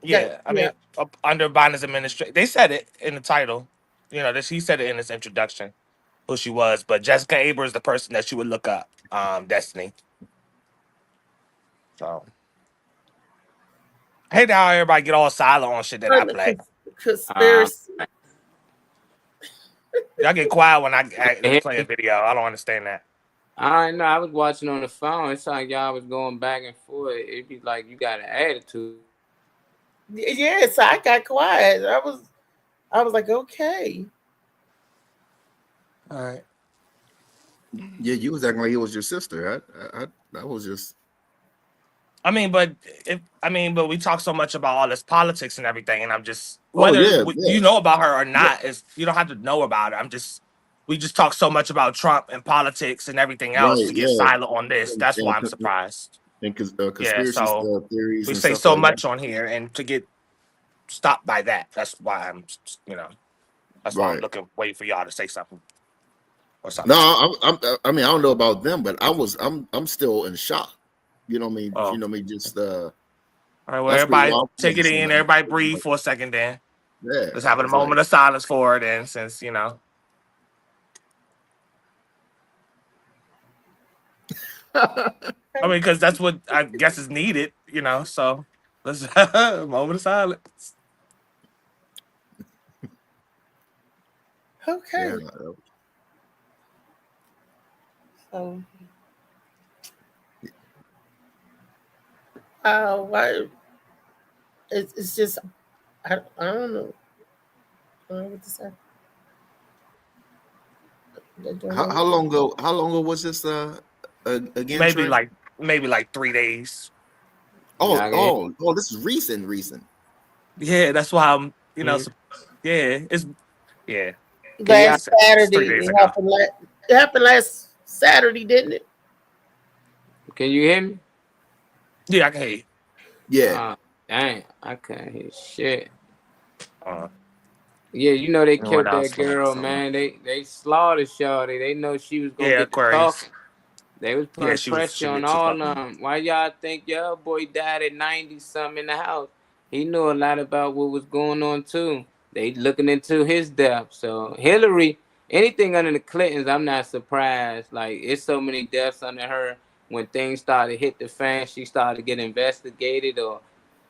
Yeah, I mean, under Biden's administration, they said it in the title. That he said it in his introduction, who she was. But Jessica Abrams is the person that you would look up, Destiny. So, I hate how everybody get all silent on shit that I play. Conspiracy. Y'all get quiet when I play a video. I don't understand that. I know. I was watching on the phone. It's like y'all was going back and forth. It'd be like you got an attitude. Yeah, so I got quiet. I was like, okay. All right. Yeah, you was acting like it was your sister. I was just. But we talk so much about all this politics and everything, and I'm just you know about her or not is you don't have to know about it. We just talk so much about Trump and politics and everything else to get silent on this. That's why I'm surprised. And conspiracy theories. We and say stuff so like much that. on here, and to get stopped by that, that's why I'm why I'm waiting for y'all to say something or something. No, I mean I don't know about them, but I'm still in shock. You know what I mean? Oh. You know what I mean? Just all right, well, everybody take it in. Everybody breathe for a second, then. Yeah. Let's have a moment of silence for it, then, since because that's what I guess is needed, So let's have a moment of silence. Okay. So, why? It's just I don't know. I don't know what to say. How long ago was this again? Maybe like 3 days. Oh, this is recent. Yeah, that's why I'm it's last Saturday. It happened last Saturday, didn't it? Can you hear me? Yeah, I can hear you. Yeah. Dang, I can't hear shit. Yeah, they killed that girl, man. They slaughtered Shawty. They know she was gonna get the talking. They was putting pressure on all of them. Why y'all think your boy died at 90-something in the house? He knew a lot about what was going on too. They looking into his death. So Hillary, anything under the Clintons, I'm not surprised. Like, it's so many deaths under her. When things started to hit the fan, she started to get investigated,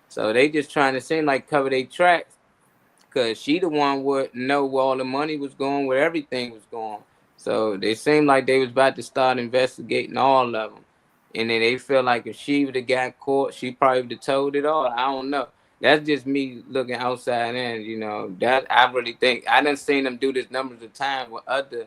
so they just trying to seem like cover their tracks, because she the one would know where all the money was going, where everything was going. So they seemed like they was about to start investigating all of them, and then they feel like if she would have got caught, she probably would have told it all. I don't know. That's just me looking outside in. That I really think I done seen them do this numbers of time with other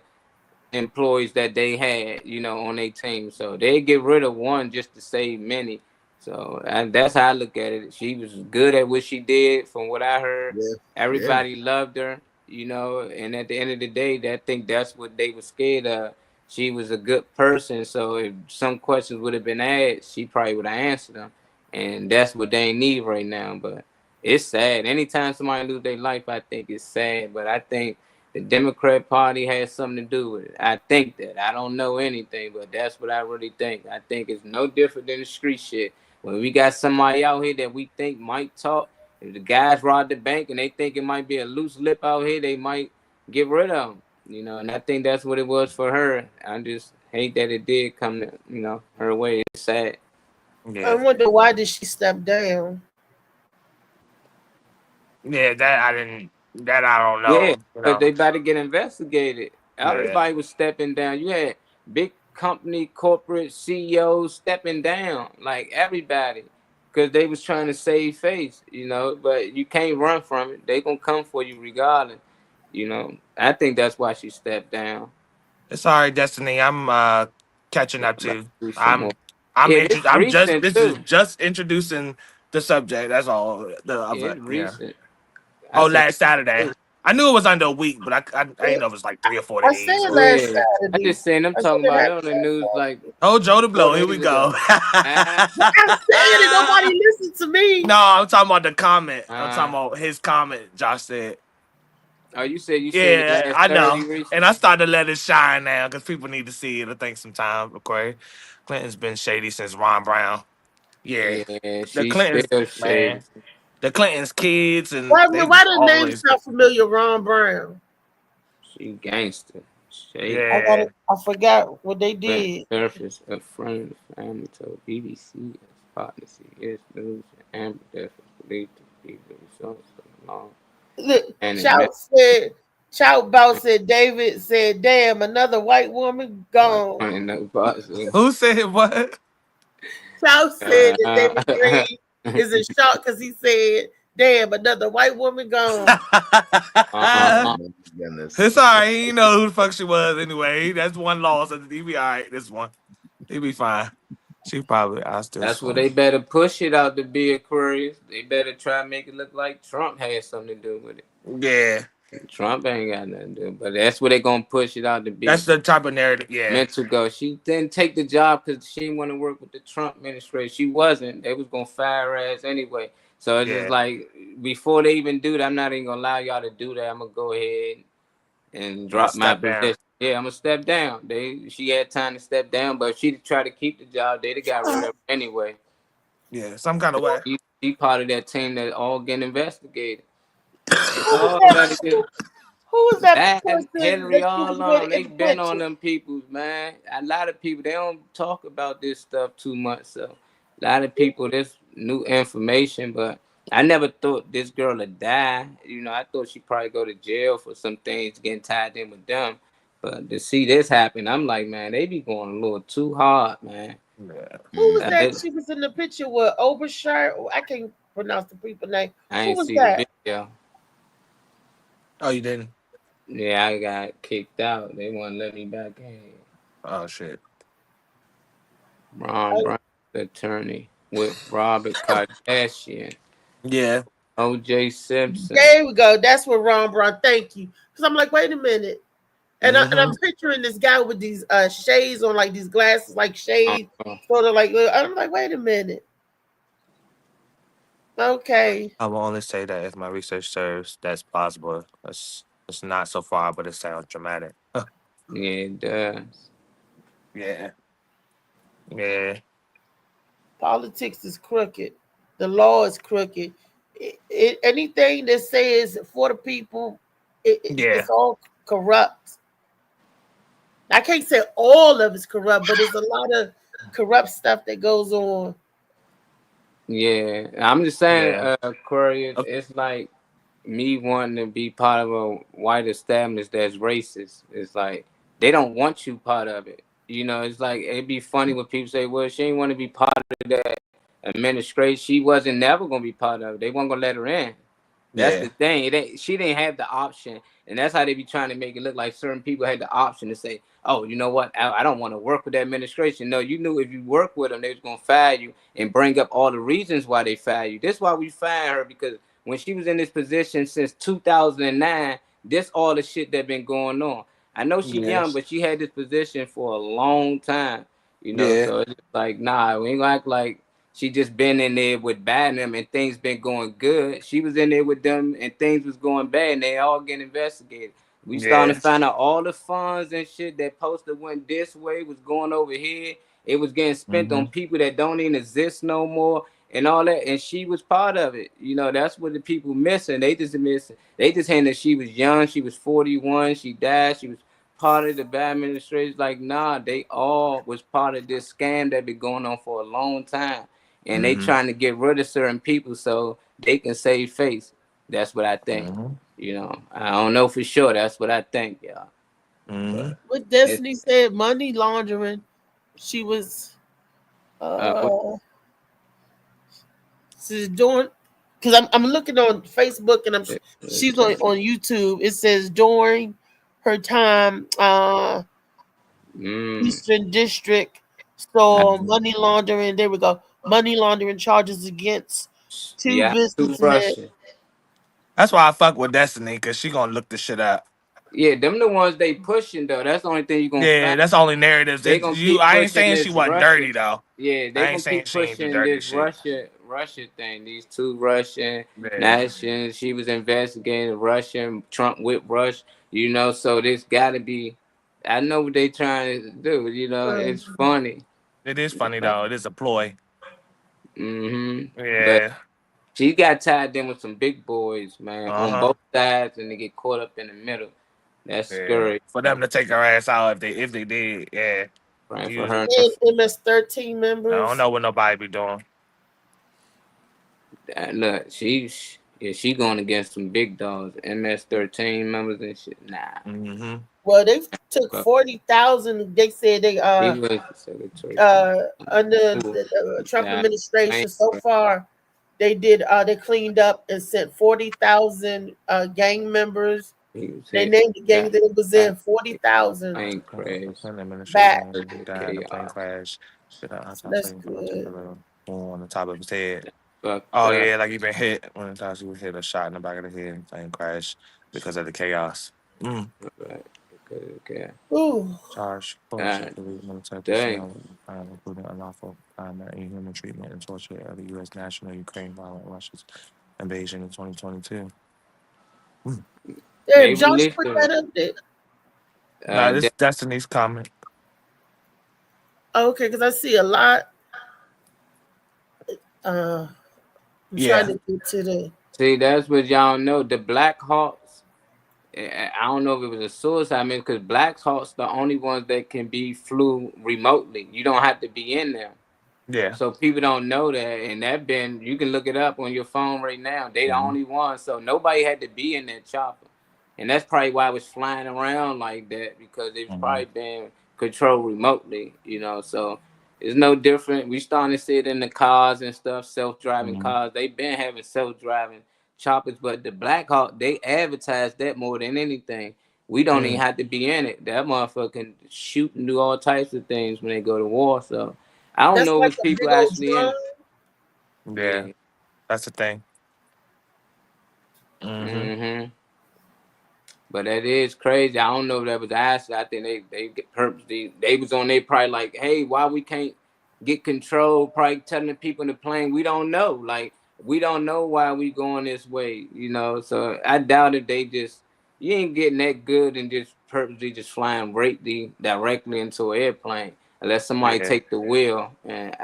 employees that they had, on their team. So they get rid of one just to save many. So that's how I look at it. She was good at what she did, from what I heard. Yeah. Everybody loved her, and at the end of the day, I think that's what they were scared of. She was a good person, so if some questions would have been asked, she probably would have answered them. And that's what they need right now. But it's sad. Anytime somebody lose their life, I think it's sad. But I think the Democrat Party has something to do with it. I think that. I don't know anything, but that's what I really think. I think it's no different than the street shit. When we got somebody out here that we think might talk, if the guys robbed the bank and they think it might be a loose lip out here, they might get rid of them. And I think that's what it was for her. I just hate that it did come to, her way. It's sad. Yeah. I wonder, why did she step down? Yeah, that I don't know. Yeah, but they about to get investigated. Everybody was stepping down. You had big company, corporate CEOs stepping down, like everybody, because they was trying to save face, but you can't run from it. They gonna come for you regardless. I think that's why she stepped down. It's all right, Destiny. I'm catching up to. This is just introducing the subject. That's all. Recent. Last Saturday. I knew it was under a week, but I didn't know it was like 3 or 4 days. I just seen them talking about it on the news. Like, oh, Joe the Blow. Here we go. I said saying it. Nobody listen to me. No, I'm talking about the comment. I'm talking about his comment. Josh said. Oh, you said you said it Yeah, last I know. Thursday, Reese? And I started to let it shine now because people need to see it. I think sometime. Okay, Clinton's been shady since Ron Brown. Yeah, Yeah, the she Clintons, still shady. man. The Clintons' kids and Why they the name always. sound familiar? Ron Brown. She gangster. Shady. Yeah. I forgot what they did. Surface, a friend, family told BBC as partner CBS News and Amber Death was believed to be the result of the long. Look, And Chow Bout said, David said, damn, another white woman gone. Who said what? Chow said that David Green is in shock because he said, damn, another white woman gone. It's all right. He know who the fuck she was anyway. That's one loss. He be all right. This one. He be fine. She probably. I still. That's what they better push it out to be Aquarius. They better try to make it look like Trump had something to do with it. Yeah. Trump ain't got nothing to do, but that's what they gonna push it out to be. That's the type of narrative. Yeah. Meant to go. She didn't take the job because she didn't want to work with the Trump administration. She wasn't. They was gonna fire her ass anyway. So it's just like before they even do that, I'm not even gonna allow y'all to do that. I'm gonna go ahead and drop my position. Yeah, I'm gonna step down. She had time to step down, but if she tried to keep the job, they'd have got rid of her anyway. Yeah, some kind of way. She part of that team that all getting investigated. Who was that person? Henry, all on. They've been on them peoples, man. A lot of people, they don't talk about this stuff too much. So a lot of people, there's new information, but I never thought this girl would die. You know, I thought she'd probably go to jail for some things getting tied in with them. But to see this happen, I'm like, man, they be going a little too hard, man. Yeah. Who was that? She was in the picture with Obershire. I can't pronounce the people's name. I Who ain't was see that? the video. Oh, you didn't? Yeah, I got kicked out. They won't let me back in. Oh shit. Ron Brown, the attorney with Robert Kardashian. Yeah. O.J. Simpson. There we go. That's what Ron Brown. Thank you. Because I'm like, wait a minute. And, I'm picturing this guy with these shades on, like these glasses, like shades. Sort of like, I'm like, wait a minute. Okay. I will only say that if my research serves, that's plausible. It's not so far, but it sounds dramatic. Yeah, it does. Yeah. Yeah. Politics is crooked. The law is crooked. Anything that says for the people, it's all corrupt. I can't say all of it's corrupt, but there's a lot of corrupt stuff that goes on. Yeah, I'm just saying, Aquarius, it's like me wanting to be part of a white establishment that's racist. It's like they don't want you part of it. You know, it's like it'd be funny when people say, well, she didn't want to be part of that administration. She wasn't never going to be part of it. They weren't going to let her in. That's the thing. She didn't have the option. And that's how they be trying to make it look like certain people had the option to say, oh, you know what? I don't want to work with the administration. No, you knew if you work with them, they was going to fire you and bring up all the reasons why they fire you. This is why we fired her, because when she was in this position since 2009, this all the shit that been going on. I know she's young, but she had this position for a long time. You know, so it's like, nah, we ain't gonna act like she just been in there with bad them and things been going good. She was in there with them and things was going bad and they all getting investigated. We starting to find out all the funds and shit that posted went this way was going over here. It was getting spent on people that don't even exist no more and all that. And she was part of it. You know, that's what the people missing. They just missing. They just saying that she was young. She was 41. She died. She was part of the bad administration. Like, nah, they all was part of this scam that been going on for a long time. And they trying to get rid of certain people so they can save face. That's what I think. You know, I don't know for sure. That's what I think, y'all. What Destiny said, money laundering. She was she's doing, because I'm looking on Facebook and she's on YouTube. It says during her time Eastern District, so money laundering. There we go. Money laundering charges against two businessmen. That's why I fuck with Destiny, because she gonna look the shit up. Yeah, them the ones they pushing though. That's the only thing you gonna Yeah, find. that's the only narratives. They gonna keep I ain't pushing saying she this wasn't Russia. dirty though. Yeah, I they ain't gonna saying keep she ain't do pushing dirty this shit. Russia thing. These two Russian Yeah. nations. She was investigating Russian Trump with Rush. You know, so this gotta be. I know what they trying to do. You know, it's funny. It is funny though. It is a ploy. Mm-hmm. But Yeah. she got tied in with some big boys, man, on Uh-huh. both sides, and they get caught up in the middle. That's Yeah. scary. For them to take her ass out if they did, yeah. Right, for Usually- her. And MS-13 I members. don't know what nobody be doing. Look, she going against some big dogs, MS-13 members and shit. Nah. Mm-hmm. Well, they took 40,000. They said they He was the secretary. under the Trump administration so far. They did they cleaned up and sent 40,000 gang members. They named the gang that it was in 40,000. Ain't crazy. Back. Died in a plane crash. That's good. On the top of his head. Fuck Oh that. yeah, like he been hit. One of the times he was hit a shot in the back of the head. Plane crash because of the chaos. Mm. Okay. Ooh. Charge God, military dang. personnel, including unlawful inhuman treatment and torture of the U.S. national Ukraine following Russia's invasion in 2022. There, Josh put that up there. Nah, this Destiny's comment. Okay, because I see a lot. I'm trying to get to the. See, that's what y'all know. The Black Hawks. I don't know if it was a suicide mission because Black Hawks the only ones that can be flew remotely. You don't have to be in there. Yeah. So people don't know that, and you can look it up on your phone right now. They the only ones, so nobody had to be in that chopper, and that's probably why it was flying around like that because it's probably been controlled remotely. You know, so it's no different. We starting to see it in the cars and stuff, self-driving cars. They've been having self-driving choppers, but the Black Hawk they advertise that more than anything. We don't even have to be in it. That motherfucker can shoot and do all types of things when they go to war. So. I don't know like if people actually in. Yeah, that's the thing. But that is crazy. I don't know if that was accident. I think they purposely they was on there probably like, hey, why we can't get control? Probably telling the people in the plane, we don't know. Like we don't know why we going this way, you know. So I doubt if they just you ain't getting that good and just purposely just flying directly into an airplane. Unless somebody take the wheel, and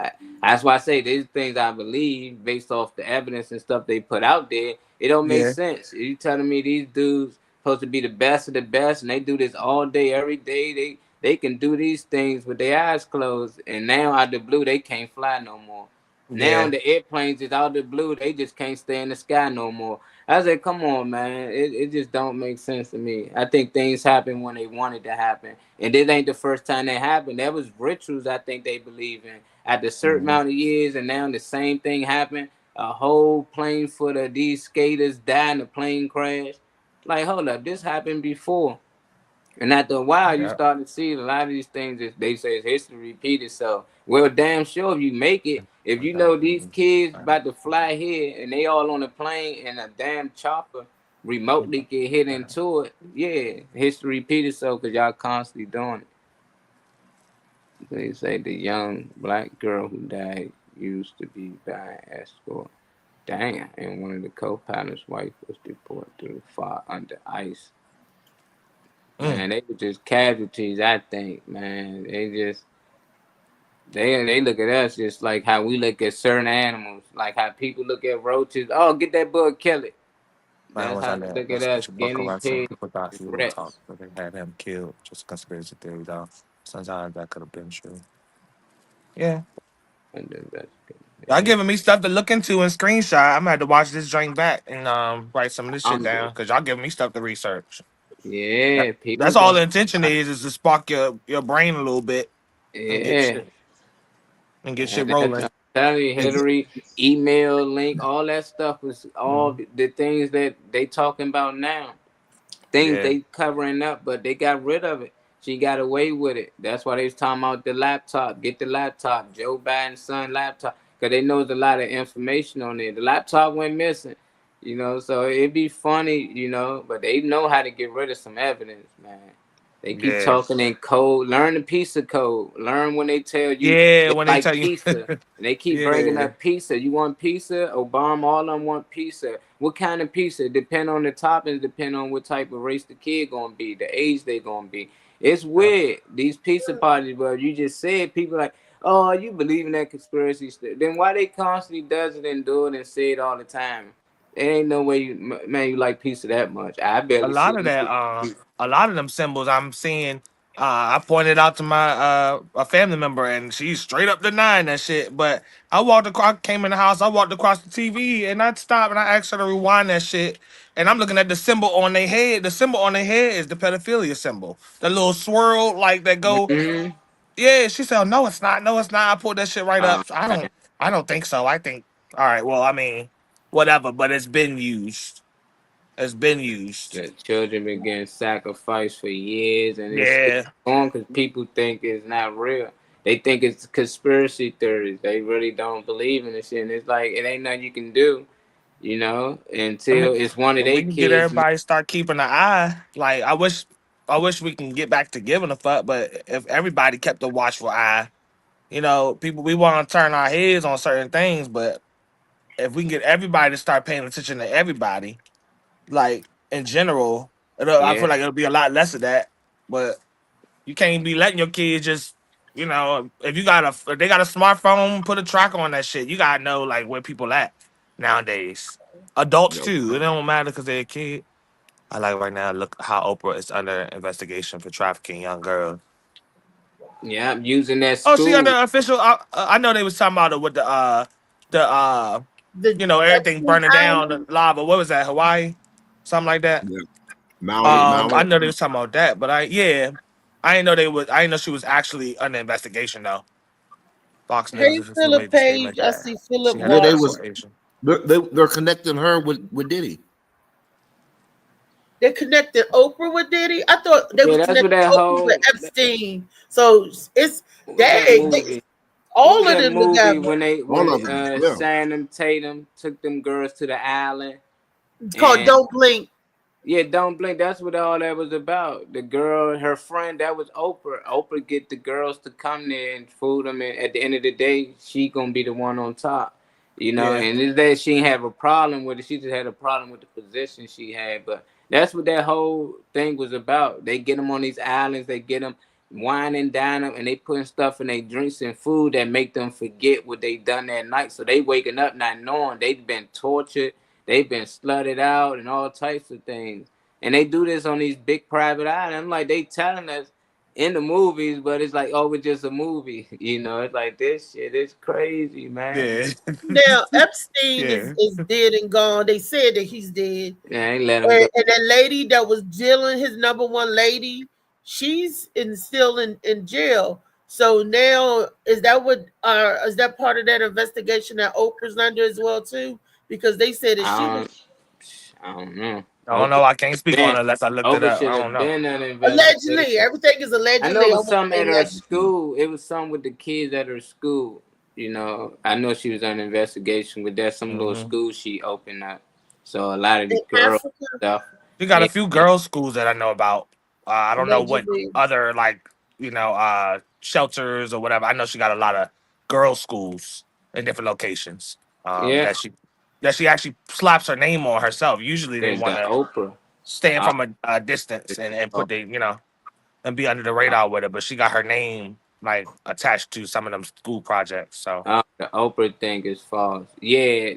that's why I say these things I believe based off the evidence and stuff they put out there. It don't make sense. You telling me these dudes supposed to be the best of the best, and they do this all day, every day. They can do these things with their eyes closed, and now out the blue they can't fly no more. Now the airplanes is out the blue, they just can't stay in the sky no more. I said, come on, man. It just don't make sense to me. I think things happen when they want it to happen. And this ain't the first time that happened. That was rituals I think they believe in. After a certain amount of years, and now the same thing happened. A whole plane full of these skaters died in a plane crash. Like, hold up, this happened before. And after a while, you start to see a lot of these things that they say is history repeat itself. Well, damn sure if you make it, if you know these kids about to fly here and they all on a plane and a damn chopper remotely get hit into it, yeah, history repeat itself because y'all constantly doing it. They say the young black girl who died used to be by escort. Dang, and one of the co-pilot's wife was deported to the far under ice. Man, they were just casualties, I think, man. They look at us just like how we look at certain animals, like how people look at roaches. Oh, get that bug, kill it. That's how they look at us, guinea pigs, People thought he would talk, but they had him killed. Just conspiracy theory, though. Sometimes that could have been true. Yeah. Y'all giving me stuff to look into and screenshot. I'm gonna have to watch this joint back and write some of this shit down because y'all giving me stuff to research. Yeah, that's all the intention is to spark your brain a little bit. Yeah. And get shit rolling. I'm telling you, Hillary, email link, all that stuff was all the things that they talking about now. Things they covering up, but they got rid of it. She got away with it. That's why they was talking about the laptop. Get the laptop. Joe Biden's son laptop. Because they know there's a lot of information on there. The laptop went missing. You know, so it'd be funny, you know, but they know how to get rid of some evidence, man. They keep Yeah. talking in code. Learn the pizza code. Learn when they tell you Yeah, they when they like tell you. pizza. And they keep bringing Yeah. up pizza. You want pizza? Obama, all of them want pizza. What kind of pizza? Depend on the toppings. Depend on what type of race the kid gonna be, the age they gonna be. It's weird. These pizza parties, but you just said people like, oh, you believe in that conspiracy stuff? Then why they constantly does it and do it and say it all the time? There ain't no way you, man, you like pizza that much. I A barely see lot of you. that, a lot of them symbols I'm seeing. I pointed out to my a family member, and she's straight up denying that shit. But I walked across, came in the house, I walked across the TV, and I stopped and I asked her to rewind that shit. And I'm looking at the symbol on their head. The symbol on their head is the pedophilia symbol. The little swirl like that go. Mm-hmm. Yeah, she said, oh, "No, it's not. No, it's not." I pulled that shit right up. So Man, I don't think so. I think, all right. Well, I mean, whatever. But it's been used. It's been used. the children been getting sacrificed for years, and it's Yeah. on because people think it's not real. They think it's conspiracy theories. They really don't believe in this shit. And it's like it ain't nothing you can do, you know, I mean, until it's one of if we their can get kids. everybody to start keeping an eye, like I wish we can get back to giving a fuck. But if everybody kept a watchful eye, you know, people we want to turn our heads on certain things, but if we can get everybody to start paying attention to everybody, like in general, I Yeah, feel like it'll be a lot less of that. But you can't be letting your kids just, you know, if they got a smartphone, put a tracker on that shit. You gotta know like where people at nowadays. Adults Yep. too. It don't matter because they're a kid. I like right now. Look how Oprah is under investigation for trafficking young girls. yeah, I'm using that Oh, she under school. official. I know they was talking about it with the The you know, everything Epstein burning down, the Island. lava. What was that? Hawaii, something like that. Yeah. Maui. I know they was talking about that, but I didn't know they was. I didn't know she was actually under investigation though. Fox News Hey, official Philip made the statement Page. I that see Philip she had a Yeah, they Martin. was. passport Asian. They're connecting her with Diddy. They connected Oprah with Diddy. I thought they Yeah, was that's what connecting that Oprah with whole Epstein. So it's what was that they movie? What was all of that them movie together. when All of them. Yeah. Channing Tatum took them girls to the island It's called and Don't Blink. yeah, Don't Blink. That's what all that was about. The girl, her friend, that was Oprah. Oprah get the girls to come there and food them, and at the end of the day, she gonna be the one on top. You know, Yeah, and this day she didn't have a problem with it. She just had a problem with the position she had. But that's what that whole thing was about. They get them on these islands. They get them wine and dine them, and they putting stuff in their drinks and food that make them forget what they done that night. So they waking up not knowing they've been tortured. They've been slutted out and all types of things. And they do this on these big private islands. I'm like, they telling us in the movies, but it's like, oh, it's just a movie. You know, it's like this shit is crazy, man. yeah, Now Epstein yeah. is dead and gone. They said that he's dead. Yeah, I ain't let him And, go. and that lady that was dealing, his number one lady, she's still in jail. So now is that part of that investigation that Oprah's under as well too? Because they said that she was I don't know. I don't know. I can't speak on it unless I looked it Oprah up. should I don't have know. been an investigation. allegedly. Everything is I know allegedly. it I was want something to at say her allegedly. school. It was something with the kids at her school. You know, I know she was under investigation with that some little Hmm. school she opened up. So a lot of In the girls Africa, and stuff. We got a They, few girls' schools that I know about. I don't know what allegedly. other like shelters or whatever. I know she got a lot of girls' schools in different locations. yeah, That she actually slaps her name on herself. Usually they want the to Oprah. stand Uh, from a distance and put and be under the radar with her, but she got her name like attached to some of them school projects. So the Oprah thing is false. Yeah,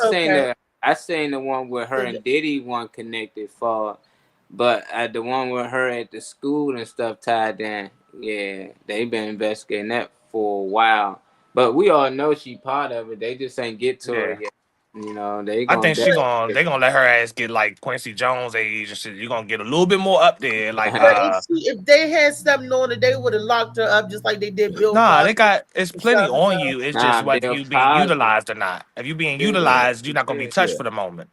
Okay. I seen the one where her and Diddy one connected false, but the one with her at the school and stuff tied in. Yeah, they've been investigating that for a while, but we all know she part of it. They just ain't get to her yeah. yet. You know, they I gonna think definitely. they gonna let her ass get like Quincy Jones age and shit. You're gonna get a little bit more up there. Like But if they had something on it, they would have locked her up just like they did Bill nah, Cosby they got it's and plenty stuff. on you. It's just Nah, whether Bill you being Cosby. utilized or not. If you being Bill utilized, you're Cosby not gonna be good. touched Yeah. for the moment.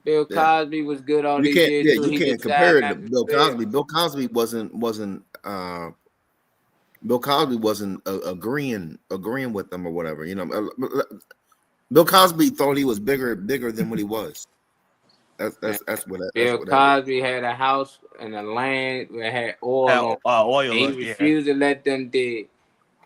Bill Yeah. Cosby was good all these years till You he can't decided compare it to not to Bill fail. Cosby. Bill Cosby wasn't agreeing with them or whatever. You know, Bill Cosby thought he was bigger than what he was. That's what Bill that is. Cosby had a house and a land that had oil on. Oil, He yeah. refused to let them dig.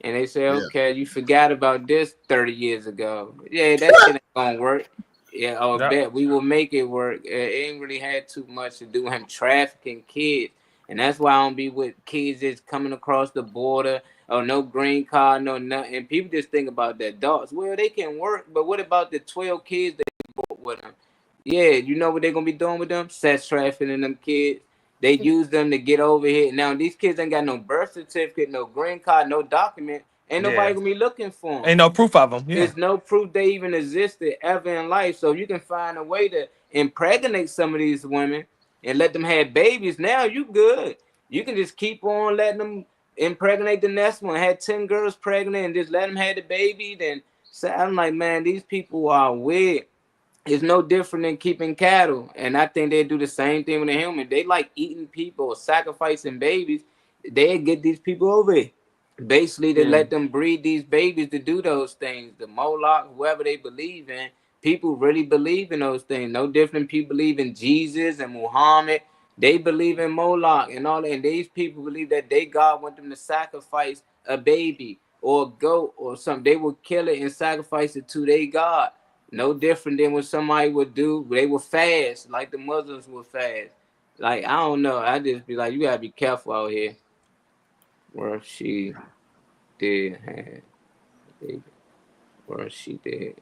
And they say, Yeah. okay, you forgot about this 30 years ago. Yeah, that shit ain't gonna work. Yeah, I Yeah. bet we will make it work. It ain't really had too much to do with him trafficking kids. And that's why I don't be with kids that's coming across the border or no green card, no nothing. And people just think about the adults. Well, they can work, but what about the 12 kids they brought with them? Yeah, you know what they're gonna be doing with them? Sex trafficking them kids. They use them to get over here. Now these kids ain't got no birth certificate, no green card, no document. Ain't nobody Yeah. gonna be looking for them. Ain't no proof of them. Yeah. There's no proof they even existed ever in life. So you can find a way to impregnate some of these women and let them have babies. Now you good. You can just keep on letting them impregnate the next one. Had 10 girls pregnant and just let them have the baby. Then so I'm like, man, these people are weird. It's no different than keeping cattle. And I think they do the same thing with a human. They like eating people or sacrificing babies. They get these people over here. Basically, they let them breed these babies to do those things. The Moloch, whoever they believe in, people really believe in those things. No different. People believe in Jesus and Muhammad. They believe in Moloch and all that. And these people believe that they God want them to sacrifice a baby or a goat or something. They will kill it and sacrifice it to their God. No different than what somebody would do. They would fast like the Muslims would fast. Like, I don't know. I just be like, you gotta be careful out here. Where she did have a baby. Where she did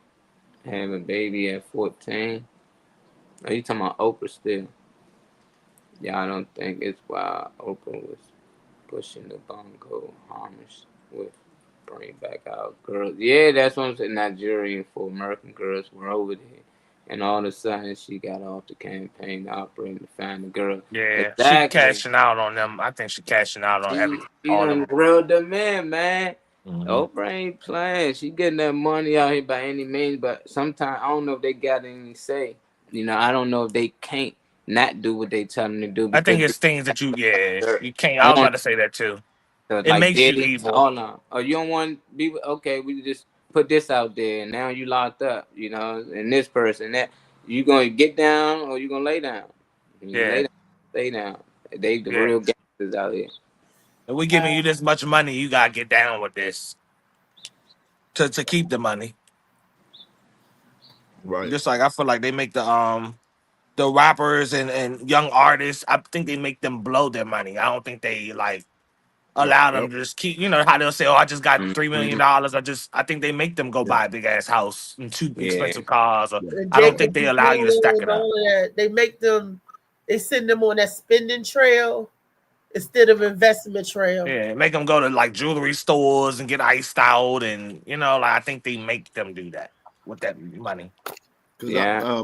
have a baby at 14. Are you talking about Oprah still? Yeah, I don't think it's why Oprah was pushing the bongo harness with bring back out girls. Yeah, that's what I'm saying. Nigerian for American girls were over there. And all of a sudden she got off the campaign operating to find the girl. Yeah. She Exactly. cashing out on them. I think she cashing out on every She all of done them. grilled them in, man. Mhm. Oprah ain't playing. She getting that money out here by any means, but sometimes I don't know if they got anything to say. You know, I don't know if they can't not do what they tell them to do I think because it's things that you they're can't. I was on about to say that too. It like makes you Diddy. evil. Hold on. Oh, you don't want to be okay? We just put this out there, and now you locked up. You know, and this person that you gonna get down or you gonna lay down. You Yeah. lay down, stay down. They the Yeah. real gangsters out here. If we giving you this much money, you gotta get down with this to keep the money. Right. Just like I feel like they make the rappers and young artists. I think they make them blow their money. I don't think they like allow them to just keep. You know how they'll say, "Oh, I just got $3 million." I think they make them go buy a big ass house and 2 Yeah. expensive cars. Or And I don't think Jacob they allow you to stack it and up. all of that. They make them. They send them on that spending trail instead of investment trail. Yeah, make them go to like jewelry stores and get iced out, and you know, like I think they make them do that with that money. Because Yeah.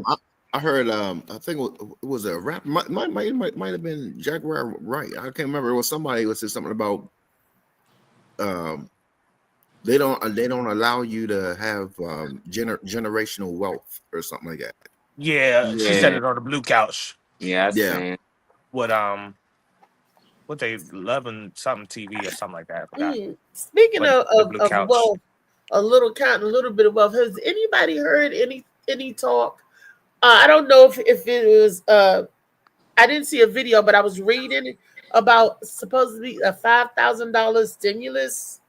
I heard I think it was a rap might have been Jaguar Wright. I can't remember. It was somebody who said something about they don't allow you to have generational wealth or something like that. Yeah, she said Yeah. it on the blue couch Yeah. I Yeah. seen. with what they loving something TV or something like that. I forgot. Speaking But the blue of couch. wealth, a little bit of wealth. Has anybody heard any talk? I don't know if it was. I didn't see a video, but I was reading about supposedly a $5,000 stimulus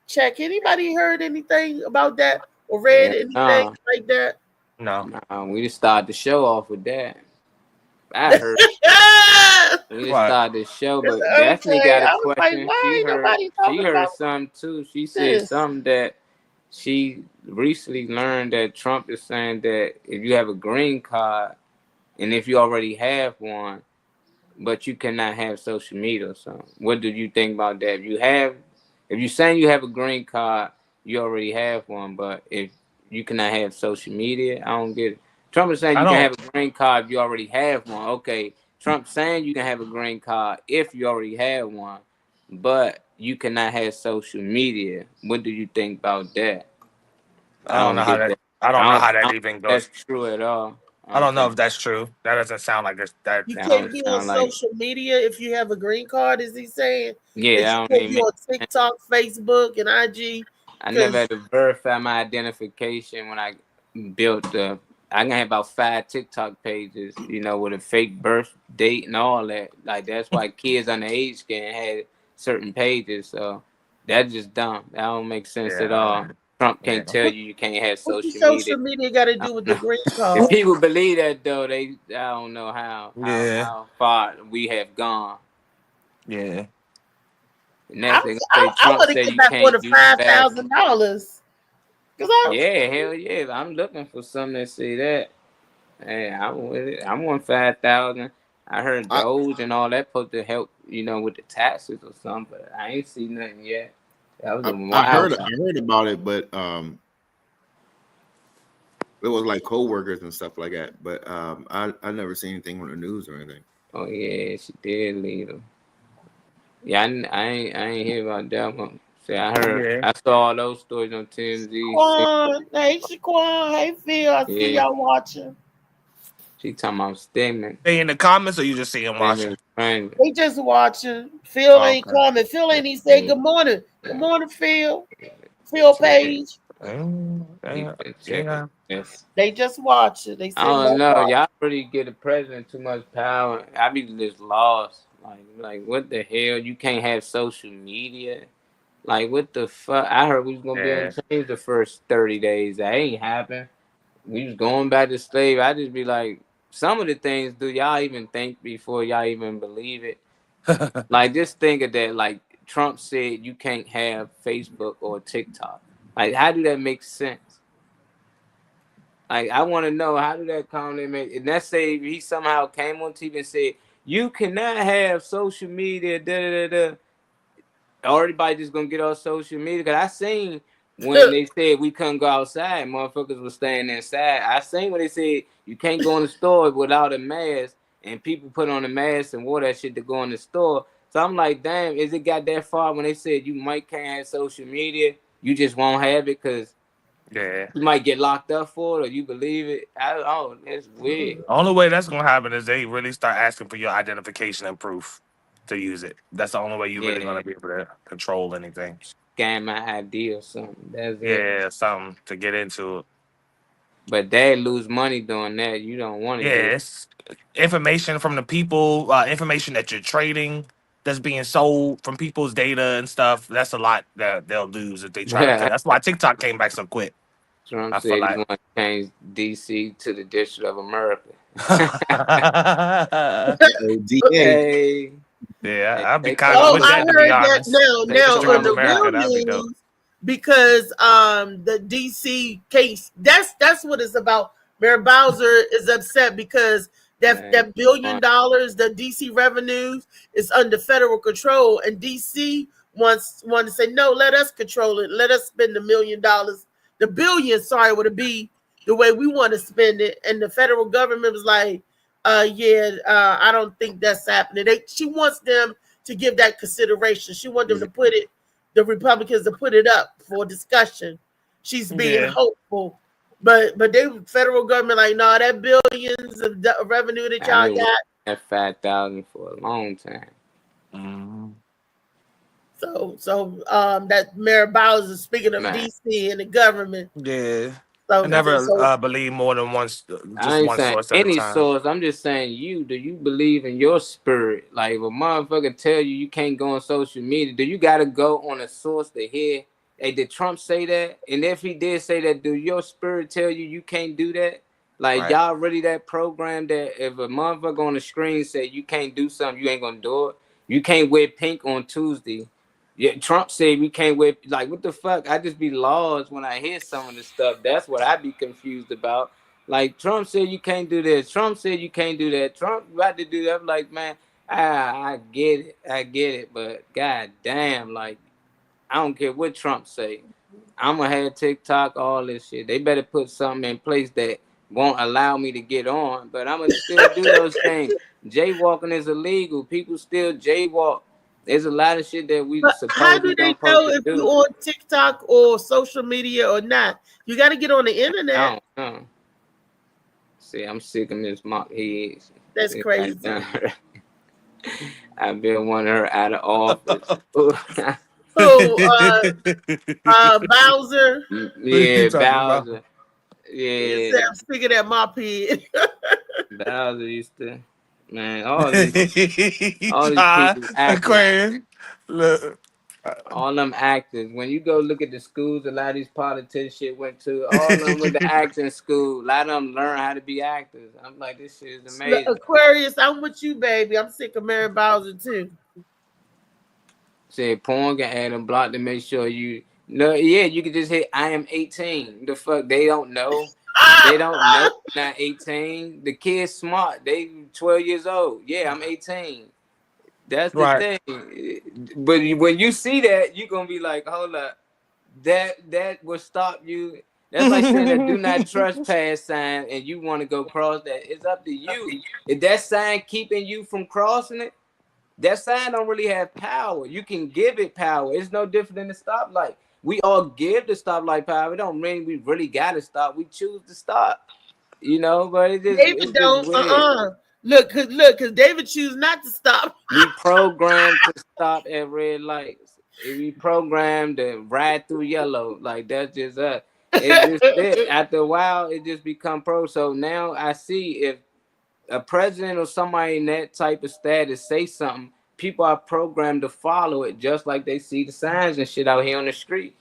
check. Anybody heard anything about that or read Yeah, anything like that? No. We just started the show off with that. I heard. We just What? started the show, but Okay, Daphne got I a was like, question. why She ain't heard. nobody talking She heard about something too. She said this? something that she recently learned that Trump is saying that if you have a green card and if you already have one, but you cannot have social media or something. What do you think about that? If you saying you have a green card, you already have one, but if you cannot have social media, I don't get it. Trump is saying I you can don't. have a green card if you already have one. Okay, Trump saying you can have a green card if you already have one, but you cannot have social media. What do you think about that? I don't know how get that. that. I don't know how I that don't even think that's goes. true at all. I don't know think if that's true. That doesn't sound like that. You that can't don't be on sound like. social media if you have a green card. Is he saying Yeah, that I you don't can't even be make on TikTok, Facebook, and IG? I never had to verify my identification when I built the I can have about 5 TikTok pages, you know, with a fake birth date and all that. Like that's why kids underage can have certain pages. So that's just dumb. That don't make sense at all. Trump can't tell you can't have What the social media. social media got to do with the green If card? people believe that though, I don't know how far we have gone. Yeah. And that's they I say Trump want to said get you back for can't the use fast. $5,000. Yeah, hell yeah. I'm looking for something that say that. Hey, I'm with it. I want 5,000. I heard Doge and all that supposed to help, you know, with the taxes or something, but I ain't seen nothing yet. That was a I wild. heard about it, but it was like co-workers and stuff like that. But I never seen anything on the news or anything. Oh yeah, she did leave him. Yeah, I ain't hear about that one. See, I heard, I saw all those stories on TMZ. Quan, hey Shaquan, hey Phil, I see y'all watching. She talking about Stigman. They in the comments, or you just see him watching? They just watching. Phil ain't coming. Phil ain't even say good morning. Good morning, Phil. Phil Page. They just watching. They say I don't know. Y'all really give the president too much power. I be just lost. Like what the hell? You can't have social media. Like what the fuck? I heard we was gonna be on change the first 30 days. That ain't happened. We was going back to slave. I just be like, some of the things, do y'all even think before y'all even believe it? Like just think of that. Like Trump said, you can't have Facebook or TikTok. Like how do that make sense? Like I want to know, how do that comment make? And let's say he somehow came on TV and said you cannot have social media. Everybody just gonna get on social media. Cause I seen when they said we couldn't go outside, motherfuckers was staying inside. I seen when they said you can't go in the store without a mask, and people put on a mask and wore that shit to go in the store. So I'm like, damn, is it got that far when they said you might can't have social media? You just won't have it because you might get locked up for it, or you believe it. Oh, that's weird. The only way that's gonna happen is they really start asking for your identification and proof to use it. That's the only way you're really gonna be able to control anything. Scan my ID or something. That's it. Yeah, something to get into it. But they lose money doing that. You don't want to. Yes, information from the people, information that you're trading, that's being sold from people's data and stuff. That's a lot that they'll lose if they try to. That's why TikTok came back so quick. Trump I said feel he like want to change DC to the District of America. DA. Yeah, I'd be kind of with I that, to be heard that honest. now District on of the America, real that'd be dope. news, because the DC case, that's what it's about. Mayor Bowser is upset because that $1 billion, the DC revenues, is under federal control, and DC wants to say no, let us control it, let us spend $1 million, the billion, would it be the way we want to spend it, and the federal government was like, I don't think that's happening. She wants them to give that consideration. She wants them to put it, the Republicans to put it up for discussion. She's being hopeful, but they federal government like, no, that billions of revenue that y'all got. That 5,000 for a long time. So that Mayor Bowser, speaking of DC and the government. Yeah. So, I never believe more than once. I ain't one saying source at any a time. source. I'm just saying do you believe in your spirit? Like if a motherfucker tell you can't go on social media, do you gotta go on a source to hear? Hey, did Trump say that? And if he did say that, do your spirit tell you can't do that? Like y'all really that programmed that if a motherfucker on the screen say you can't do something, you ain't gonna do it. You can't wear pink on Tuesday. Yeah, Trump said we can't wear, like, what the fuck? I just be lost when I hear some of this stuff. That's what I be confused about. Like, Trump said you can't do this. Trump said you can't do that. Trump about to do that. I'm like, man, I get it. But god damn, like, I don't care what Trump say. I'm gonna have TikTok, all this shit. They better put something in place that won't allow me to get on. But I'm gonna still do those things. Jaywalking is illegal. People still jaywalk. There's a lot of shit that we how do they know if you're on TikTok or social media or not? You got to get on the internet. I don't know. See, I'm sick of Miss Mock. That's crazy. I've been wanting her out of office. Bowser? Yeah, Bowser. He Yeah, said, I'm sick of that mop head. Bowser used to, man, all these people acting. Aquarius. Look. All them actors. When you go look at the schools, a lot of these politicians shit went to. All of them went to acting school. A lot of them learn how to be actors. I'm like, this shit is amazing. Aquarius, I'm with you, baby. I'm sick of Mary Bowser too. Say porn can add a block to make sure you. No, yeah, you can just hit I am 18. The fuck, they don't know. They don't know not 18. The kid's smart. They 12 years old. Yeah, I'm 18. That's the thing. But when you see that, you're gonna be like, hold up. That will stop you. That's like saying a do not trespass sign and you want to go cross that. It's up to you. If that sign keeping you from crossing it, that sign don't really have power. You can give it power. It's no different than the stoplight. We all give the stoplight power. It don't mean we really gotta stop. We choose to stop. You know, but it just David don't. Look, cause David choose not to stop. We programmed to stop at red lights. We programmed to ride through yellow. Like that's just us. It's just it. After a while, it just become pro. So now I see if a president or somebody in that type of status say something, people are programmed to follow it, just like they see the signs and shit out here on the street.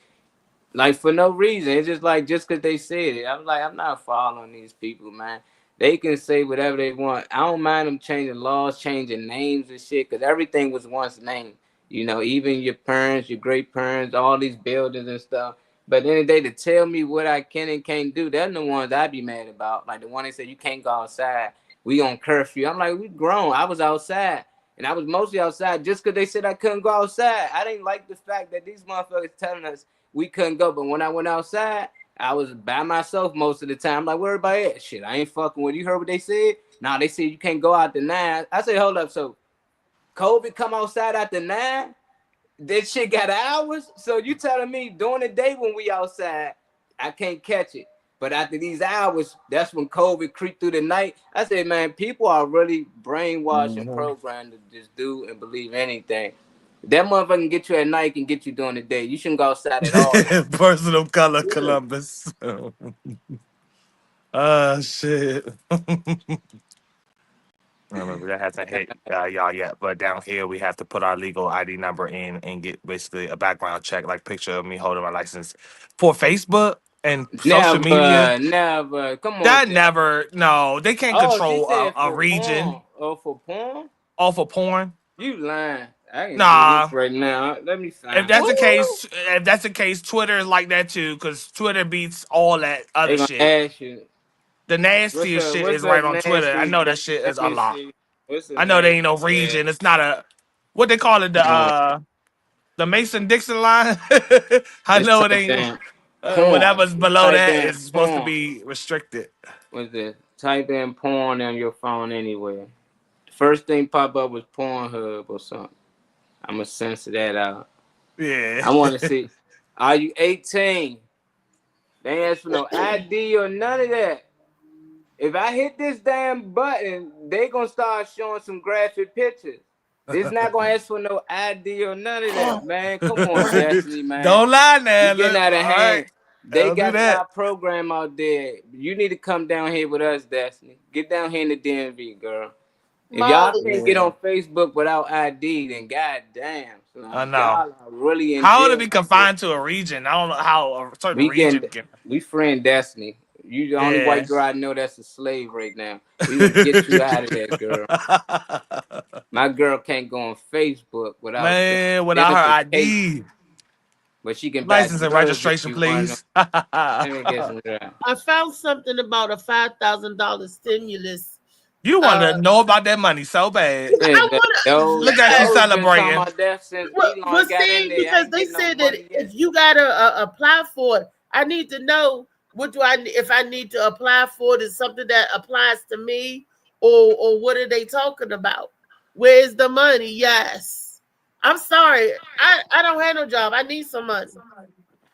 Like for no reason. It's just like just because they said it. I'm like, I'm not following these people, man. They can say whatever they want. I don't mind them changing laws, changing names and shit, because everything was once named. You know, even your parents, your great parents, all these buildings and stuff. But at the end of the day, to tell me what I can and can't do, they're the ones I'd be mad about. Like the one that said you can't go outside. We on curfew. I'm like, we grown. I was outside. And I was mostly outside just because they said I couldn't go outside. I didn't like the fact that these motherfuckers telling us we couldn't go. But when I went outside, I was by myself most of the time. I'm like, where everybody at? Shit, I ain't fucking with you. Heard what they said? Nah, they said you can't go out to 9. I said, hold up. So COVID come outside after 9? That shit got hours? So you telling me during the day when we outside, I can't catch it. But after these hours, that's when COVID creeped through the night. I said, man, people are really brainwashed and programmed to just do and believe anything. That motherfucker can get you at night, can get you during the day. You shouldn't go outside at all. Personal color, Columbus. Shit. I remember that hasn't hit y'all yet, but down here we have to put our legal ID number in and get basically a background check, like picture of me holding my license for Facebook and social media. Never. Come on. That never. No, they can't control a region. Porn. Oh, for porn? Oh, for porn? You lying. I ain't Nah. do this right now. Let me find. If that's the case, Twitter is like that too, because Twitter beats all that other shit. Ask you. The nastiest shit is right on Twitter. I know that shit is a lot. I know there ain't no region. It's not a what they call it, the Mason-Dixon line. I know it ain't whatever's below that is supposed to be restricted. What's it? Type in porn on your phone anywhere. First thing pop up was Pornhub or something. I'm gonna censor that out. Yeah. I want to see. Are you 18? They ain't ask for no ID or none of that. If I hit this damn button, they gonna start showing some graphic pictures. It's not gonna ask for no ID or none of that, man. Come on, Destiny, man. Don't lie now. You getting out of hand. Right. They got our program out there. You need to come down here with us, Destiny. Get down here in the DMV, girl. If y'all can't get on Facebook without ID, then goddamn. So I know. Really how would it be confined to a region? I don't know how a certain region can. We friend Destiny. You the only white girl I know that's a slave right now. We would get you out of there, girl. My girl can't go on Facebook without her ID. But she can license and registration, please. I found something about a $5,000 stimulus. You want to know about that money so bad. Look at you celebrating. Well, see, because they said that if you gotta apply for it, I need to know if I need to apply for it is something that applies to me, or what are they talking about? Where's the money? Yes, I'm sorry, I don't have no job. I need some money.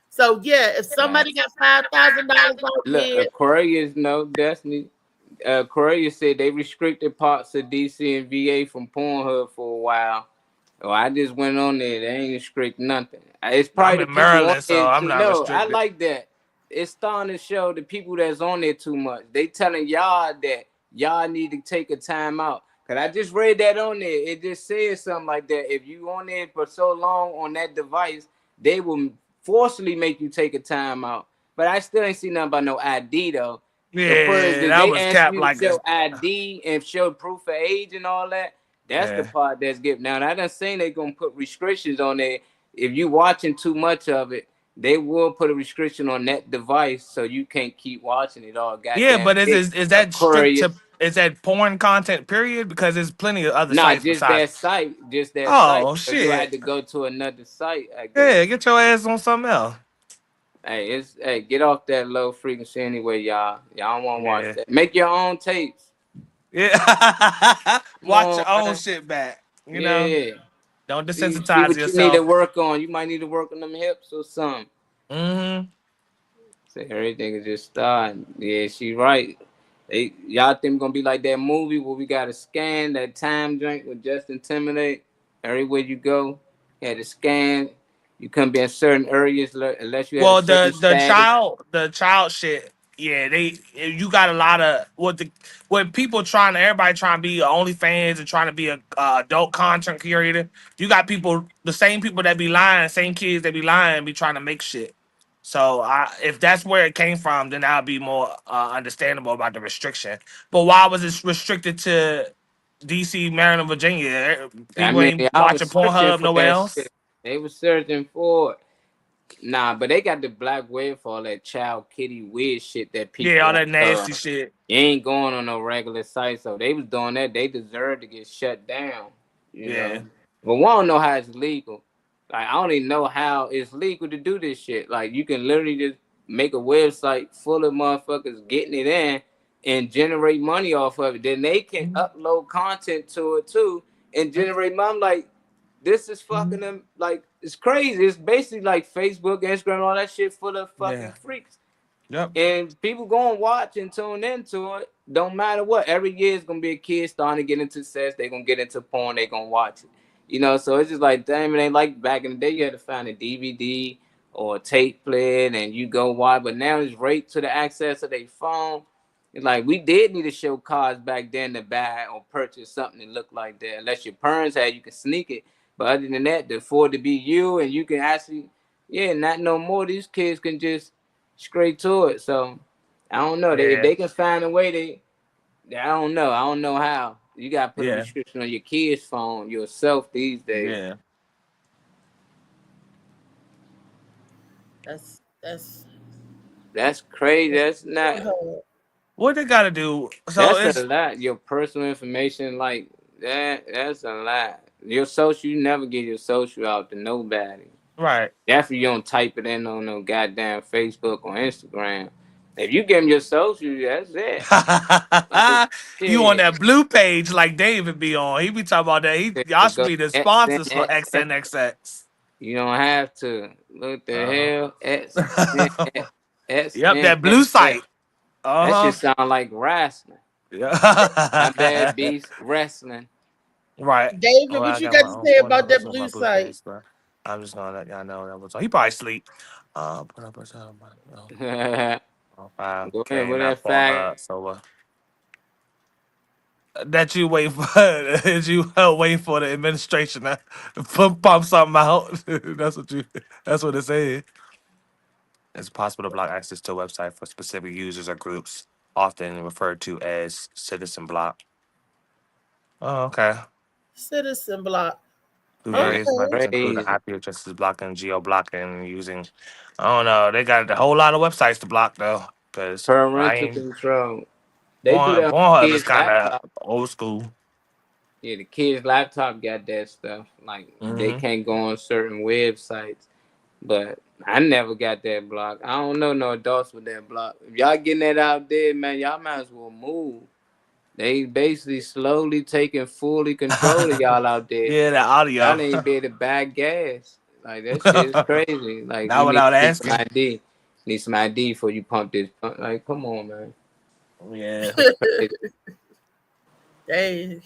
So yeah, if somebody got $5,000 look, Aquarius, no Destiny. Korea said they restricted parts of DC and VA from Pornhub for a while. Oh, I just went on there. They ain't restrict nothing. It's probably I'm in Maryland, so I'm not restricted. I like that. it's starting to show the people that's on there too much. They telling y'all that y'all need to take a time out. Cause I just read that on there. It just says something like that. If you on there for so long on that device, they will forcibly make you take a time out. But I still ain't seen nothing about no ID though. Yeah, Did that they was ask cap you like to show that. ID and show proof of age and all that? That's the Yeah. part that's given. Now I done seen they gonna put restrictions on there. If you watching too much of it, they will put a restriction on that device so you can't keep watching it all. Yeah, Goddamn but big is that strict to Aquarius. is that porn content period? Because there's plenty of other Nah, sites just besides. that site. Just that site. Oh So you had shit. to go to another site, I guess. Yeah, get your ass on something else. Hey, get off that low frequency anyway, y'all. Y'all don't want to watch Yeah. that. Make your own tapes. Yeah. Come Watch on, your own man. shit back. You know? Yeah. Don't See desensitize what you need to yourself. work on. You might need to work on them hips or something. Mm-hmm. So everything is just starting. Yeah, she right. Y'all think we're gonna be like that movie where we gotta scan that time drink with Justin Timberlake? Everywhere you go, you had to scan. You couldn't be in certain areas unless you had a Well, certain status. the child shit. Yeah, you got a lot of what people everybody trying to be OnlyFans and trying to be a adult content creator. You got the same people that be lying, same kids that be lying, be trying to make shit. So if that's where it came from, then I'll be more understandable about the restriction. But why was it restricted to DC, Maryland, Virginia? I People mean, ain't I was watching searching Pornhub for nowhere that else. shit. They was searching for it. Nah, but they got the black wave for all that child kitty weird shit that Yeah, all people that nasty shit. you ain't going on no regular site. So they was doing that. They deserve to get shut down. You Yeah. know. But we don't know how it's legal. Like I don't even know how it's legal to do this shit. Like you can literally just make a website full of motherfuckers getting it in and generate money off of it. Then they can upload content to it too and generate money. I'm like, this is fucking them. Like it's crazy. It's basically like Facebook, Instagram, all that shit full of fucking Yeah. freaks. Yep. And people go and watch and tune into it. Don't matter what. Every year is gonna be a kid starting to get into sex. They gonna get into porn. They gonna watch it. You know, so it's just like, damn, it ain't like back in the day. You had to find a DVD or a tape player and you go watch. But now it's right to the access of their phone. It's like we did need to show cards back then to buy or purchase something that looked like that. Unless your parents had, you can sneak it. But other than that, to afford to be you and you can actually, not no more. These kids can just straight to it. So I don't know. If Yeah. they can find a way, I don't know. I don't know how. You gotta put a Yeah. restriction on your kid's phone yourself these days. Yeah. That's crazy. That's not. What they gotta do? So That's it's a lot. Your personal information, like that. That's a lot. Your social, you never get your social out to nobody. right. Definitely you don't type it in on no goddamn Facebook or Instagram. If you give them your social, that's it. You on that blue page like David be on. He be talking about that. Y'all should be the sponsors for XNXX. You don't have to. What the hell? Yep, that blue site. That shit sound like wrestling. Yeah. My bad beast wrestling. Right. David, Well, what I you got got my to own say phone about number that for blue my blue site? face, but I'm just gonna let y'all know that was. He probably sleep. Put up a Go 5K, ahead with not that fact. Pornhub. So that you wait for that you wait for the administration to pump something out. That's what it said. It's possible to block access to a website for specific users or groups, often referred to as citizen block. Oh, okay. Citizen block. Through Okay. various methods, including IP addresses blocking, geo blocking, using. I don't know. They got a whole lot of websites to block though, because Parental control. They do that on Pornhub is kids' kind of laptop. old school. Yeah, the kids' laptop got that stuff. Like they Mhm. can't go on certain websites. But I never got that block. I don't know no adults with that block. If y'all getting that out there, man, y'all might as well move. They basically slowly taking fully control of y'all out there. Yeah, the audio. Y'all ain't be able to buy gas. Like that shit is crazy. Like Not you without need some asking. ID. Need some ID before you pump this. Like, come on, man. Yeah. Dang.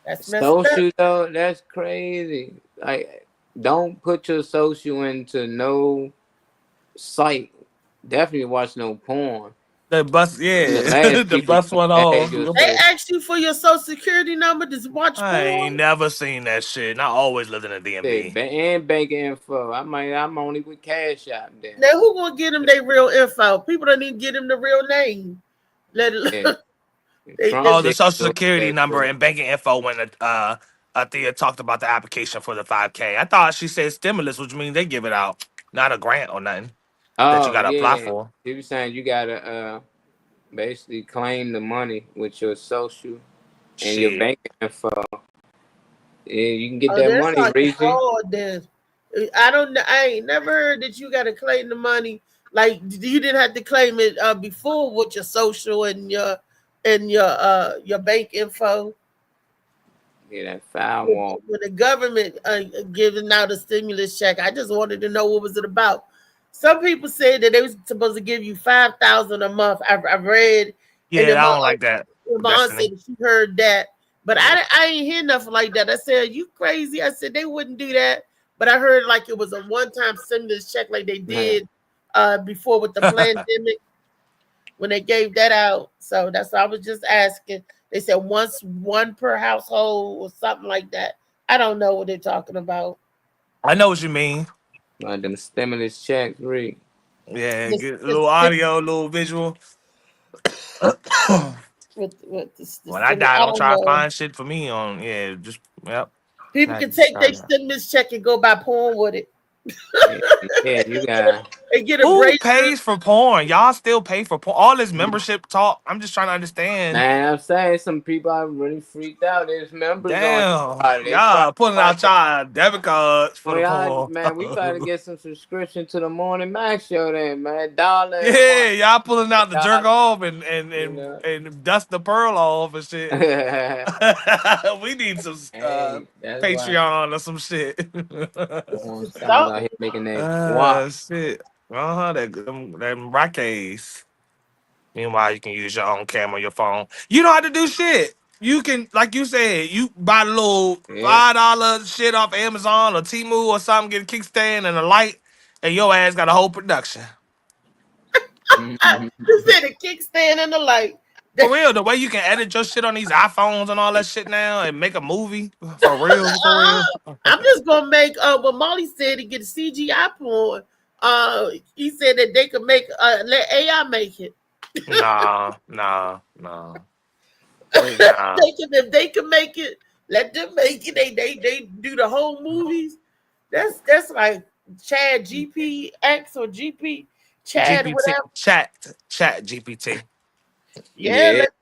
That's messed Social up. though, that's crazy. Like, don't put your social into no site. definitely watch no porn. The bus, The yeah, last the people bus went had off. your They social. ask you for your social security number to watch I ain't porn. never seen that shit. And I always lived in a DMV. And bank info. I'm only with Cash App then. Now who gonna get them their real info? People don't even get them the real name. Let it. Yeah. Oh, the social security number and banking info when Thea talked about the application for the 5K. I thought she said stimulus, which means they give it out, not a grant or nothing that you Oh got to apply yeah. for. He was saying you gotta basically claim the money with your social and your Shit. bank info. Yeah, you can get Oh, that that's money, like Reese. fraud. Then I don't know. I ain't never heard that you got to claim the money. Like you didn't have to claim it before with your social and your bank info. Yeah, that firewall. When the government giving out a stimulus check, I just wanted to know what was it about. Some people said that they was supposed to give you $5,000 a month. I've read. Yeah, and then I don't like that. my aunt said she heard that, but I ain't hear nothing like that. I said, "You crazy?" I said they wouldn't do that, but I heard like it was a one-time stimulus check, like they did before with the pandemic when they gave that out. So that's why I was just asking. They said one per household or something like that. I don't know what they're talking about. I know what you mean. Like them stimulus checks, Reed. Yeah, get a little audio, a little visual. With When I die, I don't don't try to know. find shit for me on. Yeah, just yep. People can take their stimulus check and go buy porn with it. Yeah, you got. And get a Who bracelet. pays for porn? Y'all still pay for porn? All this membership talk. I'm just trying to understand. Man, I'm saying some people are really freaked out. There's members Damn, on. They y'all pulling out watch. y'all debit cards for Oh, the y'all, porn. man, we better get some subscription to the Morning Max show then, man. $1 a Yeah, month. y'all pulling out the jerk $1, off you know. and dust the pearl off and shit. We need some Hey, that's why Patreon or some shit. porn stars out here making that guap. Shit. Them rackets. Meanwhile, you can use your own camera on your phone. You don't have to do shit. You can, like you said, you buy the little Yeah. $5 shit off Amazon or Temu or something, get a kickstand and a light, and your ass got a whole production. You said a kickstand and the light. For real, the way you can edit your shit on these iPhones and all that shit now and make a movie. For real, for real. I'm just gonna make what Molly said to get a CGI porn. He said that they could make let AI make it. Nah. If they can make it, let them make it. They do the whole movies. That's like Chad GPX or GP Chad GPT, whatever. chat GPT. Yeah, let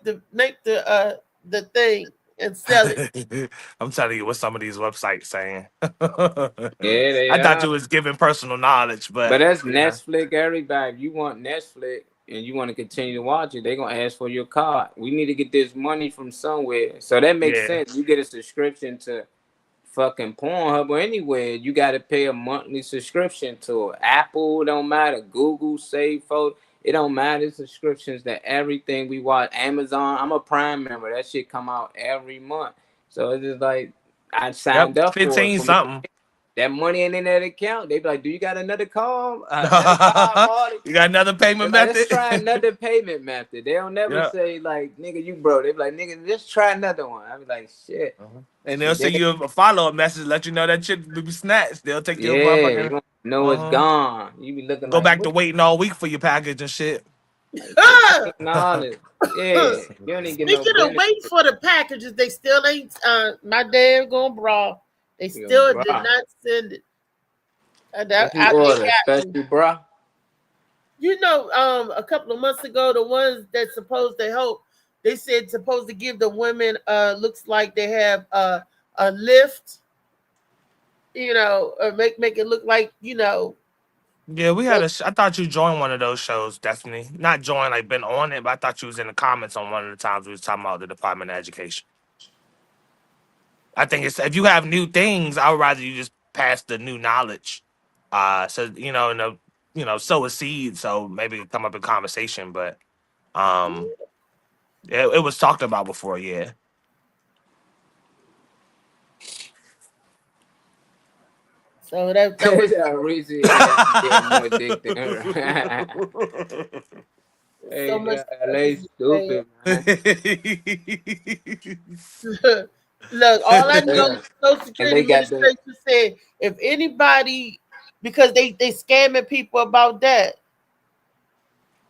them make the thing and sell it. I'm telling you what some of these websites saying. Yeah, they I thought are. you was giving personal knowledge, But that's yeah. Netflix, everybody. If you want Netflix and you want to continue to watch it, they're gonna ask for your card. We need to get this money from somewhere. So that makes Yeah. sense. You get a subscription to fucking Pornhub or anywhere, you gotta pay a monthly subscription to it. Apple, don't matter, Google, Save Photo, it don't matter. Subscriptions to everything we watch. Amazon, I'm a Prime member. That shit come out every month. So it's just like I signed up for it. 15 something. That money ain't in that account. They be like, "Do you got another call? Another card, Marty?" You got another payment Like, method? let's try another payment method. They don't never Yeah. say like, "Nigga, you broke." They be like, "Nigga, just try another one." I be like, "Shit." And they'll send you a follow-up message, let you know that shit be snatched. They'll take your Yeah, you motherfucking don't know it's gone. You be looking go like, back what to waiting all week for your package and shit. knowledge. Yeah, you don't even get no Speaking of benefit. waiting for the packages, they still ain't my damn going bra. They still did bra. not send it. What you order? Special bra? You know, a couple of months ago, the ones that supposed to help, they said supposed to give the women looks like they have a lift, you know, or make it look like, you know. Yeah, we had I thought you joined one of those shows, Destiny. Not joined, like been on it, but I thought you was in the comments on one of the times we was talking about the Department of Education. I think it's if you have new things, I would rather you just pass the new knowledge. So you know, sow a seed, so maybe it come up in conversation. But it was talked about before, yeah. So that was Reese getting more dick than her. Hey, so much. LA stupid, man. Look, all I know, Social And Security they got the Administration said if anybody, because they scamming people about that.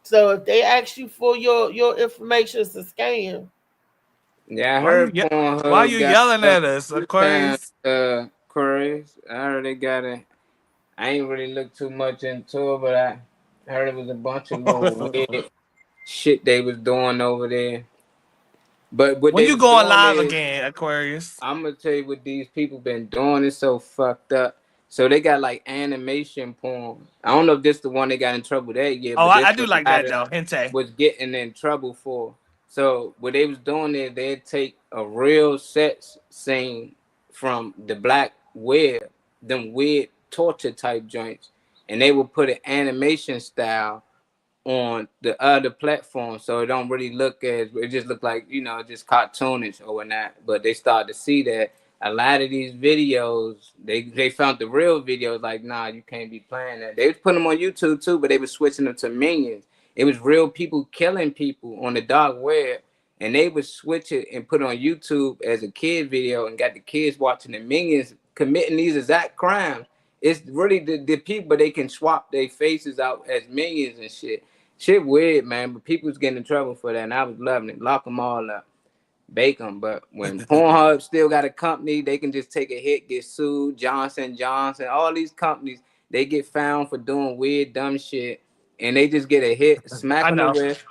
So if they ask you for your information, it's a scam. I heard Pornhub why you got yelling at us, Aquarius? Aquarius. I heard they got it. I ain't really looked too much into it, but I heard it was a bunch of little weird shit they was doing over there. But what When they you was going doing live is, again, Aquarius? I'm gonna tell you what these people been doing. It's so fucked up. So they got like animation porn. I don't know if this the one they got in trouble that year, Oh, but this I do was like that though. Hente. was getting in trouble for. So what they was doing is they'd take a real sex scene from the black web, them weird torture type joints, and they would put an animation style on the other platforms, so it don't really look as, it just look like, you know, just cartoonish or whatnot. But they started to see that a lot of these videos, they found the real videos like, nah, you can't be playing that. They was putting them on YouTube too, but they was switching them to minions. It was real people killing people on the dark web, and they would switch it and put it on YouTube as a kid video and got the kids watching the minions committing these exact crimes. It's really the people, they can swap their faces out as minions and shit. Shit weird, man, but people's getting in trouble for that, and I was loving it. Lock them all up, bake them. But when Pornhub still got a company, they can just take a hit, get sued. Johnson, all these companies, they get found for doing weird, dumb shit, and they just get a hit, smack on the wrist,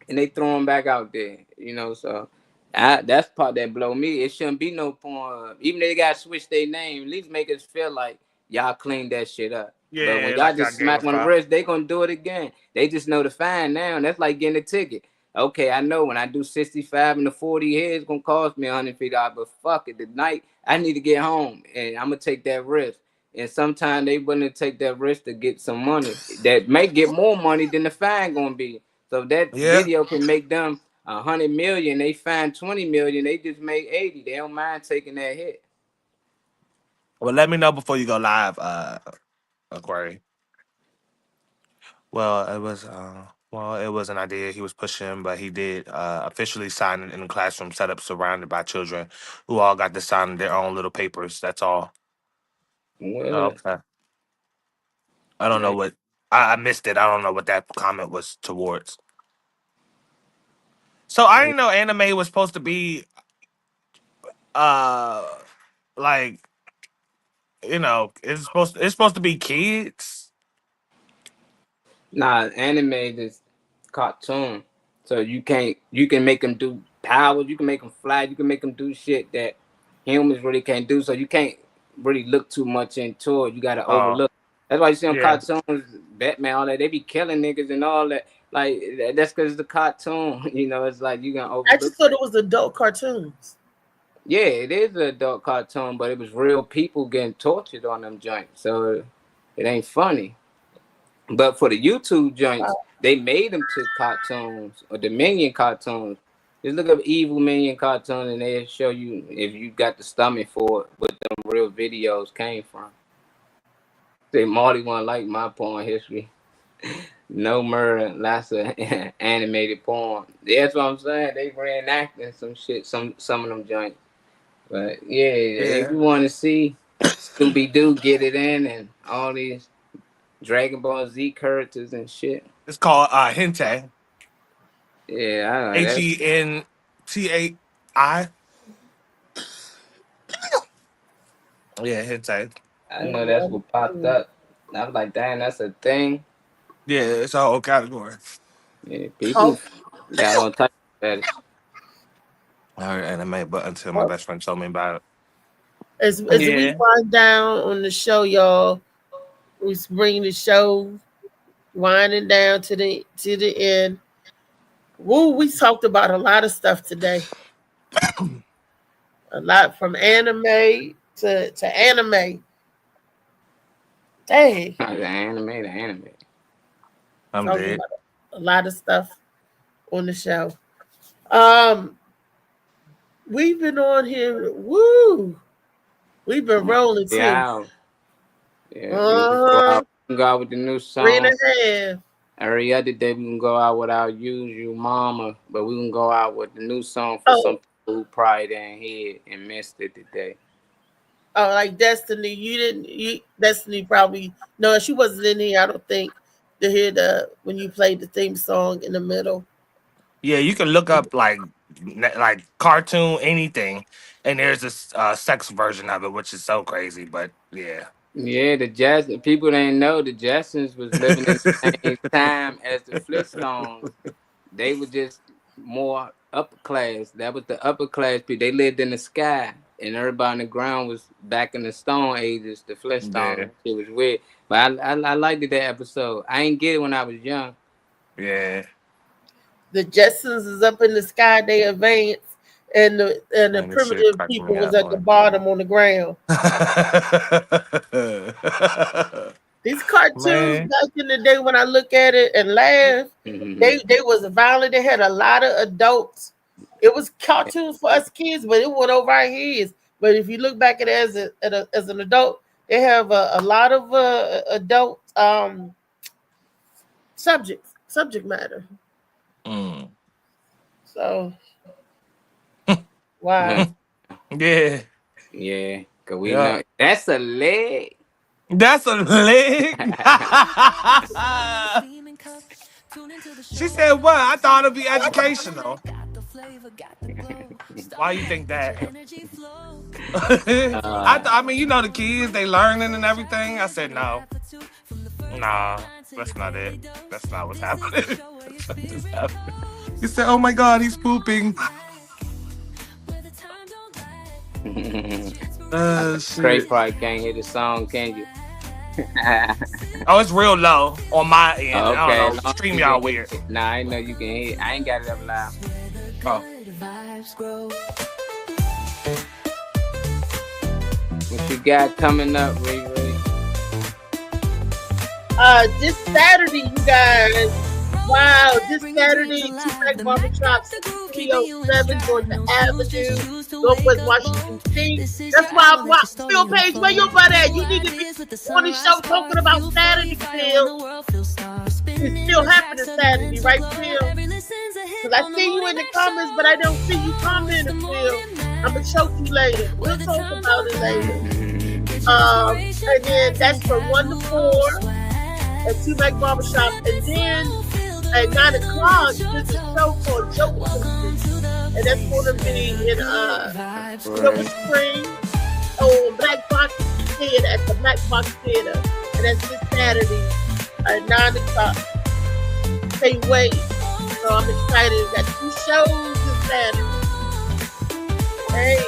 and they throw them back out there. You know, so that's part that blow me. It shouldn't be no Pornhub. Even if they got to switch their name, at least make us feel like y'all cleaned that shit up. Yeah, but when y'all like just I smack gave on the up. wrist, they gonna do it again. They just know the fine now, and that's like getting a ticket. Okay, I know when I do 65 and the 40 here, it's gonna cost me $150, but fuck it, tonight I need to get home, and I'm gonna take that risk. And sometimes they wouldn't take that risk to get some money that may get more money than the fine gonna be. So that video can make them 100 million. They find 20 million. They just make 80. They don't mind taking that hit. Well, let me know before you go live, Aquarius. Well, it was an idea he was pushing, but he did officially sign it in the classroom setup surrounded by children who all got to sign their own little papers. That's all. Well, Okay. I don't know what I missed it. I don't know what that comment was towards. So I didn't know anime was supposed to be like, you know, it's supposed to be kids. Nah, anime is cartoon. So you can make them do powers, you can make them fly, you can make them do shit that humans really can't do. So you can't really look too much into it. You gotta overlook. That's why you see on cartoons, Batman, all that, they be killing niggas and all that. Like that's because it's a cartoon. You know, it's like you gonna overlook. I just thought it was adult cartoons. Yeah, it is an adult cartoon, but it was real people getting tortured on them joints. So it ain't funny. But for the YouTube joints, they made them to cartoons or the Minion cartoons. Just look up Evil Minion cartoon and they'll show you if you got the stomach for it, what them real videos came from. Say Marty won't like my porn history. No murder, lots of animated porn. That's what I'm saying. They reenacting some shit, some of them joints. But yeah, if you want to see Scooby-Doo get it in and all these Dragon Ball Z characters and shit. It's called Hente. Yeah, I don't know. HENTAI. Yeah, Hente. I know that's what popped up. I was like, damn, that's a thing. Yeah, it's a whole category. Yeah, people got all types of fetish. I heard anime, but until my best friend told me about it. As we wind down on the show, y'all, we bring the show winding down to the end. Woo, we talked about a lot of stuff today. A lot from anime to anime. Dang. The anime. I'm talking dead. about a lot of stuff on the show. We've been on here. Woo. We've been rolling too. Yeah. Yeah, we can go out with the new 3.5. song. Every other day we can go out with our usual mama, but we can go out with the new song for some people who probably didn't hear it and missed it today. Oh, like Destiny, Destiny probably no, she wasn't in here. I don't think to hear when you played the theme song in the middle. Yeah, you can look up like cartoon anything, and there's a sex version of it, which is so crazy. But yeah. Yeah, the people didn't know the Jetsons was living in the same time as the Flintstones. They were just more upper class. That was the upper class people. They lived in the sky, and everybody on the ground was back in the Stone Ages. The Flintstones, It was weird, but I liked that episode. I didn't get it when I was young. Yeah. The Jetsons is up in the sky. They advance. And the primitive people was at the bottom on the ground. These cartoons back in the day, when I look at it and laugh, they was violent. They had a lot of adults. It was cartoons for us kids, but it went over our heads. But if you look back at it as an adult, they have a lot of adult subject matter. So. Wow. Yeah. Yeah. Cause we know that's a leg. That's a leg. She said what? I thought it'd be educational. Why you think that? I mean, you know the kids, they learning and everything. I said no. Nah, that's not it. That's not what's happening. You said, oh my God, he's pooping. Craig probably can't hear the song, can you? Oh, it's real low on my end. Okay. I don't know. Stream y'all weird. Nah, I know you can hear it. I ain't got it up loud. Oh. What you got coming up, Riri? This Saturday, you guys. Wow, this Saturday, Tupac Barbershop, 307 Georgia Avenue, Northwest Washington State. That's why I'm watching Phil Page. Where your butt at? You need to be on the show talking about Saturday, Phil. It's still happening Saturday, right, Phil? Because I see you in the comments, but I don't see you commenting, Phil. I'm going to show you later. We'll talk about it later. And then that's from 1 to 4 at Tupac Barbershop. And then at 9 o'clock, there's a show called Joke Sisters, and that's going to be in Silver Spring on Black Box Theater at the Black Box Theater, and that's this Saturday at 9 o'clock. Can't wait. So I'm excited. Got 2 shows this Saturday. Hey.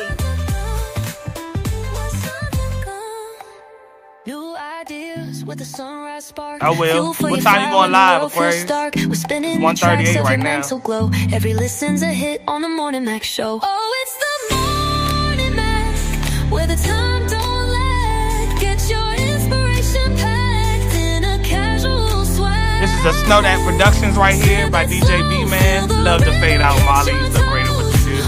I will. What time you going live, Aquarius? 1:38 right now. Every listen's a hit on the Morning Mac Show. Oh, it's the Morning Mac, where the time don't lag. Get your inspiration packed in a casual swag. This is the Snow That Productions right here by DJ B-Man. Love to fade out, Molly. You look great at what you do.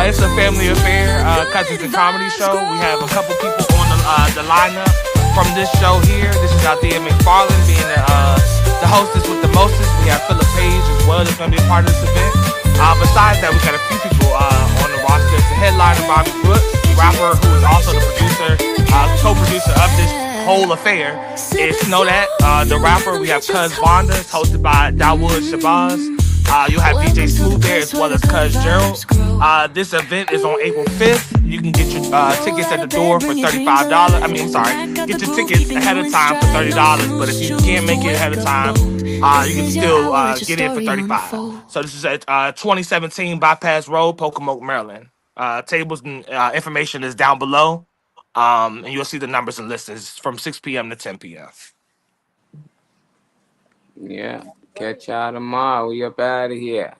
It's a family affair, Cousins and Comedy Show. We have a couple people on the lineup from this show here. This is Althea McFarland being the hostess with the mostest. We have Philip Page as well that's going to be a part of this event. Besides that, we got a few people on the roster. It's the headliner, Bobby Brooks, rapper who is also the producer, co-producer of this whole affair. It's Know That, the rapper. We have Cuz Vonda, it's hosted by Dawood Shabazz. You'll have DJ Smooth there as well as Cuz Gerald. This event is on April 5th. You can get your tickets at the door for $35. Get your tickets ahead of time for $30. But if you can't make it ahead of time, you can still get in for $35. So this is at 2017 Bypass Road, Pocomoke, Maryland. Tables and information is down below. And you'll see the numbers and listings from 6 p.m. to 10 p.m. Yeah. Catch y'all tomorrow. We up out of here.